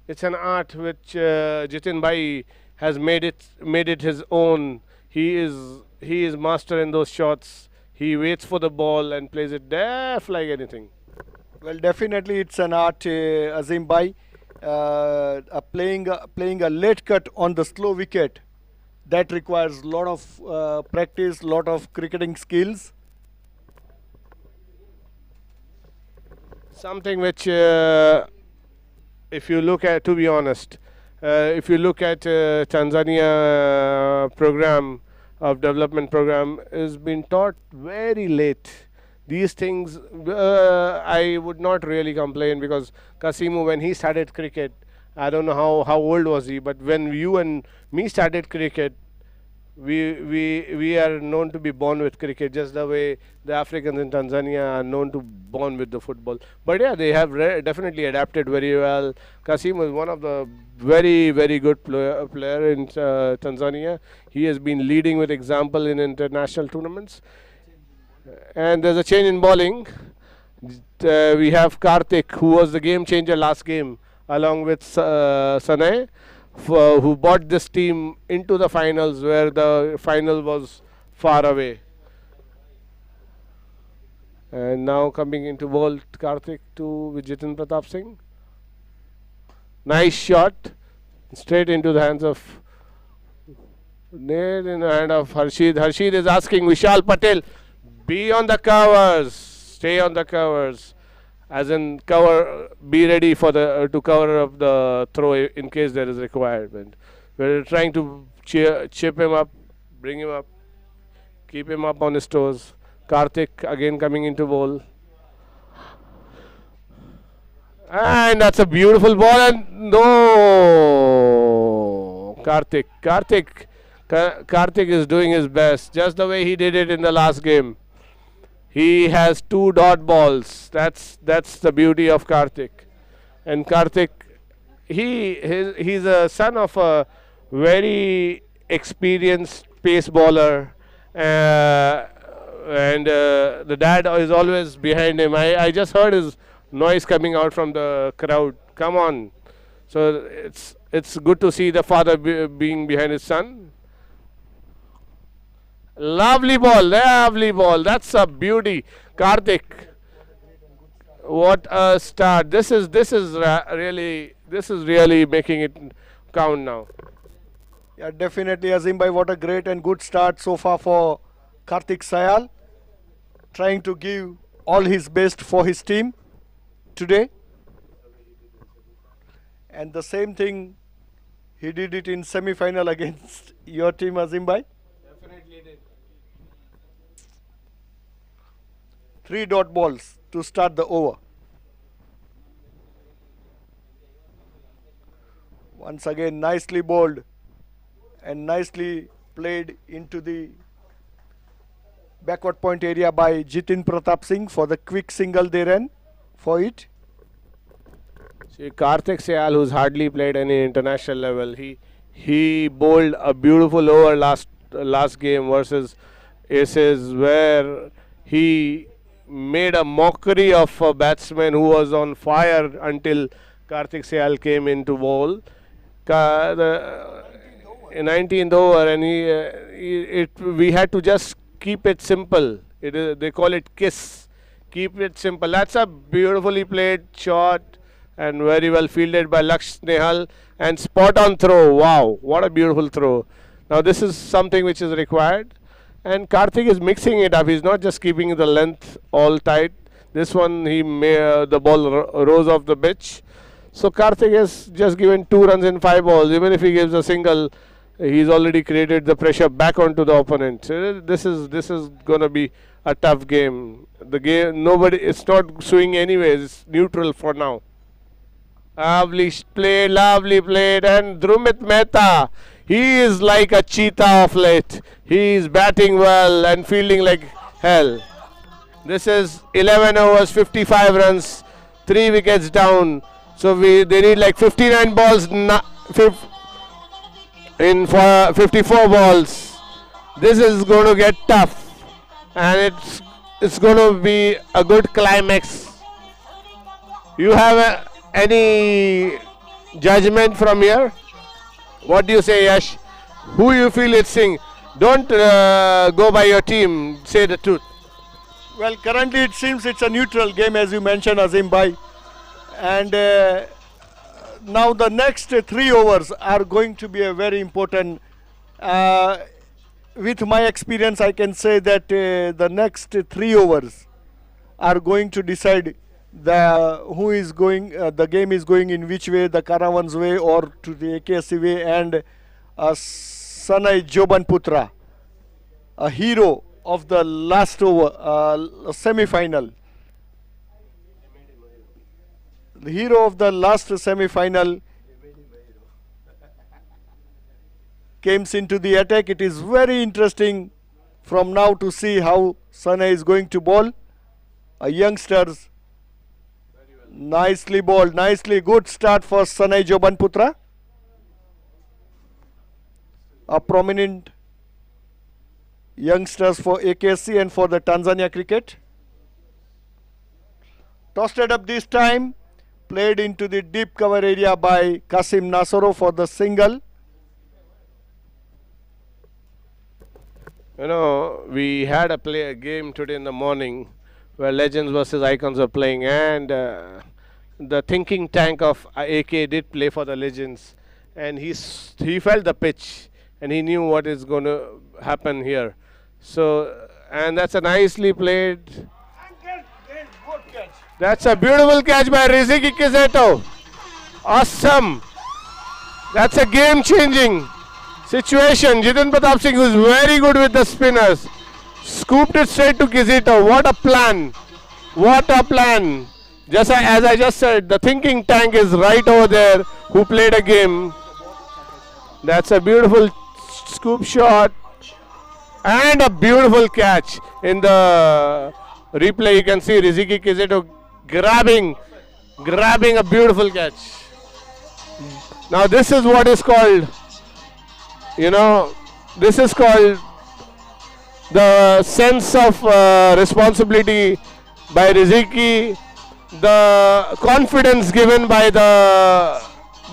It's an art which Jitin Bhai has made it his own. He is master in those shots. He waits for the ball and plays it deaf like anything. Well, definitely it's an art, Azim Bhai. Playing a late cut on the slow wicket, that requires a lot of practice, lot of cricketing skills. Something which, if you look at, to be honest, if you look at Tanzania development program, is been taught very late. These things, I would not really complain, because Kasimu, when he started cricket, I don't know how old was he, but when you and me started cricket, we are known to be born with cricket, just the way the Africans in Tanzania are known to born with the football. But yeah, they have definitely adapted very well. Kasim is one of the very, very good player in Tanzania. He has been leading with example in international tournaments. And there's a change in bowling. We have Karthik, who was the game changer last game, along with Sanay, who brought this team into the finals, where the final was far away. And now coming into bowl, Karthik with Jitin Pratap Singh. Nice shot, straight into the hands of, nailed in the hand of Harshid. Harshid is asking Vishal Patel, be on the covers, stay on the covers. As in cover, be ready for the to cover up the throw in case there is requirement. We're trying to chip him up, bring him up, keep him up on his toes. Karthik again coming into bowl. And that's a beautiful ball, and no! Karthik is doing his best, just the way he did it in the last game. He has 2 dot balls. That's the beauty of Karthik. And Karthik, he's a son of a very experienced pace bowler, and the dad is always behind him. I just heard his noise coming out from the crowd. Come on! So it's good to see the father being behind his son. Lovely ball, lovely ball. That's a beauty. Karthik, what a start. This is really making it count now. Yeah, definitely Azim bhai, what a great and good start so far for Karthik Sayal, trying to give all his best for his team today. And the same thing he did it in semi-final against your team, Azim bhai. Definitely did. 3 dot balls to start the over. Once again, nicely bowled and nicely played into the backward point area by Jitin Pratap Singh for the quick single they ran for it. See, Karthik Sayal, who's hardly played any international level, he bowled a beautiful over last game versus Aces, where he made a mockery of a batsman who was on fire until Karthik Sayal came into bowl. In 19th over, and we had to just keep it simple. They call it kiss. Keep it simple. That's a beautifully played shot and very well fielded by Laksh Nehal, and spot on throw. Wow, what a beautiful throw. Now this is something which is required, and Karthik is mixing it up. He's not just keeping the length all tight. This one the ball rose off the pitch. So Karthik has just given 2 runs in 5 balls. Even if he gives a single, he's already created the pressure back onto the opponent. This is gonna be a tough game. The game, it's not swing anyways. It's neutral for now. Lovely played, and Drumit Mehta, he is like a cheetah of late. He is batting well and fielding like hell. This is 11 overs, 55 runs, 3 wickets down. So they need like 59 balls in for 54 balls. This is going to get tough, and it's going to be a good climax. You have any judgment from here? What do you say, Yash? Who you feel it's sing? Don't go by your team. Say the truth. Well, currently it seems it's a neutral game, as you mentioned, Azim bhai. And now the next 3 overs are going to be a very important. With my experience, I can say that the next 3 overs are going to decide the game is going in which way, the Caravans way or to the Aksc way. And Sanai Joban Putra, a hero of the last over semi-final. The hero of the last semi-final comes into the attack. It is very interesting from now to see how Sanai is going to bowl. Youngsters, nicely bowled, nicely good start for Sanai Joban Putra. A prominent youngsters for Aksc and for the Tanzania cricket. Tossed it up this time, played into the deep cover area by Kasim Nasoro for the single. You know, we had a game today in the morning where Legends versus Icons are playing, and the thinking tank of AK did play for the Legends, and he felt the pitch and he knew what is going to happen here. So, and that's a nicely played. That's a beautiful catch by Riziki Kizeto. Awesome. That's a game-changing situation. Jitin Pratap Singh, who's very good with the spinners, scooped it straight to Kizeto. What a plan. What a plan. Just as I just said, the thinking tank is right over there who played a game. That's a beautiful scoop shot and a beautiful catch. In the replay you can see Riziki Kizeto grabbing a beautiful catch. Now this is what is called, this is called the sense of responsibility by Riziki, the confidence given by the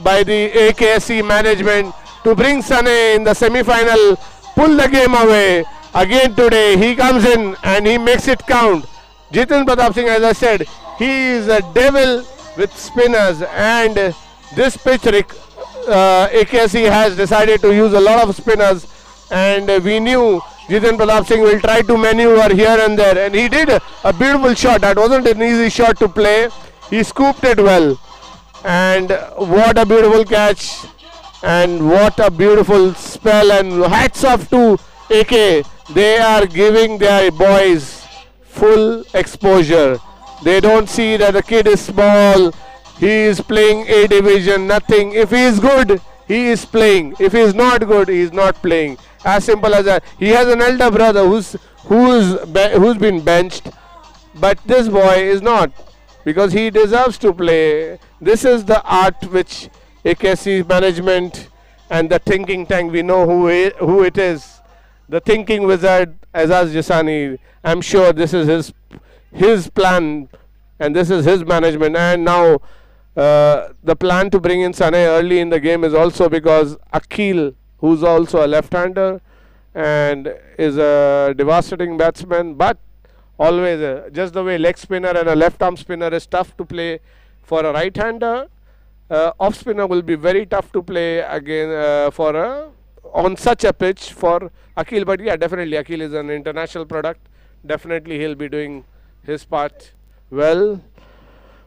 Aksc management to bring Sane in the semi-final, pull the game away, Again today, he comes in and he makes it count. Jitin Pratap Singh, as I said, he is a devil with spinners, and this pitch, AKC has decided to use a lot of spinners, and we knew Jitin Pratap Singh will try to maneuver here and there, and he did a beautiful shot. That wasn't an easy shot to play. He scooped it well, and what a beautiful catch, and what a beautiful spell, and hats off to AK. They are giving their boys full exposure. They don't see that the kid is small, he is playing A division, nothing. If he is good, he is playing. If he is not good, he is not playing. As simple as that. He has an elder brother who's been benched, but this boy is not, because he deserves to play. This is the art which AKC management and the thinking tank, we know who it is. The thinking wizard, Azaz Jasani. I'm sure this is his plan, and this is his management. And now the plan to bring in Sanay early in the game is also because Akhil, who's also a left-hander and is a devastating batsman, but always just the way leg spinner and a left-arm spinner is tough to play for a right-hander, off spinner will be very tough to play again on such a pitch for Akhil. But yeah, definitely Akhil is an international product. Definitely he'll be doing his part well.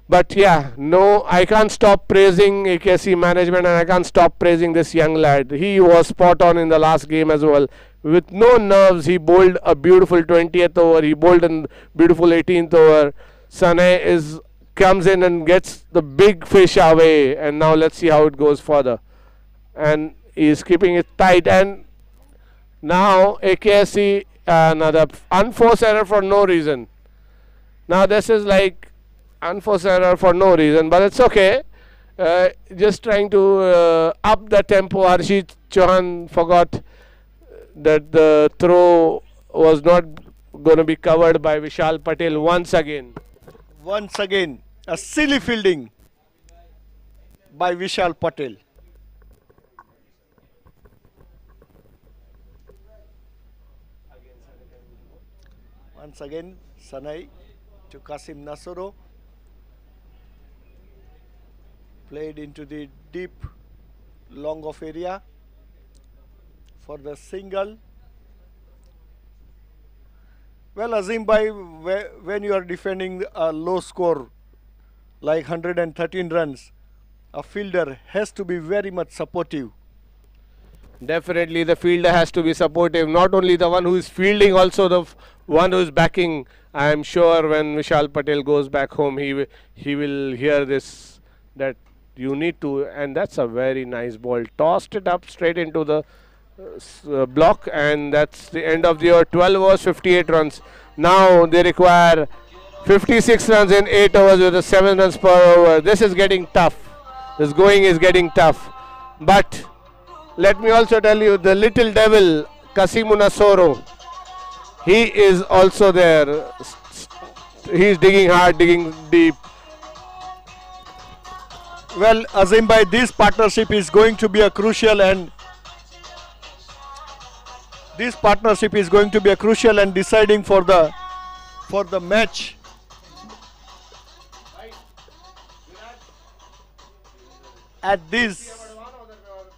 But yeah, no, I can't stop praising AKC management, and I can't stop praising this young lad. He was spot on in the last game as well. With no nerves, he bowled a beautiful 20th over. He bowled a beautiful 18th over. Sanay comes in and gets the big fish away, and now let's see how it goes further. And he's keeping it tight, and now AKC another unforced error for no reason. Now this is like unforced error for no reason, but it's okay. Just trying to up the tempo. Harshit Chauhan forgot that the throw was not going to be covered by Vishal Patel once again. Once again, a silly fielding by Vishal Patel. Once again, Sanay to Kasim Nasoro. Played into the deep long off area for the single. Well, Azim bhai, when you are defending a low score like 113 runs, a fielder has to be very much supportive. Definitely the fielder has to be supportive, not only the one who is fielding, also the one who is backing. I am sure when Vishal Patel goes back home, he will hear this, that you need to, and that's a very nice ball. Tossed it up straight into the block, and that's the end of the over. 12 overs, 58 runs. Now they require 56 runs in 8 overs with a 7 runs per over. This is getting tough. This going is getting tough. But let me also tell you, the little devil, Kasimu Nasoro, he is also there. He's digging hard, digging deep. Well, Azim bhai, this partnership is going to be a crucial and deciding for the match. At this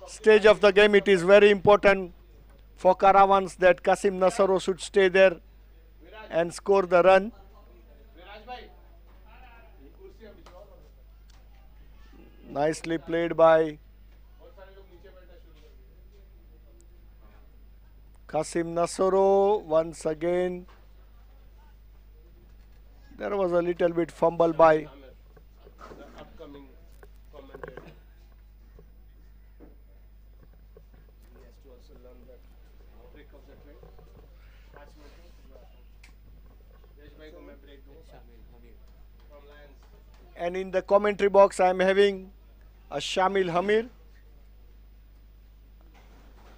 stage of the game, it is very important for Caravans that Kasim Nasaro should stay there and score the run. Nicely played by Kasim Nasoro once again. There was a little bit fumble by and in the commentary box I am having a Shamil Hamir,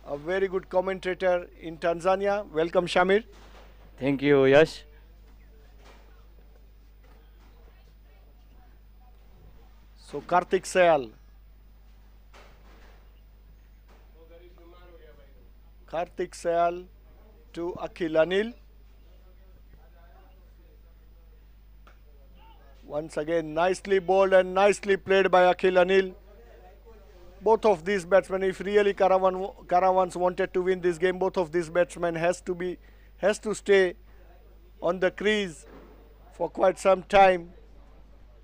a very good commentator in Tanzania. Welcome, Shamir. Thank you, Yash. So Karthik Sayal. Karthik Sayal to Akhil Anil. Once again, nicely bowled and nicely played by Akhil Anil. Both of these batsmen, if really Caravans wanted to win this game, both of these batsmen has to stay on the crease for quite some time,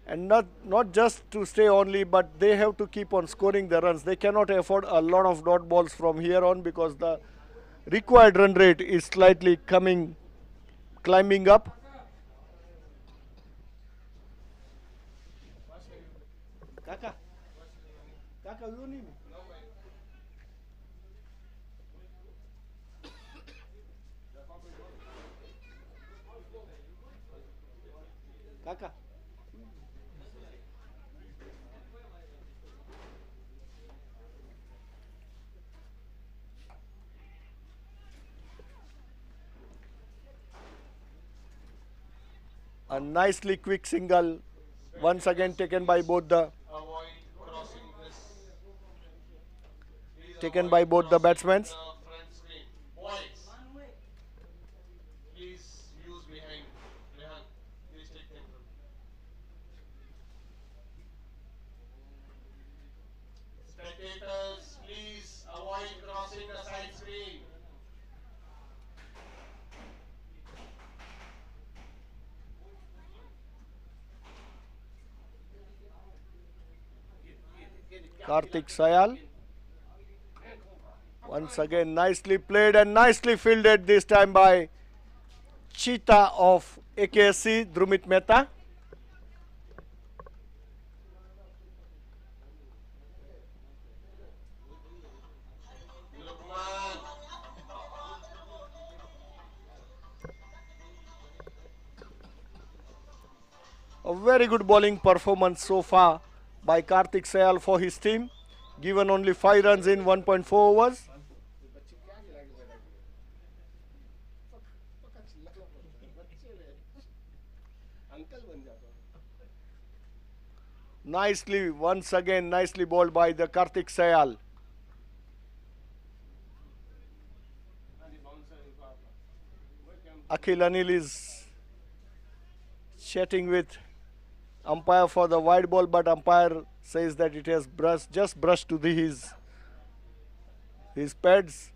and not just to stay only, but they have to keep on scoring the runs. They cannot afford a lot of dot balls from here on, because the required run rate is slightly climbing up. Kaka, you need me. Kaka. A nicely quick single, once again taken by both the batsmen. Spectators, please avoid crossing the side screen. Karthik Sayal. Once again, nicely played and nicely fielded this time by Cheetah of Aksc, Drumit Mehta. A very good bowling performance so far by Karthik Sayal for his team, given only 5 runs in 1.4 overs. Nicely, once again, nicely bowled by the Karthik Sayal. Akhil Anil is chatting with umpire for the wide ball, but umpire says that it has just brushed to his pads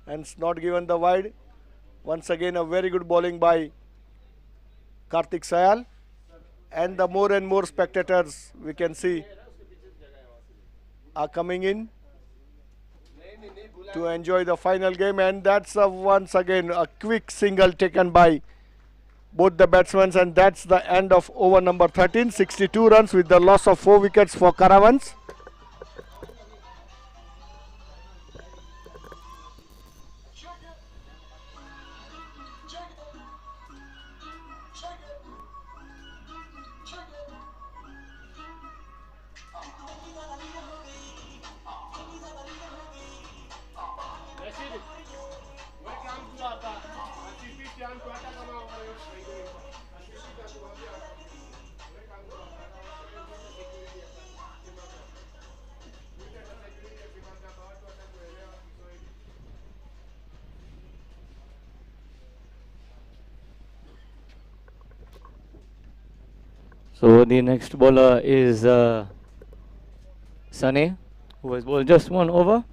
and it's not given the wide. Once again, a very good bowling by Karthik Sayal, and the more and more spectators we can see are coming in to enjoy the final game, and that's once again a quick single taken by both the batsmen, and that's the end of over number 13. 62 runs with the loss of 4 wickets for Caravans. So the next bowler is Sane, who has bowled just 1 over,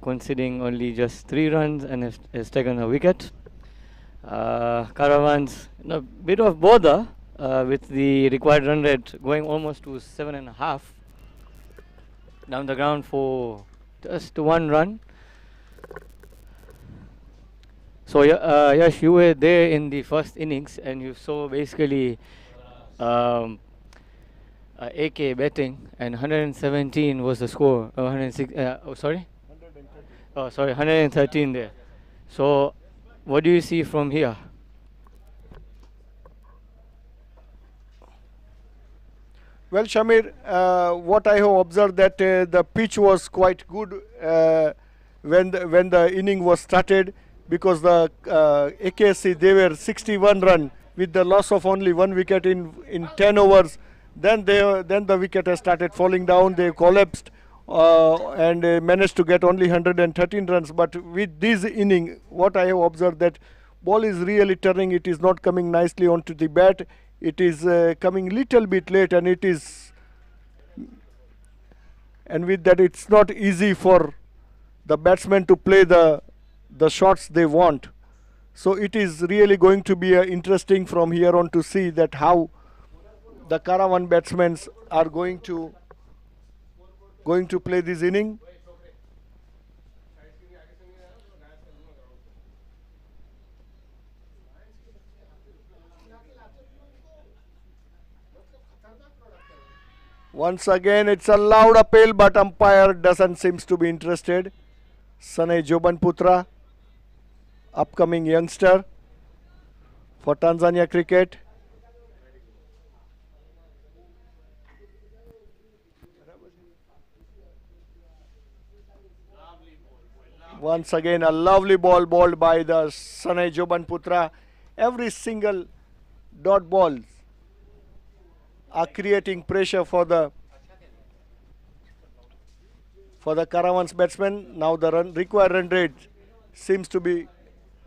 conceding only just 3 runs and has taken a wicket. Caravans in a bit of bother with the required run rate going almost to 7.5, down the ground for just 1 run. So Yash, you were there in the first innings and you saw basically AK batting, and 117 was the score. 106. Sorry. 113 there. So, what do you see from here? Well, Shamir, what I have observed that the pitch was quite good when the inning was started, because the Aksc, they were 61 run with the loss of only 1 wicket in 10 overs. Then the wicket has started falling down. They collapsed and managed to get only 113 runs. But with this inning, what I have observed, that ball is really turning. It is not coming nicely onto the bat. It is coming little bit late, and it is, and with that, it's not easy for the batsmen to play the shots they want. So it is really going to be interesting from here on to see that how the Caravan batsmen are going to play this inning. Once again, it's a loud appeal, but umpire doesn't seems to be interested. Sanay Jobanputra, upcoming youngster for Tanzania cricket. Once again, a lovely ball bowled by the Sanay Jobanputra. Every single dot balls are creating pressure for the Caravans batsmen. Now the required run rate seems to be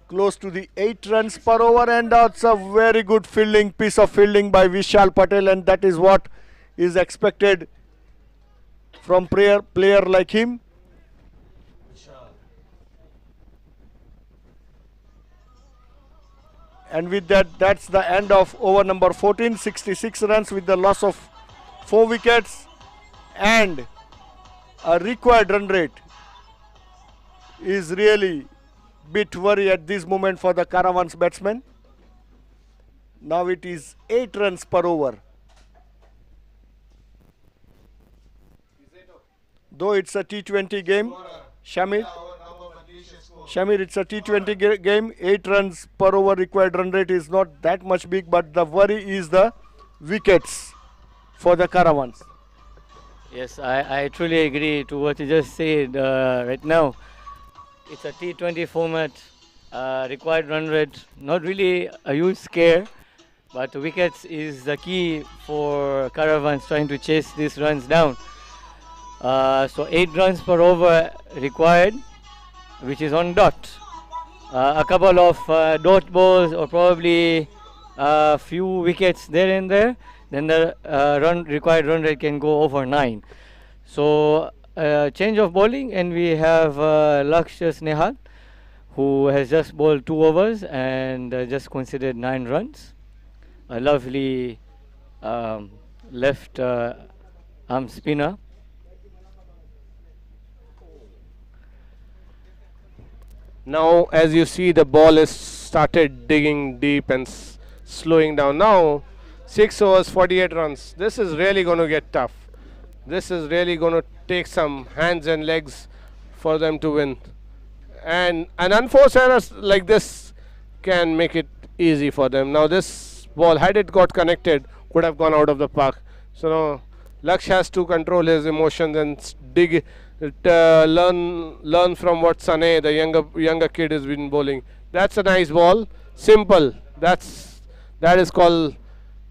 close to the 8 runs per over, and that's a very good piece of fielding by Vishal Patel, and that is what is expected from player like him. And with that, that's the end of over number 14. 66 runs with the loss of 4 wickets and a required run rate is really bit worry at this moment for the Caravans batsmen. Now it is 8 runs per over. Though it's a T20 game, Shamir, it's a T20 game. 8 runs per over required run rate is not that much big, but the worry is the wickets for the Caravans. Yes, I truly agree to what you just said right now. It's a T20 format, required run rate, not really a huge scare, but wickets is the key for Caravans trying to chase these runs down. So 8 runs per over required, which is on dot. A couple of dot balls or probably a few wickets there and there, then the required run rate can go over 9. So change of bowling, and we have Aksc Snehal, who has just bowled 2 overs and just conceded 9 runs. A lovely left arm spinner. Now, as you see, the ball is started digging deep and slowing down. Now, 6 overs, 48 runs. This is really going to get tough. This is really going to take some hands and legs for them to win. And an unforced error like this can make it easy for them. Now, this ball, had it got connected, could have gone out of the park. So now, Laksh has to control his emotions and dig. Learn from what Sanay, the younger kid, has been bowling. That's a nice ball, simple. That is called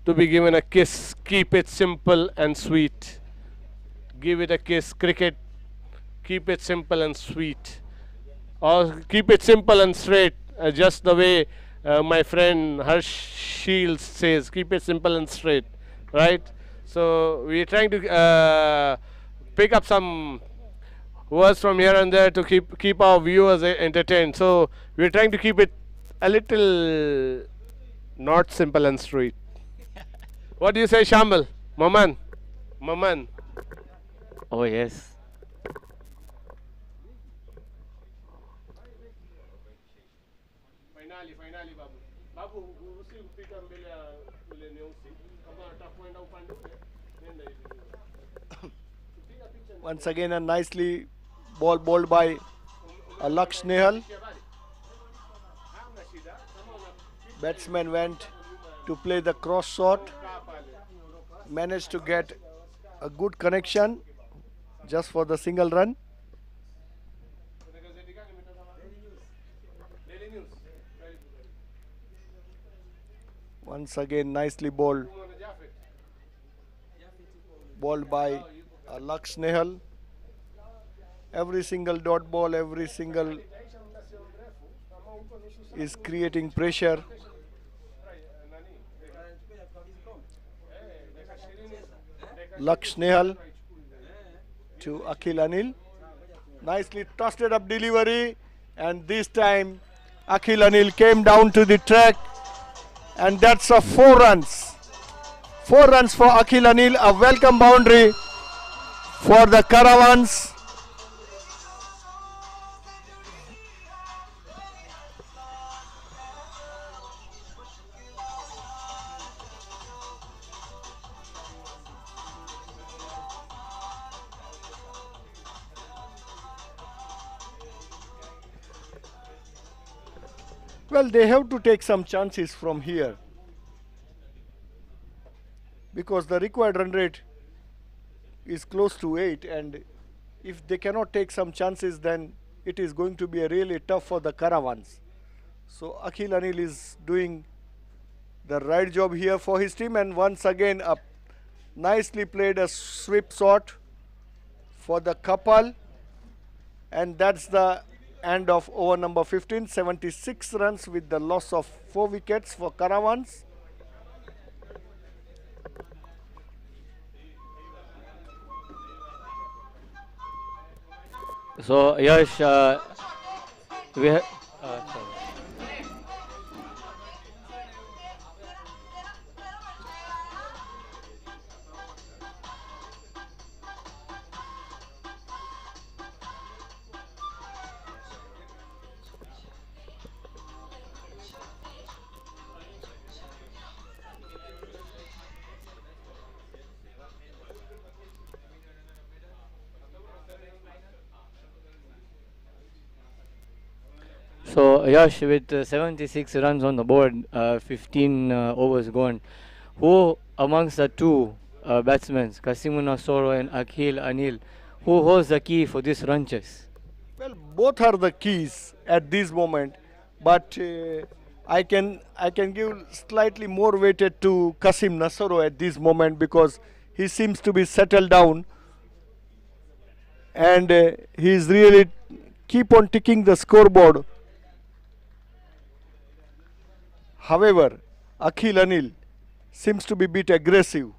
to be given a kiss. Keep it simple and sweet. Give it a kiss. Cricket, keep it simple and sweet, or keep it simple and straight. Just the way my friend Harsh Shields says, keep it simple and straight, right? So we're trying to pick up some words from here and there to keep our viewers entertained. So we're trying to keep it a little not simple and straight. What do you say, Shambal? Maman? Oh yes. Finally, Babu. Once again, a nicely bowled by Aksc Snehal. Batsman went to play the cross shot, managed to get a good connection just for the single run. Once again, nicely bowled by Aksc Snehal. Every single dot ball, every single is creating pressure. Laksh Nehal to Akhil Anil. Nicely tossed it up delivery, and this time Akhil Anil came down to the track, and that's a 4 runs. 4 runs for Akhil Anil, a welcome boundary for the Caravans. Well, they have to take some chances from here, because the required run rate is close to 8, and if they cannot take some chances, then it is going to be a really tough for the Caravans. So Akhil Anil is doing the right job here for his team, and once again a nicely played a sweep shot for the couple, and that's the end of over number 15. 76 runs with the loss of 4 wickets for Caravans. So Yash, we have. So Yash, with 76 runs on the board, 15 overs gone, who amongst the two batsmen, Kasimun Nasoro and Akhil Anil, who holds the key for this run chase? Well, both are the keys at this moment, but I can give slightly more weighted to Kasim Nasoro at this moment, because he seems to be settled down, and he is really keep on ticking the scoreboard. However, Akhil Anil seems to be a bit aggressive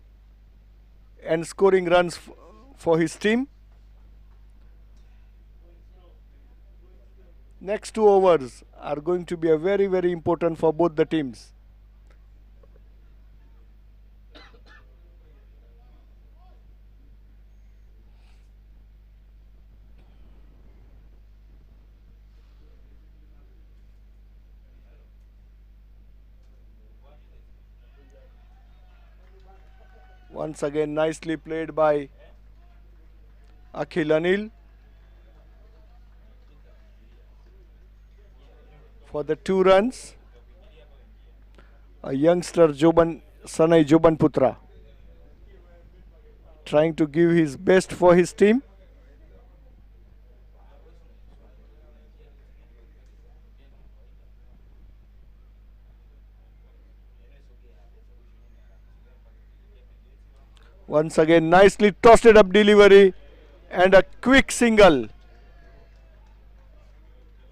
and scoring runs for his team. Next 2 overs are going to be a very, very important for both the teams. Once again, nicely played by Akhil Anil for the 2 runs. A youngster, Sanai Joban Putra, trying to give his best for his team. Once again, nicely tossed it up delivery and a quick single.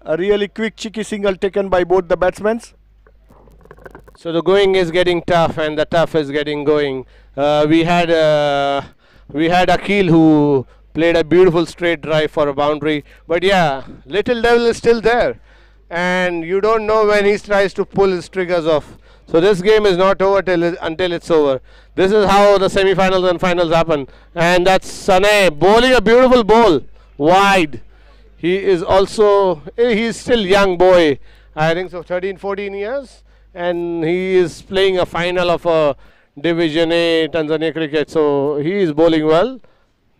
A really quick cheeky single taken by both the batsmen. So the going is getting tough, and the tough is getting going. We had Akhil, who played a beautiful straight drive for a boundary, but yeah, Little Devil is still there, and you don't know when he tries to pull his triggers off. So this game is not over until it's over. This is how the semi-finals and finals happen. And that's Sane bowling a beautiful ball wide. He is also, he's still young boy. I think so, 13, 14 years. And he is playing a final of a Division A Tanzania cricket. So he is bowling well,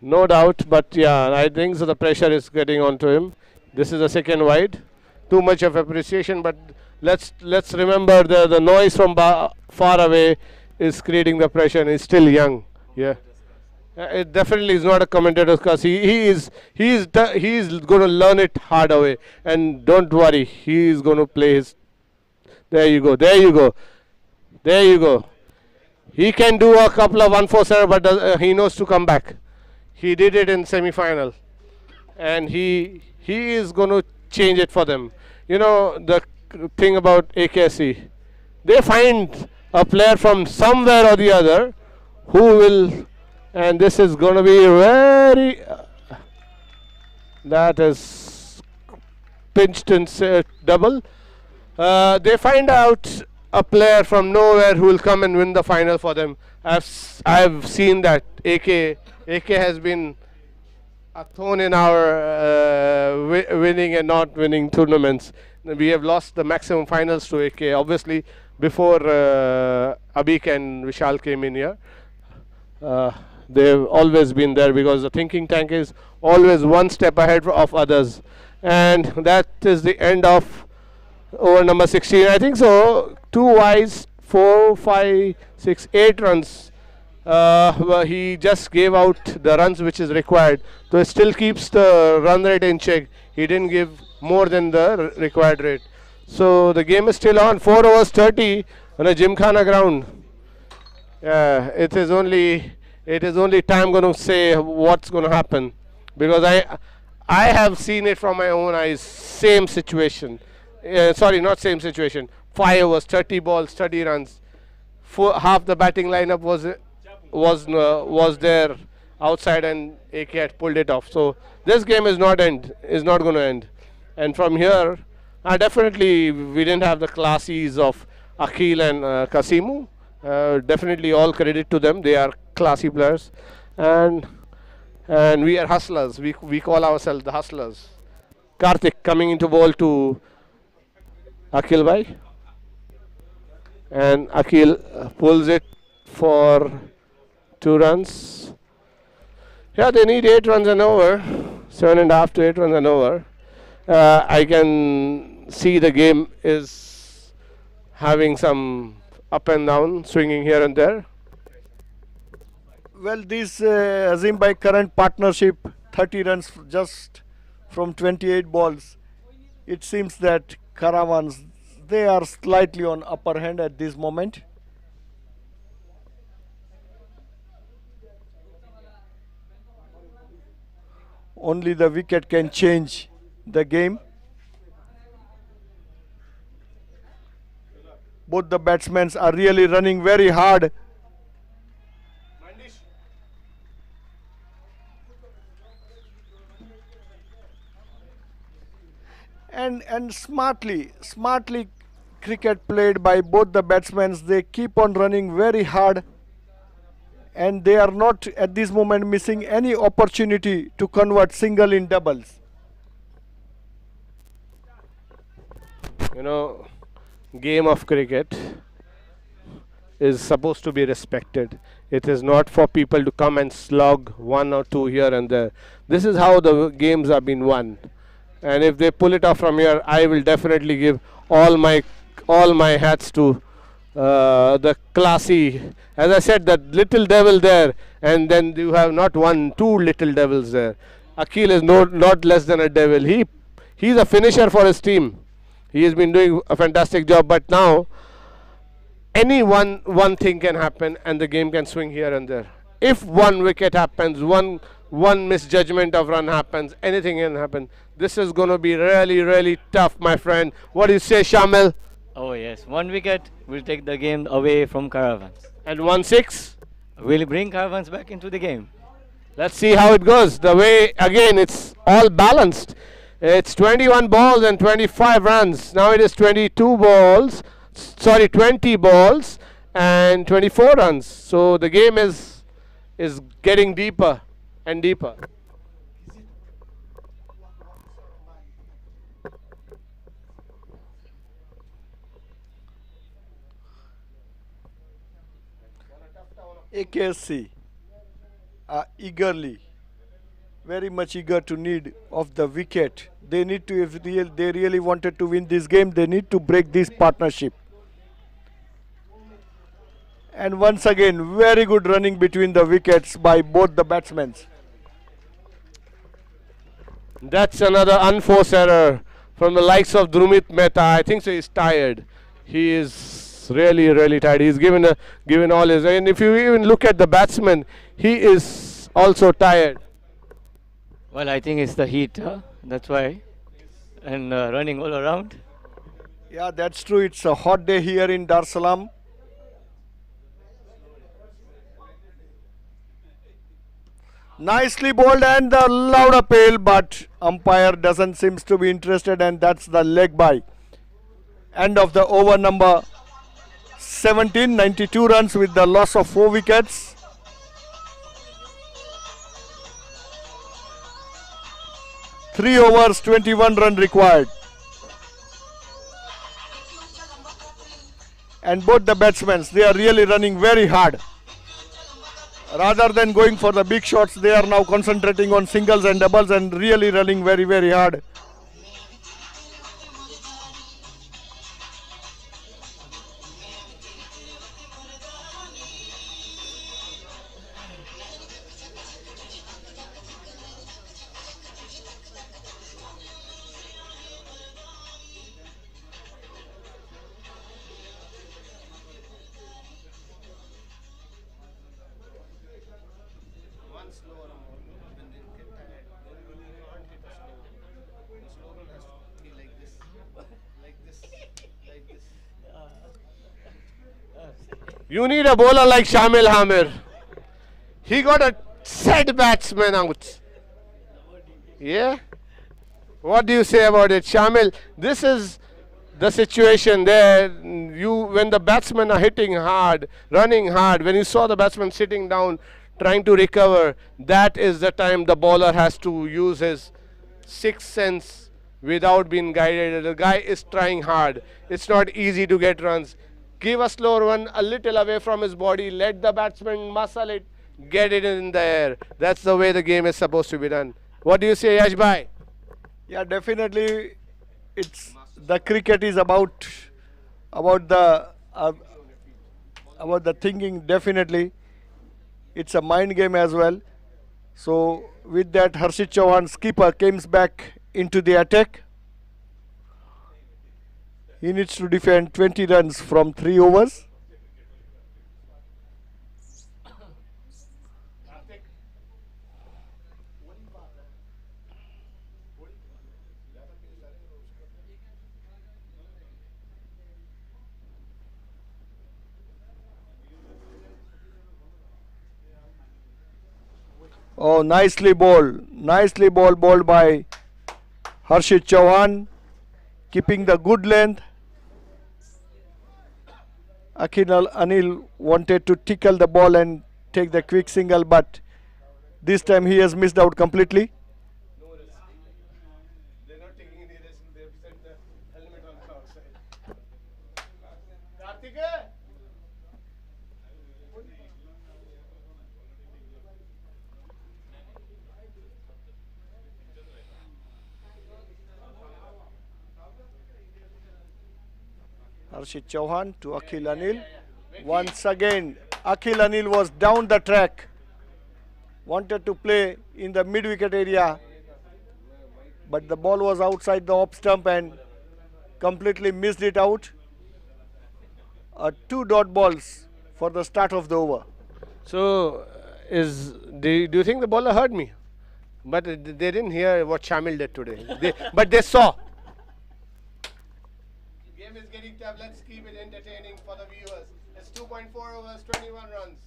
no doubt. But yeah, I think so the pressure is getting onto him. This is a second wide. Too much of appreciation, but let's remember the noise from far away is creating the pressure, and he's still young. Yeah, it definitely is not a commentator's class. He is going to learn it hard away, and don't worry, he is going to play his. There you go, there you go, there you go. He can do a couple of 147, but he knows to come back. He did it in semi-final. and he is going to change it for them. You know the thing about AKC, they find a player from somewhere or the other who will, and this is going to be very. That is pinched and double. They find out a player from nowhere who will come and win the final for them. I've seen that AK has been a thorn in our winning and not winning tournaments. We have lost the maximum finals to AK. Obviously, before Abik and Vishal came in here, they've always been there because the thinking tank is always one step ahead of others. And that is the end of over number 16. I think so. 2 wides, 4, 5, 6, 8 runs. Well, he just gave out the runs which is required. So it still keeps the run rate in check. He didn't give more than the required rate. So the game is still on. 4 overs 30 on a Gymkhana ground. It is only time going to say what's going to happen, because I have seen it from my own eyes. Same situation. Sorry, not same situation. 5 overs, 30 balls, 30 runs. Half the batting lineup was there outside, and AK had pulled it off. So this game is not going to end. And from here, definitely we didn't have the classes of Akhil and Kasimu. Definitely all credit to them. They are classy players, and we are hustlers. We call ourselves the hustlers. Karthik coming into ball to Akhil bhai, and Akhil pulls it for 2 runs. Yeah, they need 8 runs and over, 7.5 to 8 runs and over. I can see the game is having some up and down, swinging here and there. Well, this Azim by current partnership, 30 runs just from 28 balls. It seems that Caravans, they are slightly on upper hand at this moment. Only the wicket can change the game. Both the batsmen are really running very hard. And smartly cricket played by both the batsmen. They keep on running very hard, and they are not at this moment missing any opportunity to convert single in doubles. You know, game of cricket is supposed to be respected. It is not for people to come and slog 1 or 2 here and there. This is how the games have been won. And if they pull it off from here, I will definitely give all my hats to the classy. As I said, that little devil there, and then you have not 1, 2 little devils there. Akhil is not less than a devil. He's a finisher for his team. He has been doing a fantastic job, but now any one thing can happen and the game can swing here and there. If 1 wicket happens, one misjudgment of run happens, anything can happen. This is going to be really tough, my friend. What do you say, Shamil? Oh yes, 1 wicket will take the game away from Caravans. And 1-6? Will bring Caravans back into the game. Let's see how it goes. The way, again, it's all balanced. It's 21 balls and 25 runs. Now it is 20 balls and 24 runs. So the game is getting deeper and deeper. AKSC are very much eager to need of the wicket. They need to, if they really wanted to win this game, they need to break this partnership. And once again, very good running between the wickets by both the batsmen. That's another unforced error from the likes of Drumit Mehta. I think so. He's tired. He is really tired. He's given all his. And if you even look at the batsman, he is also tired. Well, I think it's the heat, that's why. And running all around. Yeah, that's true. It's a hot day here in Dar es Salaam. Nicely bowled and the loud appeal, but umpire doesn't seems to be interested, and that's the leg by. End of the over number 17, 92 runs with the loss of 4 wickets. Three overs, 21 run required. And both the batsmen, they are really running very hard. Rather than going for the big shots, they are now concentrating on singles and doubles and really running very, very hard. You need a bowler like Shamil Hamir. He got a set batsman out. Yeah? What do you say about it, Shamil? This is the situation there. When the batsmen are hitting hard, running hard, when you saw the batsman sitting down, trying to recover, that is the time the bowler has to use his sixth sense without being guided. The guy is trying hard. It's not easy to get runs. Give a slower one a little away from his body. Let the batsman muscle it. Get it in the air. That's the way the game is supposed to be done. What do you say, Yash bhai? Yeah, definitely. It's the cricket is about the thinking. Definitely, it's a mind game as well. So with that, Harshit Chauhan, skipper, comes back into the attack. He needs to defend 20 runs from 3 overs. Oh, nicely bowled. Nicely bowled by Harshit Chauhan, keeping the good length. Anil wanted to tickle the ball and take the quick single, but this time he has missed out completely. They're not taking any risk. They've set the helmet on the outside. Karthike! Harshit Chauhan to Akhil Anil. Once again, Akhil Anil was down the track. Wanted to play in the mid-wicket area, but the ball was outside the off stump and completely missed it out. 2 dot balls for the start of the over. So, do you think the bowler heard me? But they didn't hear what Shamil did today. But they saw. Game is getting tough. Let's keep it entertaining for the viewers. It's 2.4 overs, 21 runs.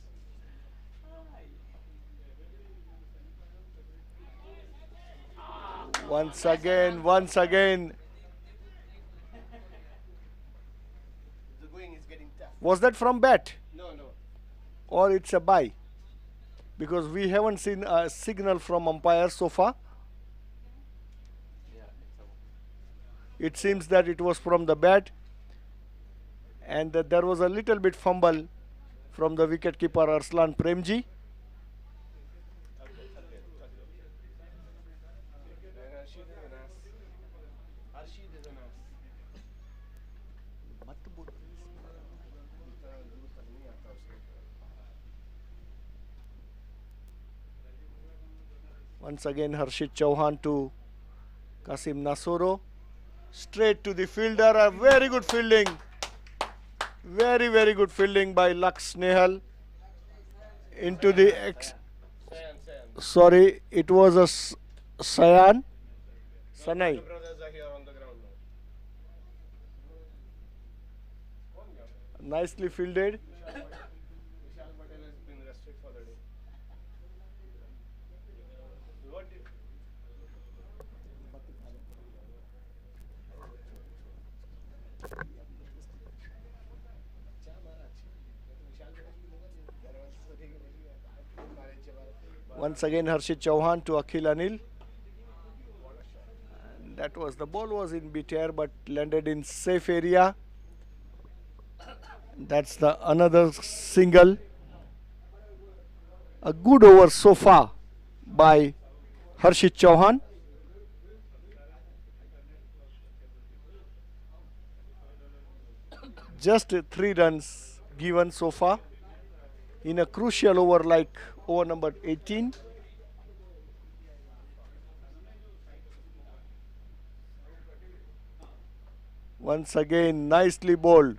Once again. The going is getting tough. Was that from bat? No. Or it's a bye? Because we haven't seen a signal from umpire so far. It seems that it was from the bat, and that there was a little bit fumble from the wicketkeeper Arslan Premji. Once again, Harshit Chauhan to Kasim Nasoro. Straight to the fielder. A very good fielding. Very, very good fielding by Lux Nehal. Into the... Sorry, it was Sayan, Sanai. Nicely fielded. Once again, Harshit Chauhan to Akhil Anil. That was the ball was in mid-air but landed in safe area. That's the another single. A good over so far by Harshit Chauhan. Just 3 runs given so far in a crucial over like over number 18. Once again, nicely bowled.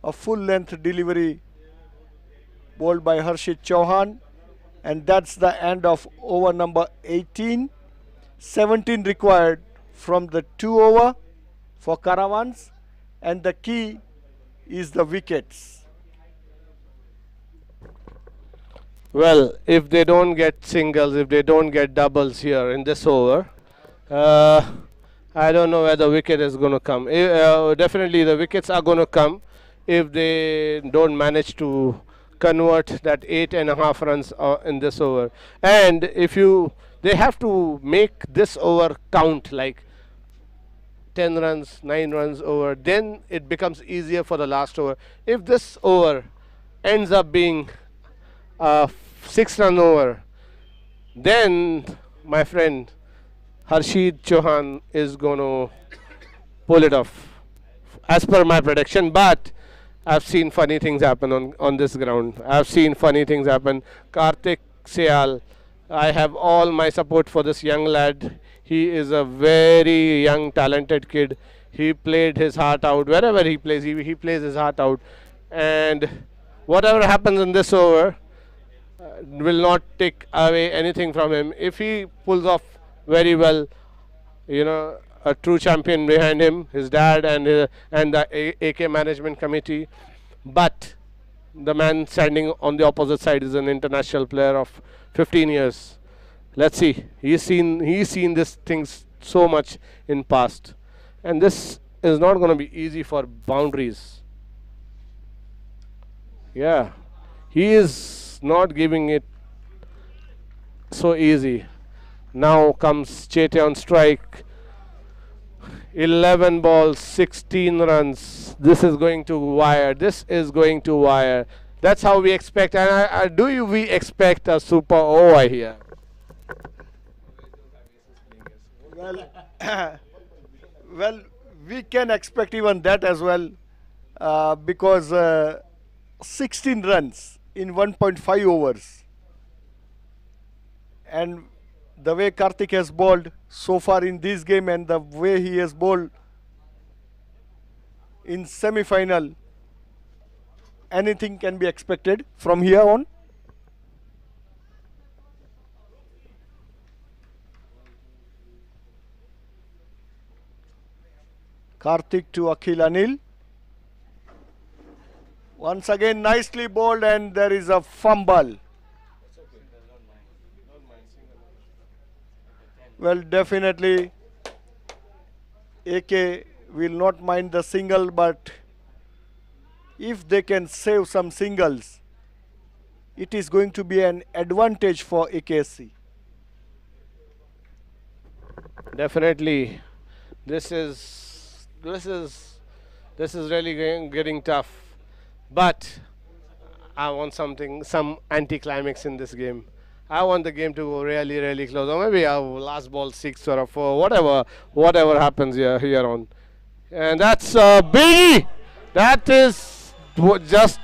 A full length delivery bowled by Harshit Chauhan. And that's the end of over number 18. 17 required from the 2 over for Caravans. And the key is the wickets. Well, if they don't get singles, if they don't get doubles here in this over, I don't know where the wicket is going to come. Definitely the wickets are going to come if they don't manage to convert that 8.5 runs in this over. And they have to make this over count, like 10 runs, 9 runs over, then it becomes easier for the last over. If this over ends up being a 6-run over, then my friend Harshit Chauhan is going to pull it off as per my prediction. But I've seen funny things happen on this ground. I've seen funny things happen. Kartik Seal, I have all my support for this young lad. He is a very young, talented kid. He played his heart out. Wherever he plays, he plays his heart out. And whatever happens in this over will not take away anything from him. If he pulls off very well, a true champion behind him, his dad and the AK management committee. But the man standing on the opposite side is an international player of 15 years. Let's see. He's seen these things so much in past, and this is not going to be easy for boundaries. Yeah, he is not giving it so easy. Now comes Chete on strike. 11 balls, 16 runs. This is going to wire. This is going to wire. That's how we expect. And we expect a super over here? Well, we can expect even that as well, because 16 runs in 1.5 overs. And the way Kartik has bowled so far in this game and the way he has bowled in semi-final, anything can be expected from here on. Kartik to Akhil Anil. Once again nicely bowled, and there is a fumble. Well, definitely AK will not mind the single, but if they can save some singles, it is going to be an advantage for Aksc. Definitely, this is really getting tough. But I want some anti-climax in this game. I want the game to go really, really close, or maybe a last ball 6 or a 4, whatever happens here on. And that's a biggie. That is just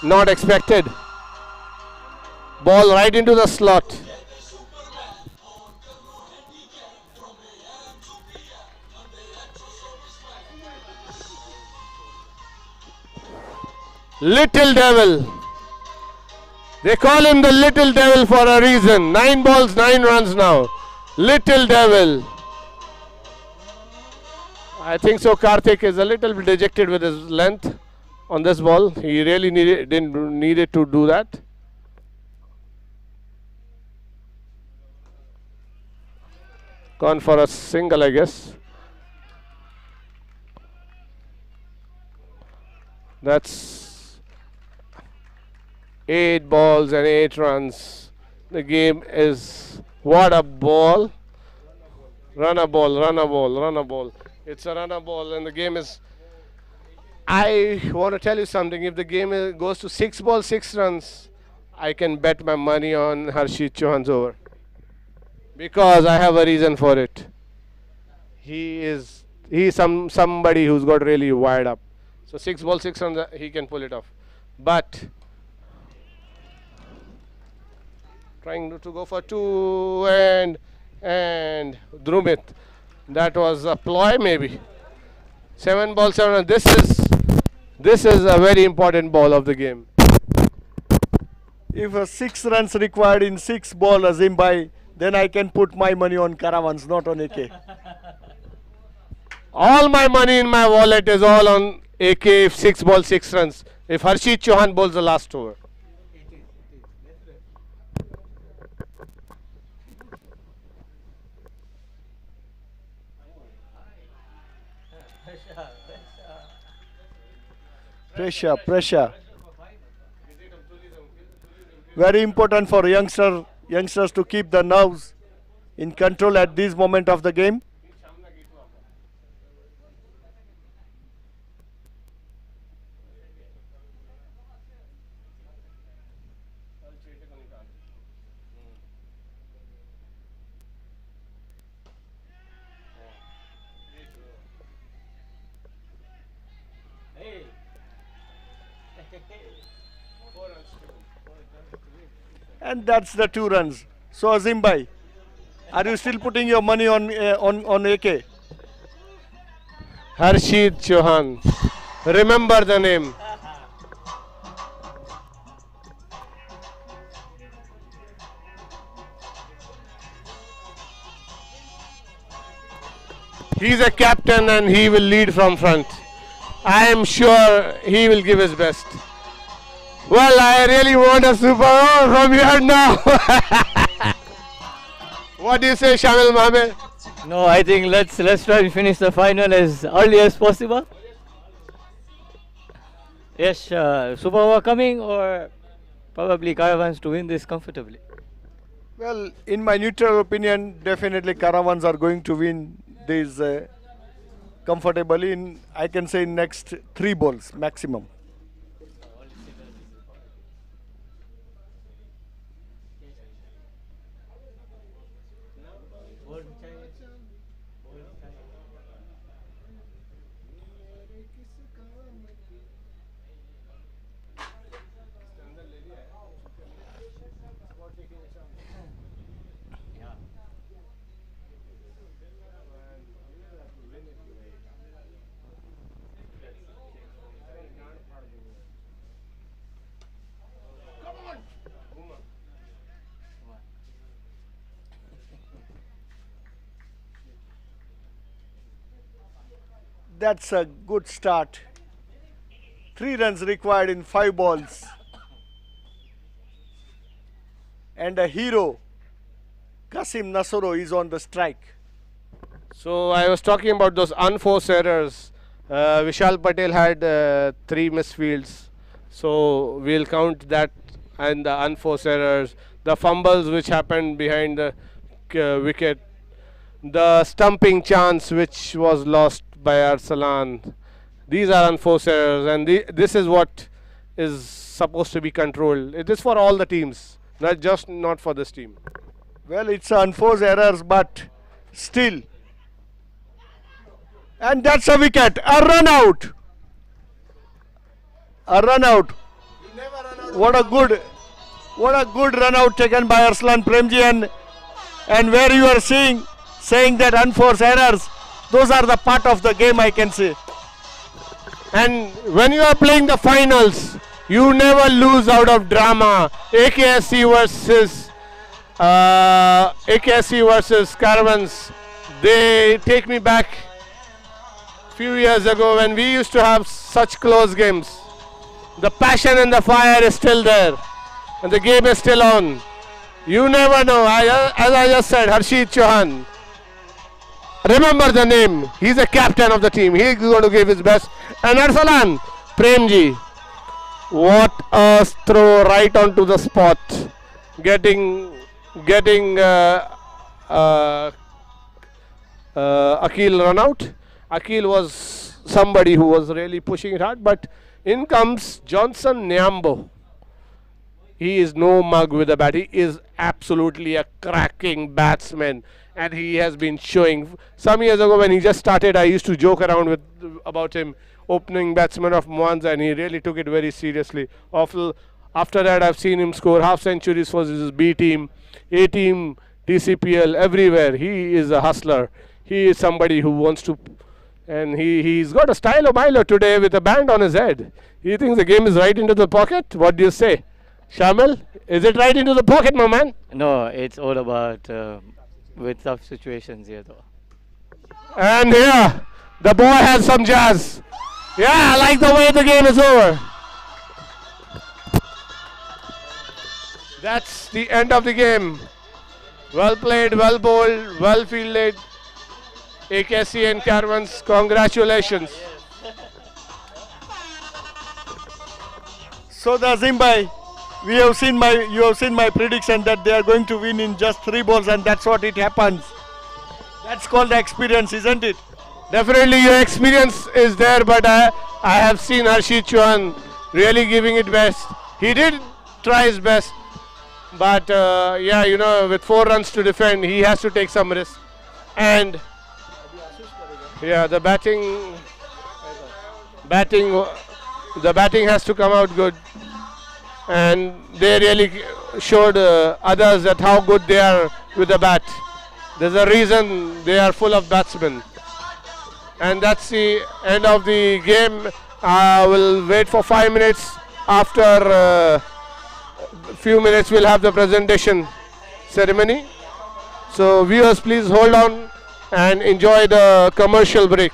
not expected. Ball right into the slot. Little devil. They call him the Little Devil for a reason. 9 balls, 9 runs now. Little Devil. I think so. Karthik is a little bit dejected with his length on this ball. He really didn't needed to do that. Gone for a single, I guess. That's 8 balls and 8 runs. The game is, what a ball. Run a ball, run a ball, run a ball. It's a run a ball and the game is, I want to tell you something. If the game goes to 6 balls, 6 runs, I can bet my money on Harshit Chauhan's over. Because I have a reason for it. He's somebody who's got really wired up. So 6 balls, 6 runs, he can pull it off. But trying to go for 2 and Drumit. That was a ploy maybe. 7 balls, 7 runs. This is a very important ball of the game. If a 6 runs required in 6 ball Azim bhai, then I can put my money on Caravans, not on AK. All my money in my wallet is all on AK if 6 balls, 6 runs. If Harshit Chauhan bowls the last over. Pressure. Very important for youngsters to keep the nerves in control at this moment of the game. And that's the 2 runs. So Azim bhai, are you still putting your money on AK? Harshit Chauhan. Remember the name. He's a captain and he will lead from front. I am sure he will give his best. Well, I really want a super over from here now. What do you say, Shamil Mohammed? No, I think let's try to finish the final as early as possible. Yes, super over coming or probably Caravans to win this comfortably. Well, in my neutral opinion, definitely Caravans are going to win this comfortably in, I can say, next 3 balls maximum. That's a good start. 3 runs required in 5 balls. And a hero, Kasim Nasoro, is on the strike. So I was talking about those unforced errors. Vishal Patel had 3 misfields. So we'll count that and the unforced errors. The fumbles which happened behind the wicket. The stumping chance which was lost by Arsalan. These are unforced errors and this is what is supposed to be controlled. It is for all the teams, not for this team. Well, it's unforced errors, but still. And that's a wicket. A run out. A run out. What a good run out taken by Arslan Premji, and where you are saying that unforced errors, those are the part of the game, I can say. And when you are playing the finals, You never lose out of drama. AKSC versus Caravans. They take me back few years ago when we used to have such close games. The passion and the fire is still there, and the game is still on. You never know. As I just said, Harshit Chauhan. Remember the name. He's a captain of the team. He's going to give his best. And Arsalan, Premji. What a throw right onto the spot. Getting Akhil run out. Akhil was somebody who was really pushing it hard, but in comes Johnson Nyambo. He is no mug with a bat. He is absolutely a cracking batsman, and he has been showing. Some years ago when he just started, I used to joke around about him, opening batsman of Mwanza, and he really took it very seriously. After that, I've seen him score half centuries for his B team, A team, DCPL, everywhere. He is a hustler. He is somebody who wants to, and he's got a style of Milo today with a band on his head. He thinks the game is right into the pocket. What do you say? Shamil, is it right into the pocket, my man? No, it's all about with tough situations here, though. And here, the boy has some jazz. Yeah, I like the way the game is over. That's the end of the game. Well played, well bowled, well fielded. AKC and Caravans, congratulations. So the Azim bhai, you have seen my prediction that they are going to win in just 3 balls, and that's what it happens. That's called experience, isn't it? Definitely your experience is there, but I have seen Harshit Chauhan really giving it best. He did try his best, but yeah, you know, with 4 runs to defend, he has to take some risk. And yeah, the batting has to come out good, and they really showed others that how good they are with the bat. There's a reason they are full of batsmen, and that's the end of the game. We'll wait for 5 minutes. After a few minutes, we'll have the presentation ceremony. So viewers, please hold on and enjoy the commercial break.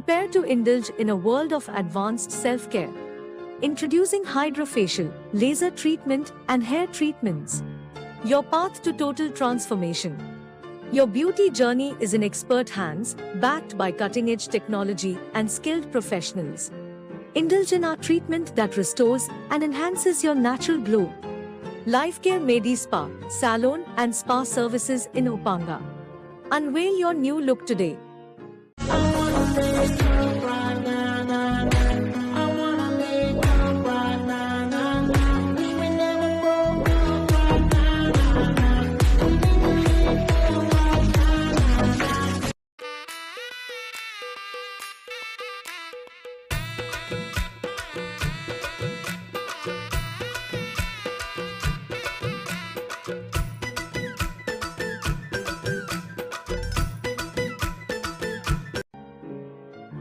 Prepare to indulge in a world of advanced self-care. Introducing hydrofacial, laser treatment, and hair treatments. Your path to total transformation. Your beauty journey is in expert hands, backed by cutting-edge technology and skilled professionals. Indulge in our treatment that restores and enhances your natural glow. LifeCare Medi Spa, Salon and Spa Services in Upanga. Unveil your new look today.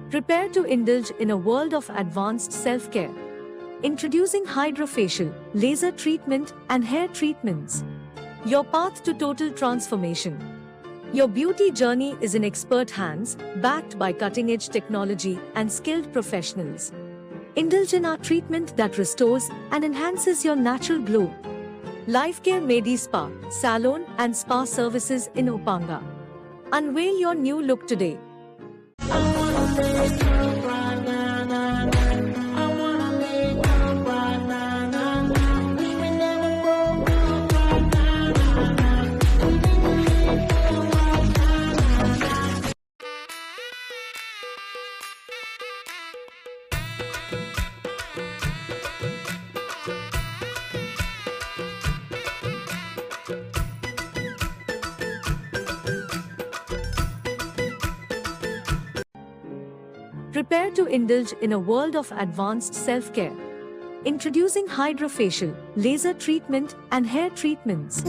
Prepare to indulge in a world of advanced self-care. Introducing hydrofacial, laser treatment, and hair treatments. Your path to total transformation. Your beauty journey is in expert hands, backed by cutting-edge technology and skilled professionals. Indulge in our treatment that restores and enhances your natural glow. LifeCare Medi Spa, Salon and Spa Services in Upanga. Unveil your new look today. Prepare to indulge in a world of advanced self-care. Introducing hydrofacial, laser treatment, and hair treatments.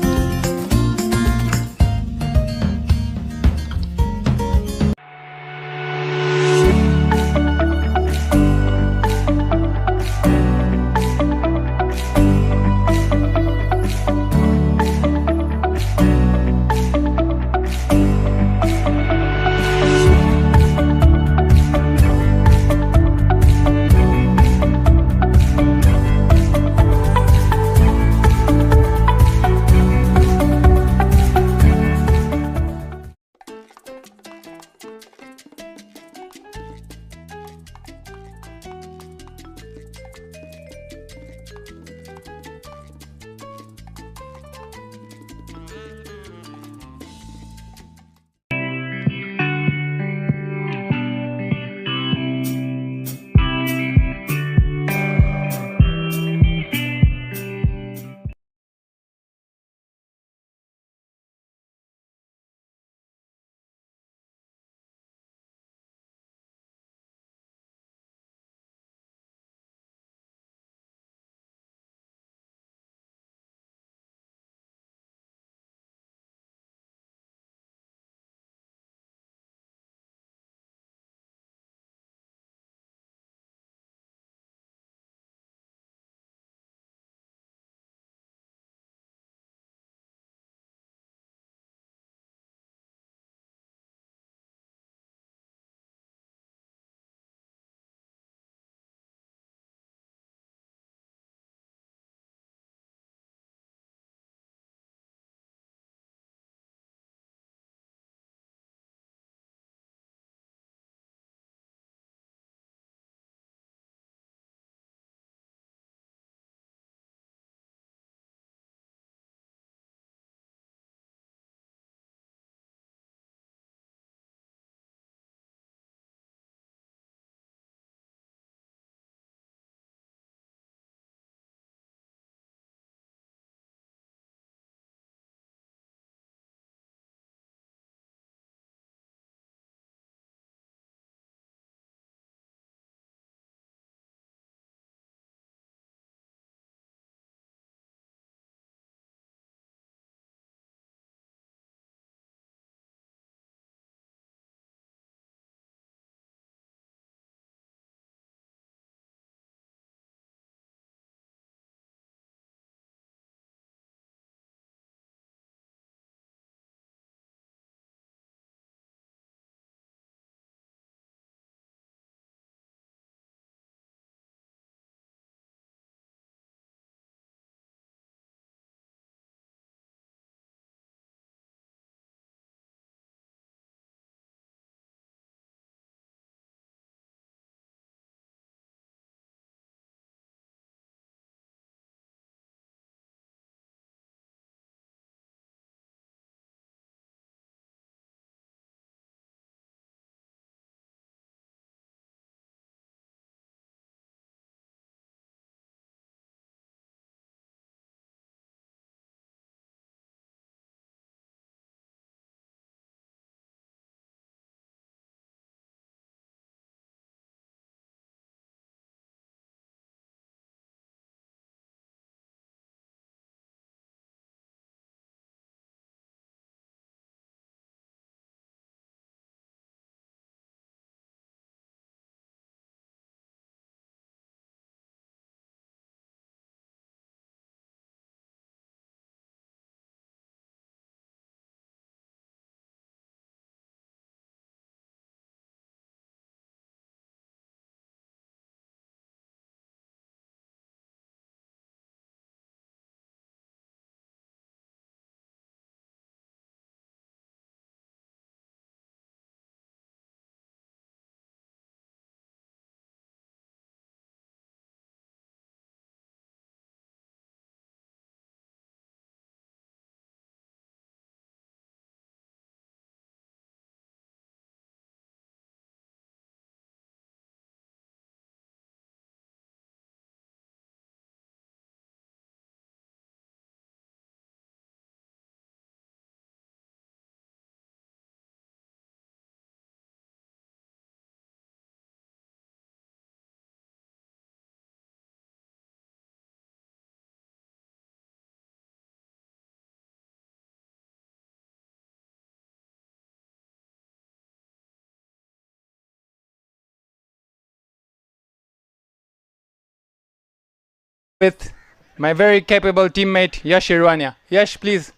with my very capable teammate Yash Irwania. Yash, please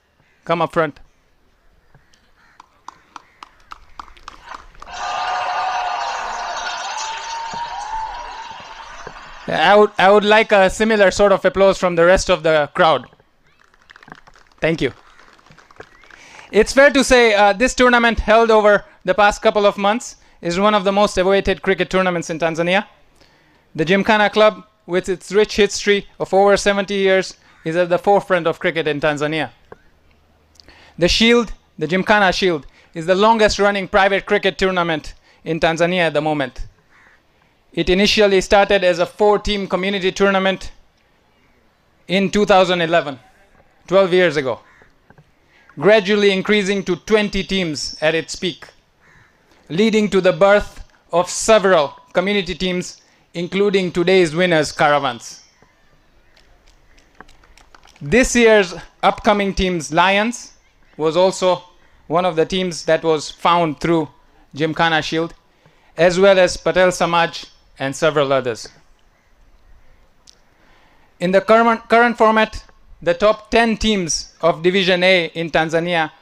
come up front. I would like a similar sort of applause from the rest of the crowd. Thank you. It's fair to say this tournament held over the past couple of months is one of the most awaited cricket tournaments in Tanzania. The Gymkhana Club, with its rich history of over 70 years, is at the forefront of cricket in Tanzania. The Shield, the Gymkhana Shield, is the longest running private cricket tournament in Tanzania at the moment. It initially started as a 4-team community tournament in 2011, 12 years ago, gradually increasing to 20 teams at its peak, leading to the birth of several community teams, including today's winners, Caravans. This year's upcoming teams, Lions, was also one of the teams that was found through Gymkhana Shield, as well as Patel Samaj and several others. In the current format, the top 10 teams of Division A in Tanzania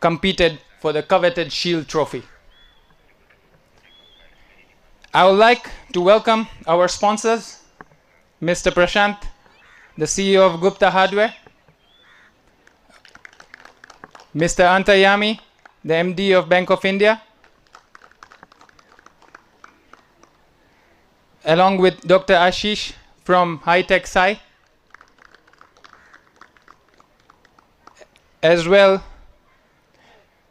competed for the coveted Shield Trophy. I would like to welcome our sponsors, Mr. Prashant, the CEO of Gupta Hardware, Mr. Antayami, the MD of Bank of India, along with Dr. Ashish from Aksc, as well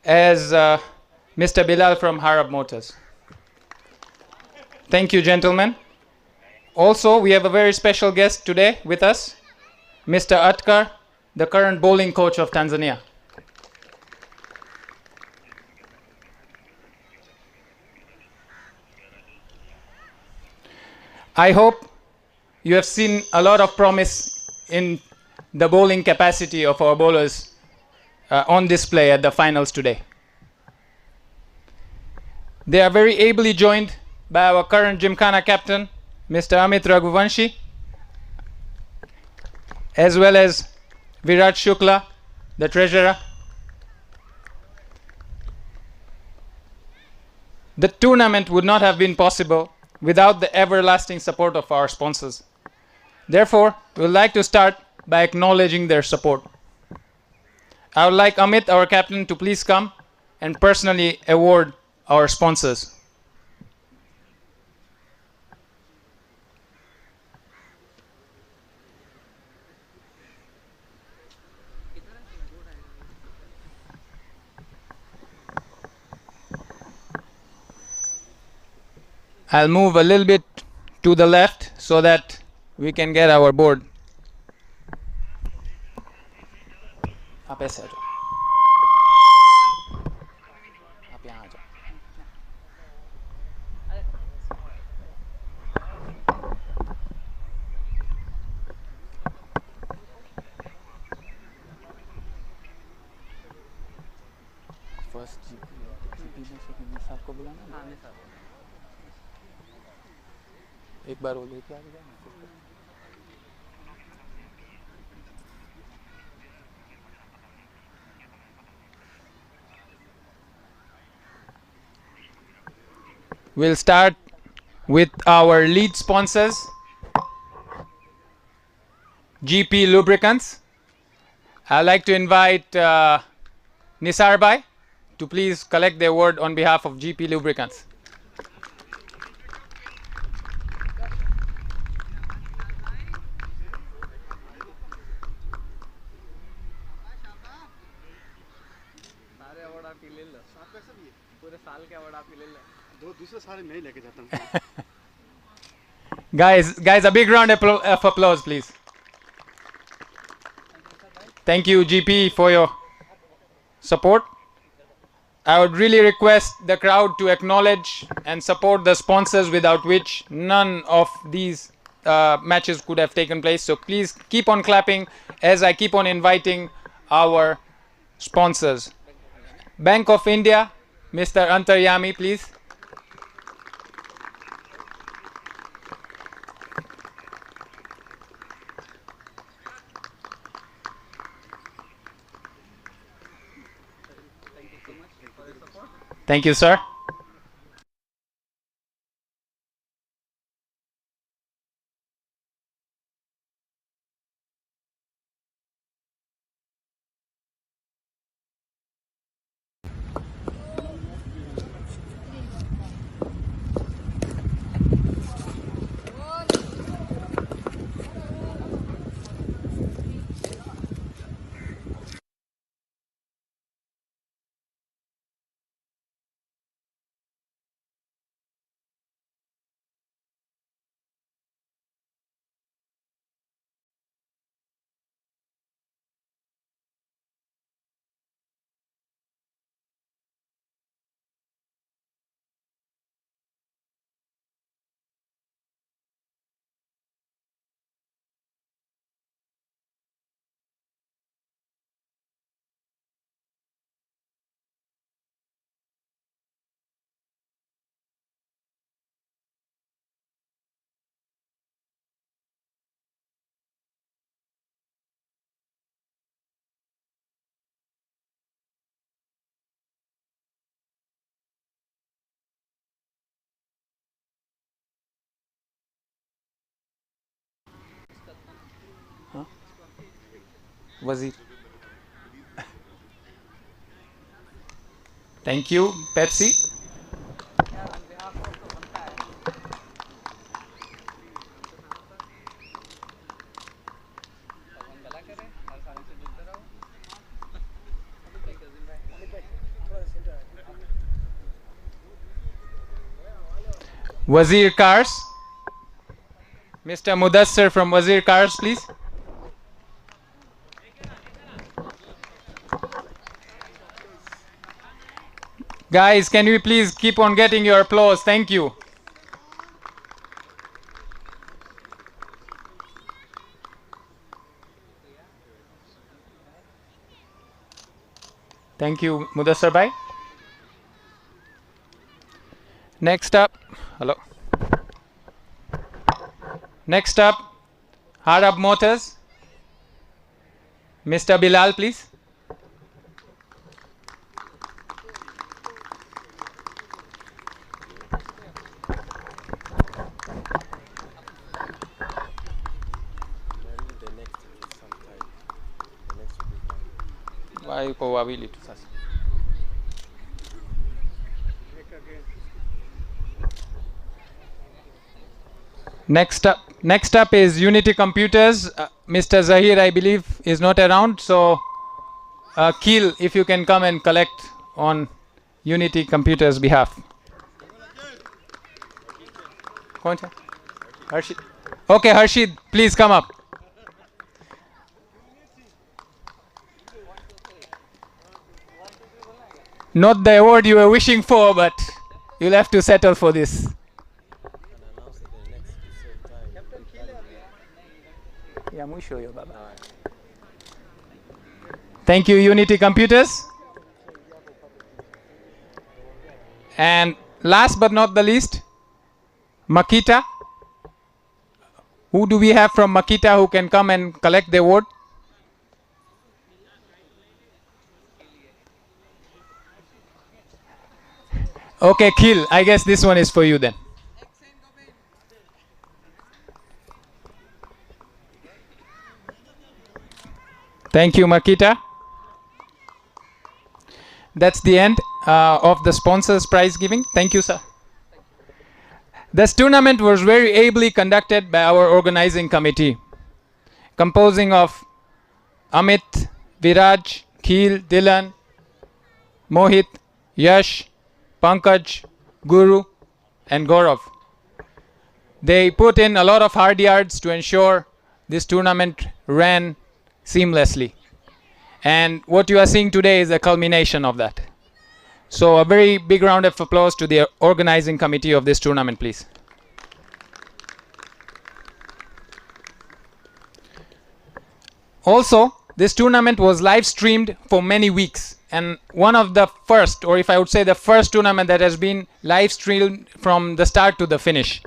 as Mr. Bilal from Harab Motors. Thank you, gentlemen. Also, we have a very special guest today with us, Mr. Atkar, the current bowling coach of Tanzania. I hope you have seen a lot of promise in the bowling capacity of our bowlers on display at the finals today. They are very ably joined by our current Gymkhana captain, Mr. Amit Raghuvanshi, as well as Virat Shukla, the treasurer. The tournament would not have been possible without the everlasting support of our sponsors. Therefore, we would like to start by acknowledging their support. I would like Amit, our captain, to please come and personally award our sponsors. I'll move a little bit to the left so that we can get our board. आप ऐसे आ जाओ. आप यहाँ आ जाओ. First GP में से निसार को बुलाना. हाँ निसार. एक बार वो लेके आ गया. We'll start with our lead sponsors, GP Lubricants. I'd like to invite Nisar Bhai to please collect the award on behalf of GP Lubricants. Guys, a big round of applause, please. Thank you, GP, for your support. I would really request the crowd to acknowledge and support the sponsors, without which none of these matches could have taken place. So please keep on clapping as I keep on inviting our sponsors. Bank of India, Mr. Antaryami, please. Thank you, sir. Wazir. Thank you, Pepsi. Wazir Cars. Mr. Mudassir from Wazir Cars, please. Guys, can we please keep on getting your applause? Thank you. Thank you, Mudassir bhai. Next up, hello. Next up, Harab Motors. Mr. Bilal, please. Why probability? Next up is Unity Computers. Mr. Zahir, I believe, is not around. So, Keel, if you can come and collect on Unity Computers' behalf. Harshid. Okay, Harshid, please come up. Not the award you were wishing for, but you'll have to settle for this. Thank you, Unity Computers. And last but not the least, Makita. Who do we have from Makita who can come and collect the award? Okay, Keel, I guess this one is for you then. Thank you, Makita. That's the end of the sponsors prize giving. Thank you, sir. This tournament was very ably conducted by our organizing committee, composing of Amit, Viraj, Keel, Dylan, Mohit, Yash, Pankaj, Guru, and Gaurav. They put in a lot of hard yards to ensure this tournament ran seamlessly. And what you are seeing today is a culmination of that. So a very big round of applause to the organizing committee of this tournament, please. Also, this tournament was live streamed for many weeks. And one of the first, or if I would say the first tournament that has been live streamed from the start to the finish.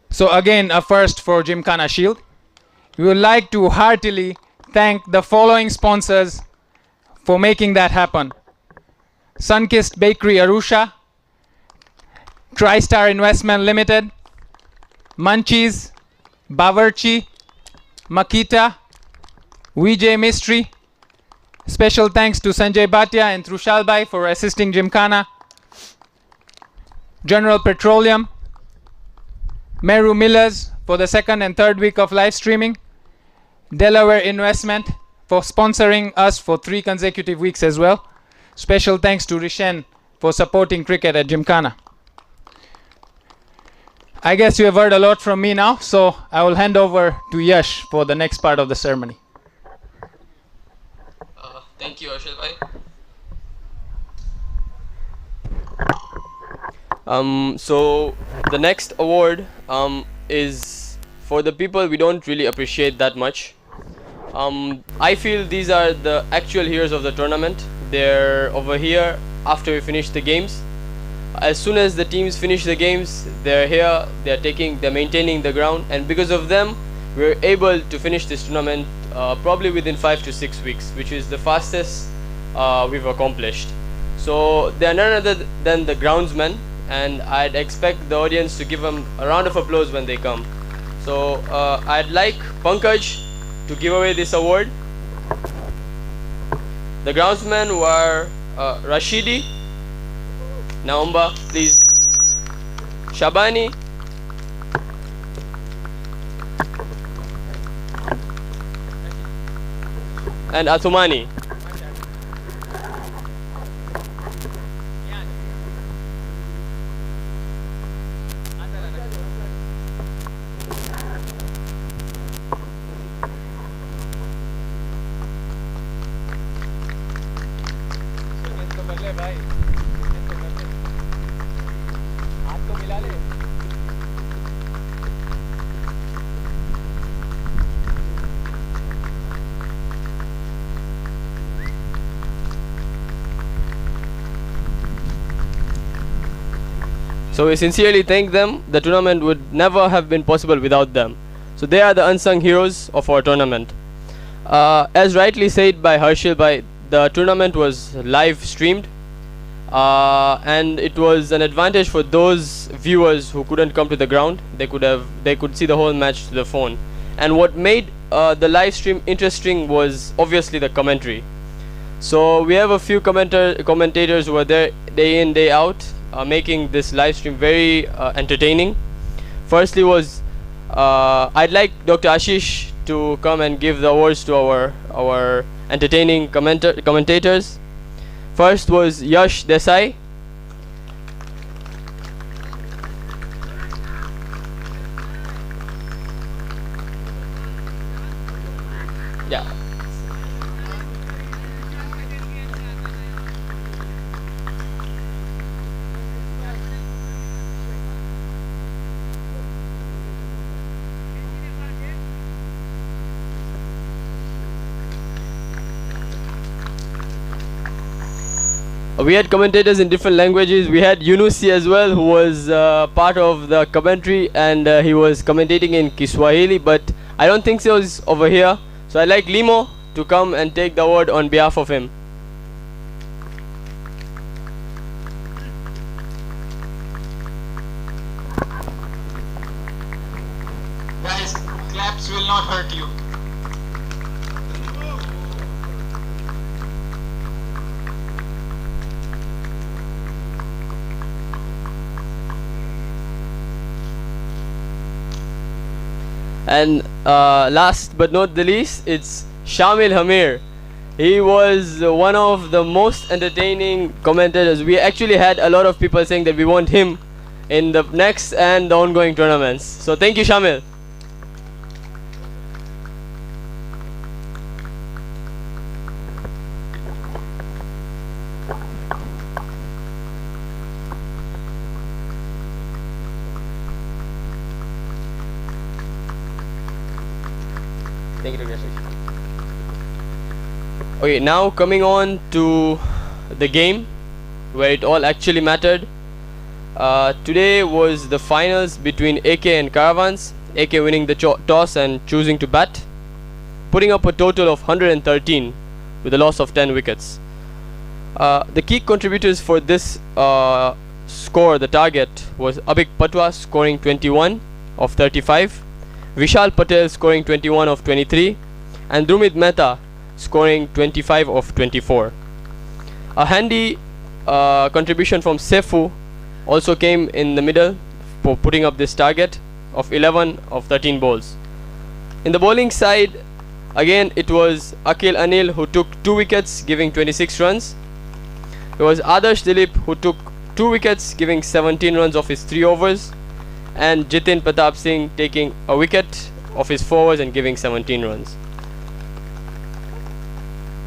So again, a first for Gymkhana Shield. We would like to heartily thank the following sponsors for making that happen. Sunkist Bakery Arusha, TriStar Investment Limited, Munchies, Bavarchi, Makita, Vijay Mystery. Special thanks to Sanjay Bhatia and Trushalbai for assisting Gymkhana. General Petroleum, Meru Millers for the second and third week of live streaming, Delaware Investment for sponsoring us for 3 consecutive weeks as well. Special thanks to Rishen for supporting cricket at Gymkhana. I guess you have heard a lot from me now, so I will hand over to Yash for the next part of the ceremony. Thank you, Arshad bhai. So the next award is for the people we don't really appreciate that much. I feel these are the actual heroes of the tournament. They're over here after we finish the games. As soon as the teams finish the games, they're here, they're maintaining the ground, and because of them, we're able to finish this tournament probably within 5 to 6 weeks, which is the fastest we've accomplished. So they're none other than the groundsmen, and I'd expect the audience to give them a round of applause when they come. So I'd like Pankaj to give away this award. The groundsmen were Rashidi, Naumba, please, Shabani, and Athumani. So we sincerely thank them. The tournament would never have been possible without them. So they are the unsung heroes of our tournament. As rightly said by Harshil, the tournament was live streamed, and it was an advantage for those viewers who couldn't come to the ground. They could see the whole match to the phone. And what made the live stream interesting was obviously the commentary. So we have a few commentators who were there day in, day out, making this live stream very entertaining. Firstly was I'd like Dr. Ashish to come and give the awards to our entertaining commentators. First was Yash Desai. Yeah. We had commentators in different languages. We had Yunusi as well, who was part of the commentary, and he was commentating in Kiswahili, but I don't think so he's over here. So I'd like Limo to come and take the award on behalf of him. Guys, claps will not hurt you. And last but not the least, it's Shamil Hamir. He was one of the most entertaining commentators. We actually had a lot of people saying that we want him in the next and the ongoing tournaments. So thank you, Shamil. Thank you, Dr. Ashish. Okay, now coming on to the game where it all actually mattered. Today was the finals between AK and Caravans. AK winning the toss and choosing to bat, putting up a total of 113 with a loss of 10 wickets. The key contributors for this score, the target, was Abik Patwa scoring 21 of 35, Vishal Patel scoring 21 of 23, and Drumit Mehta scoring 25 of 24. A handy contribution from Sefu also came in the middle for putting up this target of 11 of 13 balls. In the bowling side, again it was Akhil Anil who took 2 wickets giving 26 runs. It was Adarsh Dilip who took 2 wickets giving 17 runs of his 3 overs, and Jitin Pratap Singh taking a wicket of his 4 overs and giving 17 runs.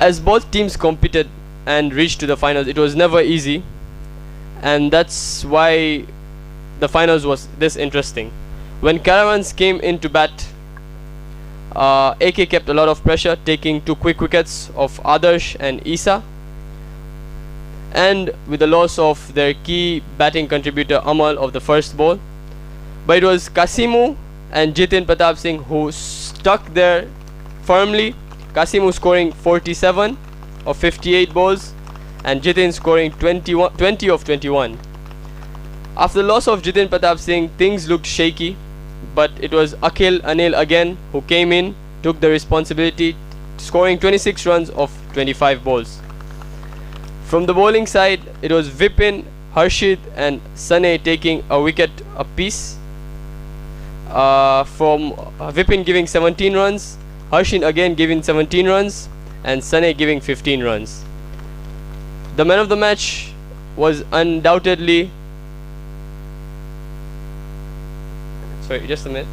As both teams competed and reached to the finals, it was never easy, and that's why the finals was this interesting. When Caravans came in to bat, AK kept a lot of pressure, taking 2 quick wickets of Adarsh and Isa, and with the loss of their key batting contributor Amal of the first ball. But it was Kasimu and Jitin Pratap Singh who stuck there firmly. Kasimu scoring 47 of 58 balls and Jitin scoring 20 of 21. After the loss of Jitin Pratap Singh, things looked shaky, but it was Akhil Anil again who came in, took the responsibility, scoring 26 runs of 25 balls. From the bowling side, it was Vipin, Harshid and Sane taking a wicket apiece. From Vipin giving 17 runs, Harshid again giving 17 runs, and Sane giving 15 runs. The man of the match was undoubtedly... Sorry, just a minute.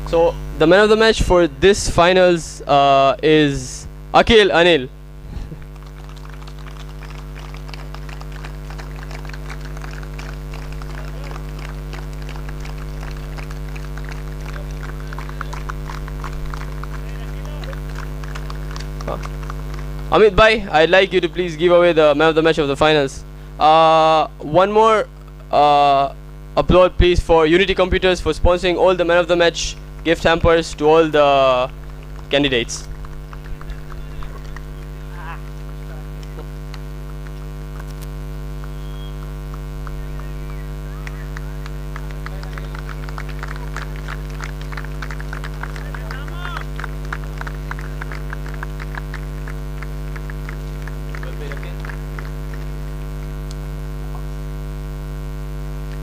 So the man of the match for this finals is Akhil Anil. Amit Bhai, I'd like you to please give away the man of the match of the finals. One more applaud please for Unity Computers for sponsoring all the man of the match gift hampers to all the candidates.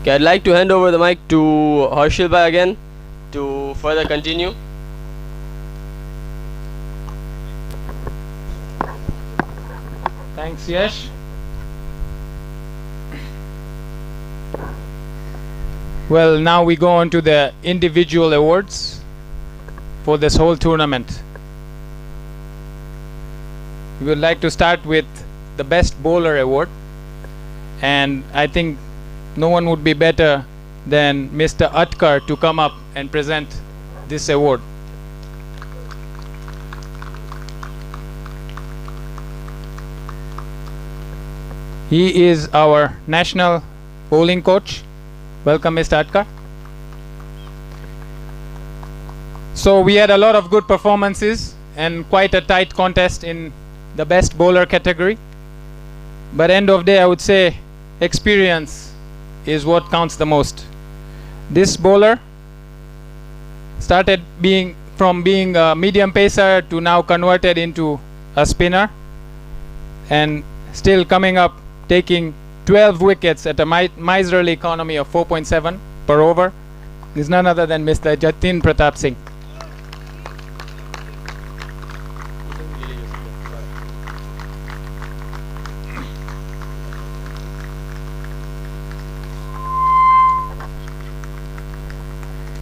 Okay, I'd like to hand over the mic to Harshil Bhai again to further continue. Thanks, Yash. Well, now we go on to the individual awards for this whole tournament. We would like to start with the best bowler award, and I think no one would be better than Mr. Atkar to come up and present this award. He is our national bowling coach. Welcome, Mr. Atkar. So we had a lot of good performances and quite a tight contest in the best bowler category. But end of day, I would say experience is what counts the most. This bowler started from being a medium pacer to now converted into a spinner, and still coming up taking 12 wickets at a miserly economy of 4.7 per over is none other than Mr. Jatin Pratap Singh.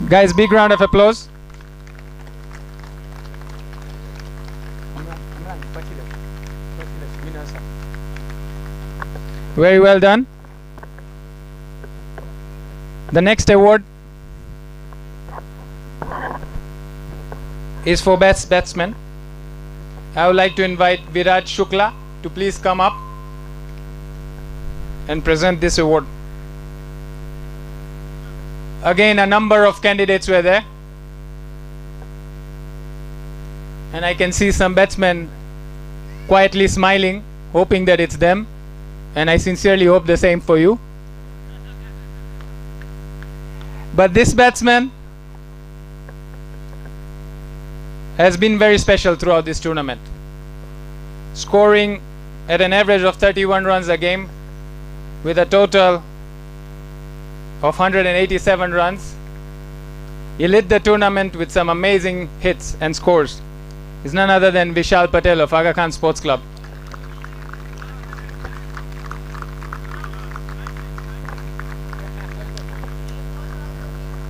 Guys, big round of applause. Very well done. The next award is for best batsman. I would like to invite Viraj Shukla to please come up and present this award. Again, a number of candidates were there, and I can see some batsmen quietly smiling, hoping that it's them, and I sincerely hope the same for you. But this batsman has been very special throughout this tournament, scoring at an average of 31 runs a game with a total of 187 runs. He lit the tournament with some amazing hits and scores. He's none other than Vishal Patel of Aga Khan Sports Club.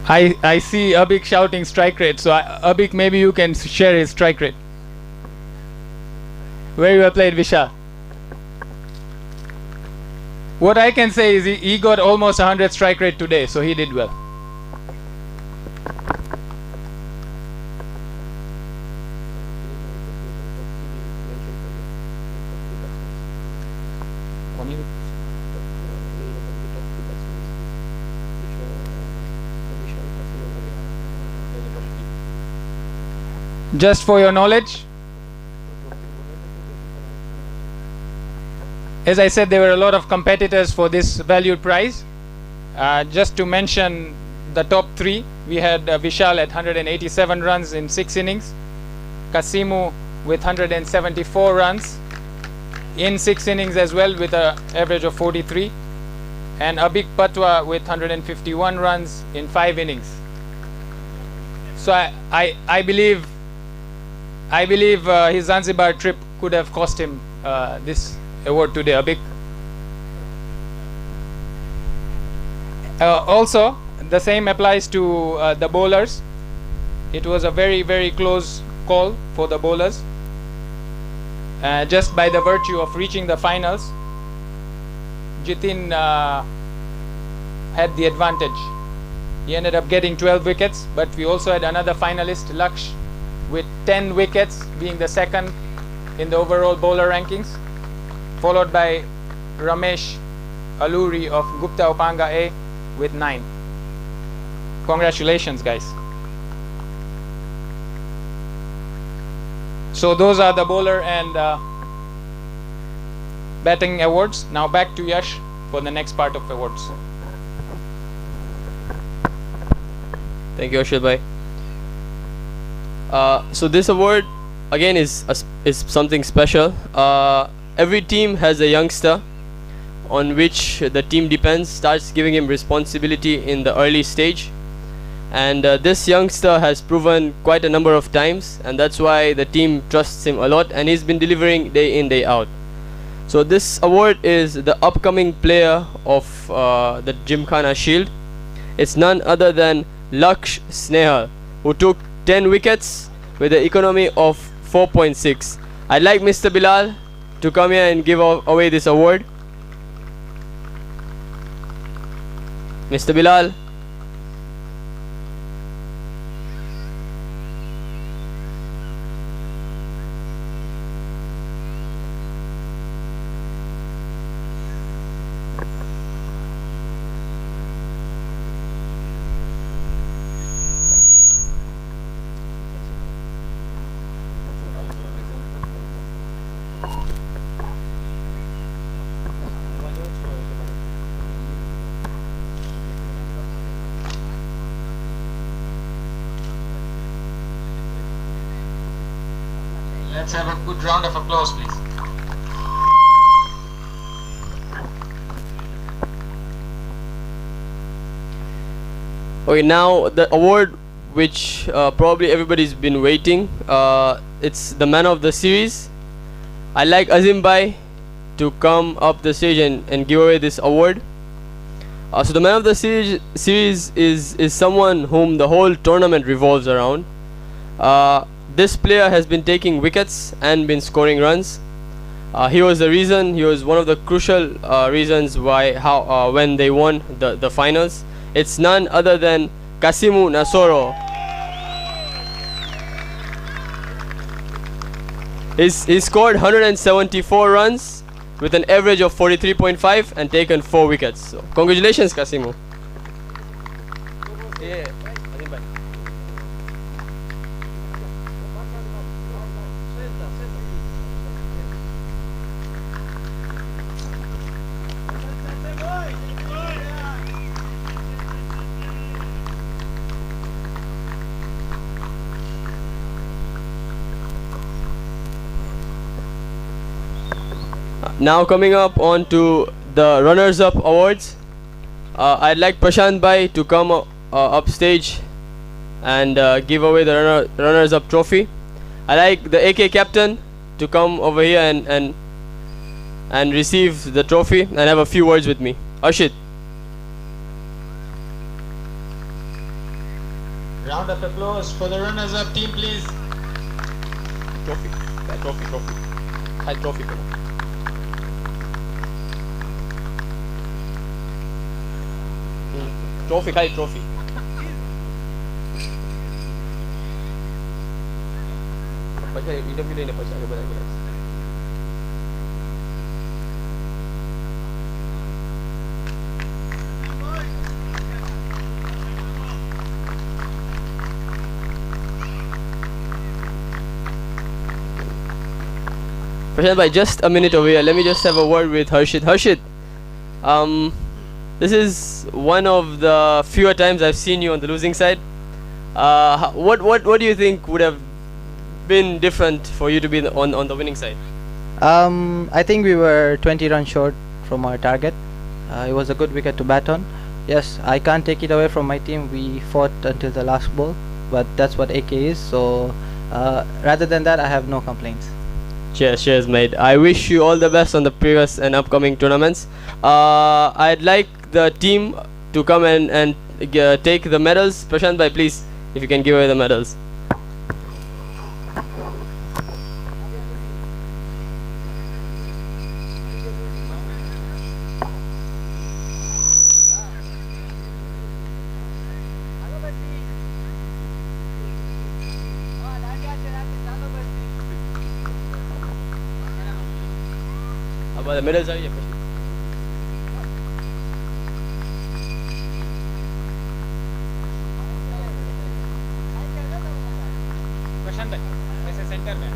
I see Abik shouting strike rate, so Abik, maybe you can share his strike rate. Very well played, Vishal. What I can say is he got almost 100 strike rate today, so he did well. Just for your knowledge, as I said, there were a lot of competitors for this valued prize. Just to mention the top three, we had Vishal at 187 runs in 6 innings, Kasimu with 174 runs in 6 innings as well with an average of 43, and Abik Patwa with 151 runs in 5 innings. So I believe his Zanzibar trip could have cost him this award today, Abik. Also, the same applies to the bowlers. It was a very, very close call for the bowlers. Just by the virtue of reaching the finals, Jitin had the advantage. He ended up getting 12 wickets, but we also had another finalist, Laksh, with 10 wickets, being the second in the overall bowler rankings, followed by Ramesh Aluri of Gupta Upanga A with 9. Congratulations, guys. So those are the bowler and batting awards. Now back to Yash for the next part of awards. Thank you, Ashil bhai. So this award again is something special. Every team has a youngster on which the team depends, starts giving him responsibility in the early stage, and this youngster has proven quite a number of times, and that's why the team trusts him a lot, and he's been delivering day in, day out. So this award is the upcoming player of the Gymkhana Shield. It's none other than Laksh Snehal, who took 10 wickets with an economy of 4.6. I'd like Mr. Bilal to come here and give away this award. Mr. Bilal. Let's have a good round of applause, please. Okay, now the award which probably everybody's been waiting. It's the man of the series. I'd like Azim Bhai to come up the stage and give away this award. So the man of the series is someone whom the whole tournament revolves around. This player has been taking wickets and been scoring runs. He was one of the crucial reasons when they won the finals. It's none other than Kasimu Nasoro. He scored 174 runs with an average of 43.5 and taken 4 wickets. So congratulations, Kasimu. Yeah. Now coming up on to the runners-up awards, I'd like Prashant Bhai to come upstage and give away the runners-up trophy. I like the AK captain to come over here and receive the trophy and have a few words with me. Ashit. Round of applause for the runners-up team, please. Trophy. Yeah, trophy. Hi, trophy. Trophy, hi, trophy. Prashant bhai, just a minute over here. Let me just have a word with Harshit. Harshit, this is one of the fewer times I've seen you on the losing side. What do you think would have been different for you to be on the winning side? I think we were 20 runs short from our target. It was a good wicket to bat on. Yes, I can't take it away from my team. We fought until the last ball, but that's what AK is. So rather than that, I have no complaints. Cheers, mate. I wish you all the best on the previous and upcoming tournaments. I'd like the team to come and take the medals. Prashant bhai, please, if you can give away the medals. The medals are here. प्रशांत भाई ऐसे centre में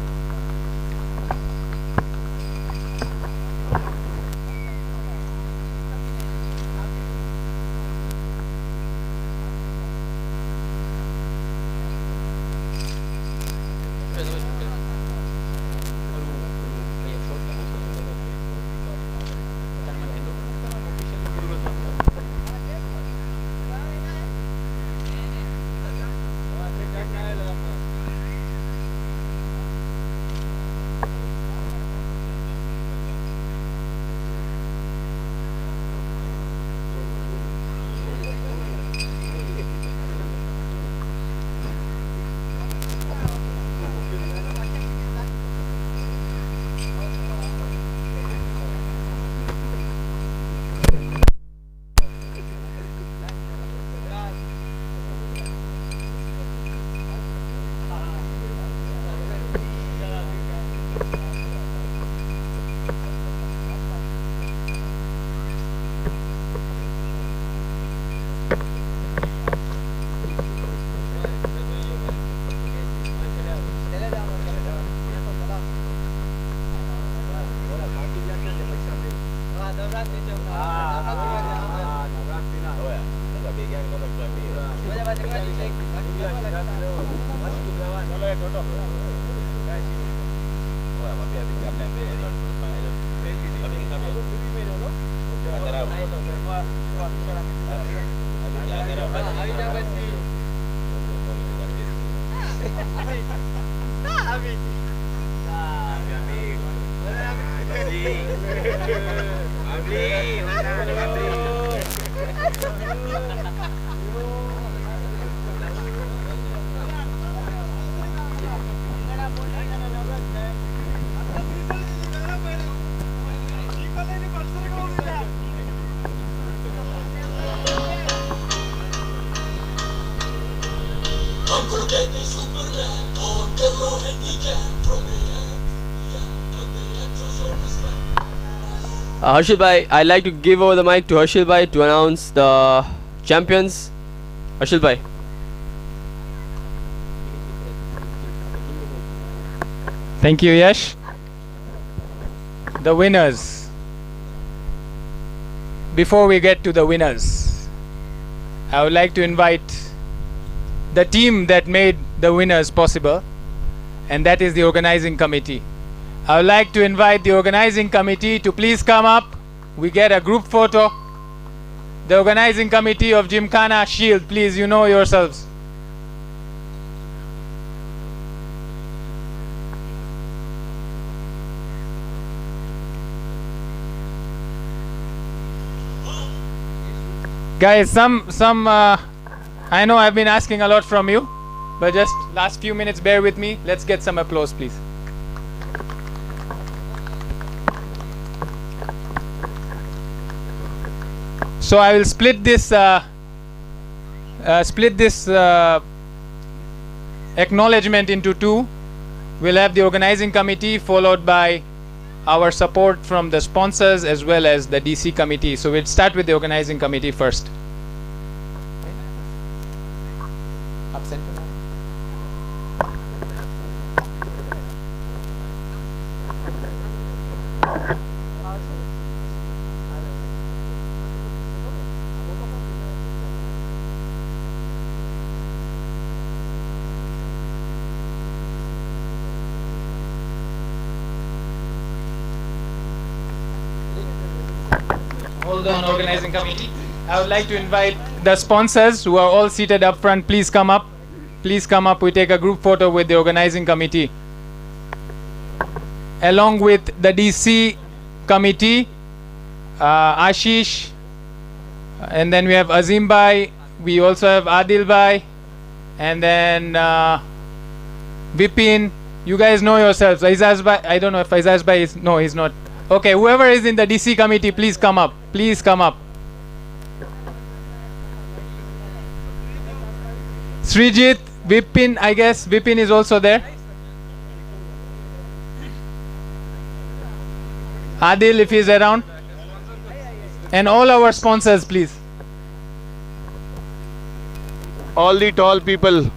Harshil bhai, I'd like to give over the mic to Harshil bhai to announce the champions. Harshil bhai. Thank you, Yash. The winners. Before we get to the winners, I would like to invite the team that made the winners possible, and that is the organizing committee. I would like to invite the organizing committee to please come up. We get a group photo. The organizing committee of Gymkhana Shield, please, you know yourselves. Guys, I know I've been asking a lot from you, but just last few minutes, bear with me. Let's get some applause, please. So I will split this acknowledgement into two. We'll have the organizing committee followed by our support from the sponsors as well as the DC committee. So we'll start with the organizing committee first. Hold on, organizing committee. I would like to invite the sponsors who are all seated up front. Please come up. Please come up. We take a group photo with the organizing committee. Along with the DC committee, Ashish, and then we have Azim Bhai. We also have Adil Bhai, and then Vipin. You guys know yourselves. Aizaz Bhai. I don't know if Aizaz Bhai is. No, he's not. Okay, whoever is in the DC committee, please come up. Please come up. Srijit, Vipin, I guess Vipin is also there. Adil, if he's around. And all our sponsors, please. All the tall people,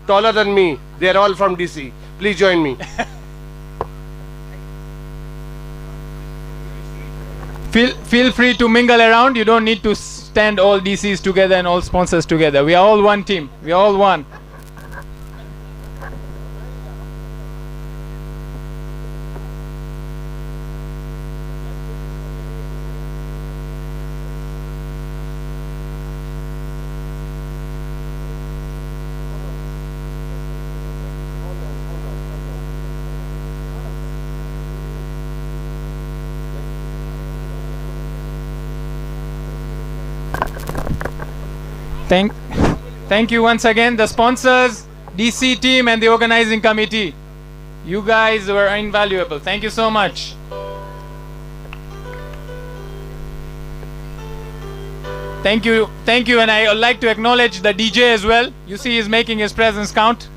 taller than me, they are all from DC. Please join me. Feel free to mingle around. You don't need to stand all DCs together and all sponsors together. We are all one team. We are all one. Thank you once again, the sponsors, DC team and the organizing committee. You guys were invaluable. Thank you so much. Thank you, and I would like to acknowledge the DJ as well. You see he's making his presence count.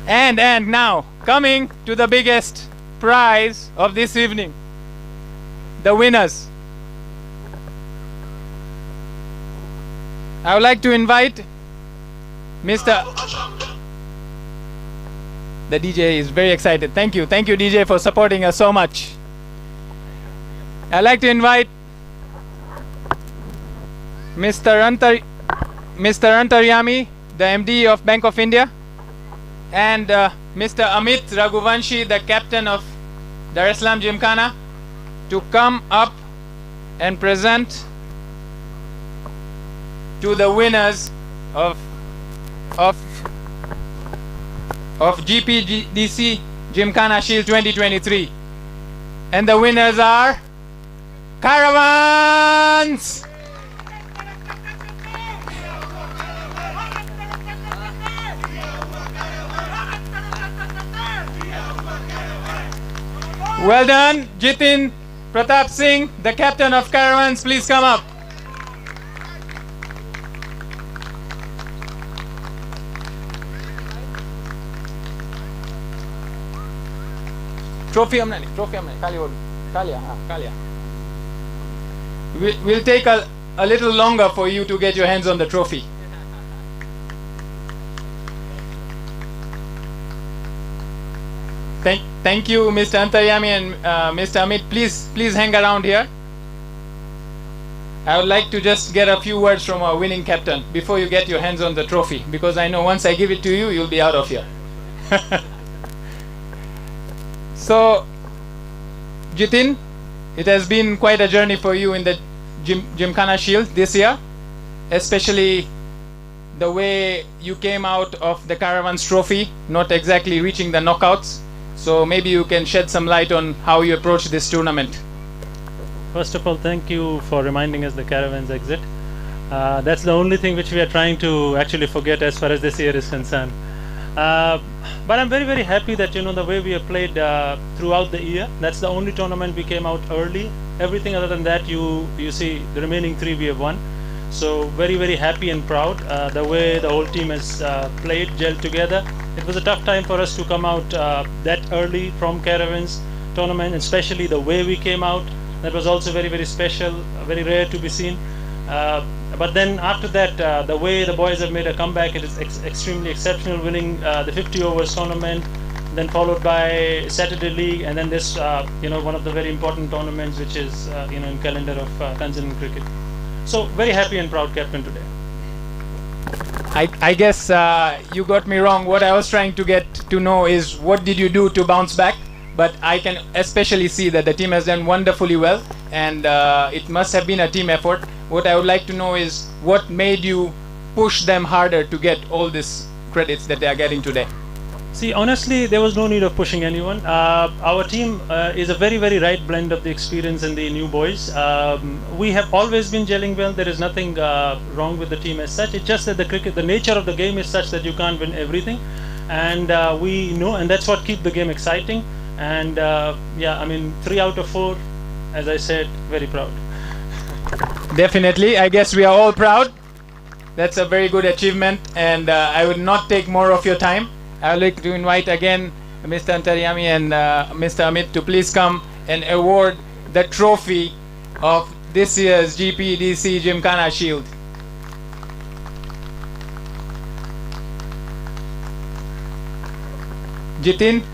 And now, coming to the biggest prize of this evening, the winners. I would like to invite Mr. The DJ is very excited. Thank you DJ for supporting us so much. I'd like to invite Mr. Antaryami, the MD of Bank of India, and Mr. Amit Raghuvanshi, the captain of Dar es Salaam Gymkhana, to come up and present to the winners of GPDC Gymkhana Shield 2023. And the winners are Caravans! Well done, Jitin Pratap Singh, the captain of Caravans, please come up. Trophy amnani. Kalia. We'll take a little longer for you to get your hands on the trophy. Thank you, Mr. Antaryami and Mr. Amit. Please hang around here. I would like to just get a few words from our winning captain before you get your hands on the trophy, because I know once I give it to you, you'll be out of here. So, Jitin, it has been quite a journey for you in the Gymkhana Shield this year, especially the way you came out of the Caravans trophy, not exactly reaching the knockouts. So maybe you can shed some light on how you approach this tournament. First of all, thank you for reminding us the Caravans exit. That's the only thing which we are trying to actually forget as far as this year is concerned. But I'm very, very happy that, the way we have played throughout the year. That's the only tournament we came out early. Everything other than that, you see, the remaining 3 we have won. So very, very happy and proud the way the whole team has played, gelled together. It was a tough time for us to come out that early from Caravans tournament, especially the way we came out. That was also very, very special, very rare to be seen. But then after that, the way the boys have made a comeback, it is extremely exceptional, winning the 50 overs tournament, then followed by Saturday League, and then this, one of the very important tournaments, which is, in calendar of Tanzanian cricket. So very happy and proud captain today. I guess you got me wrong. What I was trying to get to know is what did you do to bounce back? But I can especially see that the team has done wonderfully well, and it must have been a team effort. What I would like to know is what made you push them harder to get all these credits that they are getting today? See, honestly, there was no need of pushing anyone. Our team is a very, very right blend of the experience and the new boys. We have always been gelling well. There is nothing wrong with the team as such. It's just that the nature of the game is such that you can't win everything. And we know, and that's what keeps the game exciting. And 3 out of 4, as I said, very proud. Definitely. I guess we are all proud. That's a very good achievement, and I will not take more of your time. I would like to invite again Mr. Antaryami and Mr. Amit to please come and award the trophy of this year's GPDC Gymkhana Shield. Jitin.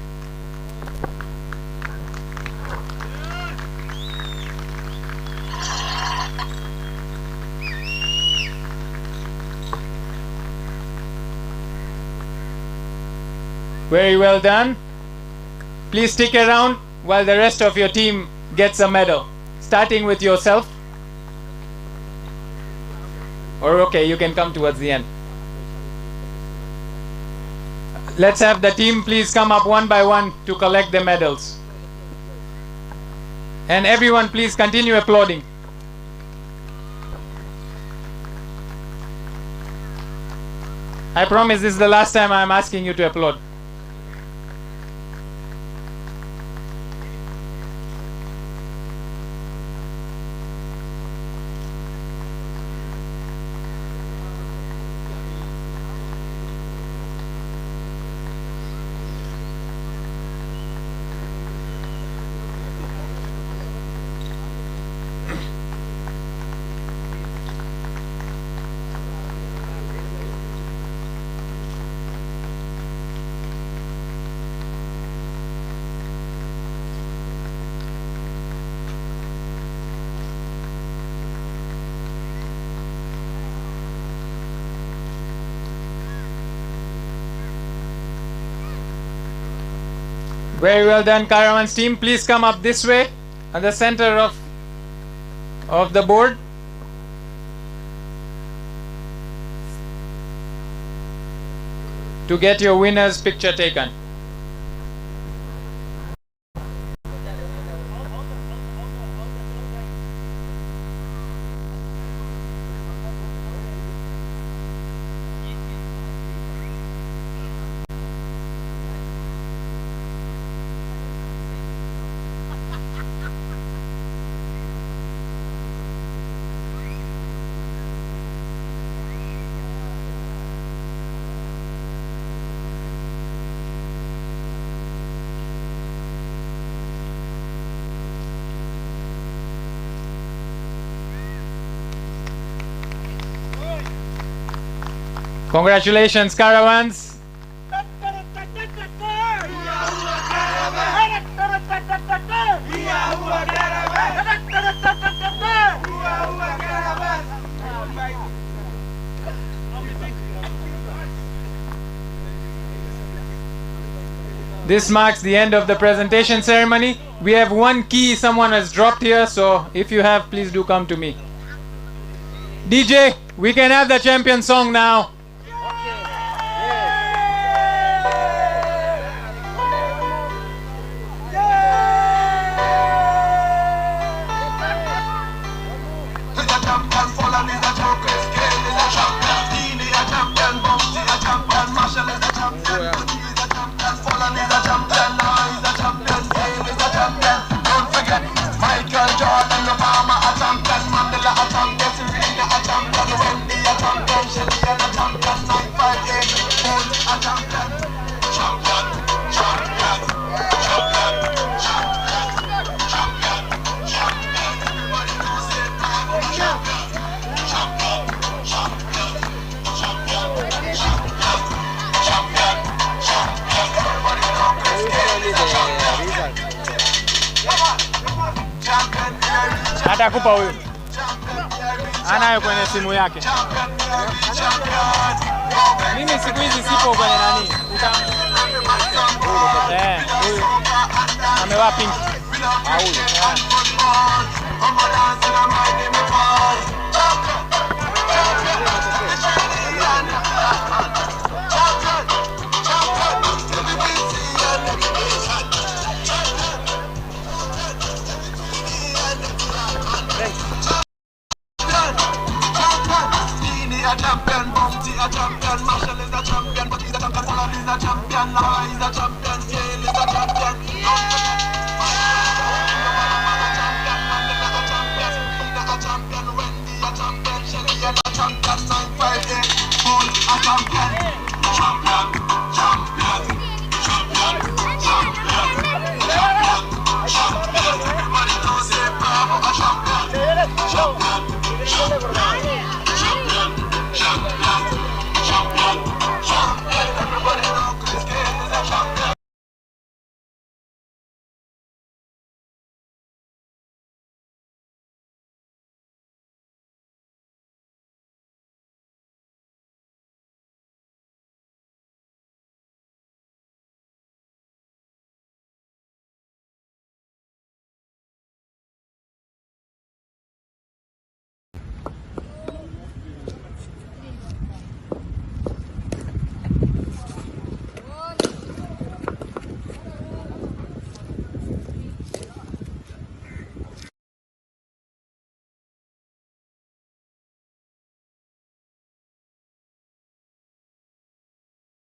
Very well done. Please stick around while the rest of your team gets a medal. Starting with yourself. Or okay, you can come towards the end. Let's have the team please come up one by one to collect the medals. And everyone please continue applauding. I promise this is the last time I'm asking you to applaud. Very well done, Caravans team. Please come up this way at the center of the board. To get your winner's picture taken. Congratulations, Caravans. This marks the end of the presentation ceremony. We have one key someone has dropped here, so if you have, please do come to me. DJ, we can have the champion song now. Atakupa huyu. Anayo kwenye simu yake. Mimi siku hizi sipo kwenye nani. Huyu. Amevaa pink. Champion, Bounty a champion, Marshall is a champion, but he's a champion, Holland is a champion, Law is a champion, Tail is a champion. Wendy a champion, Shelly a champion, 958, Bull a champion.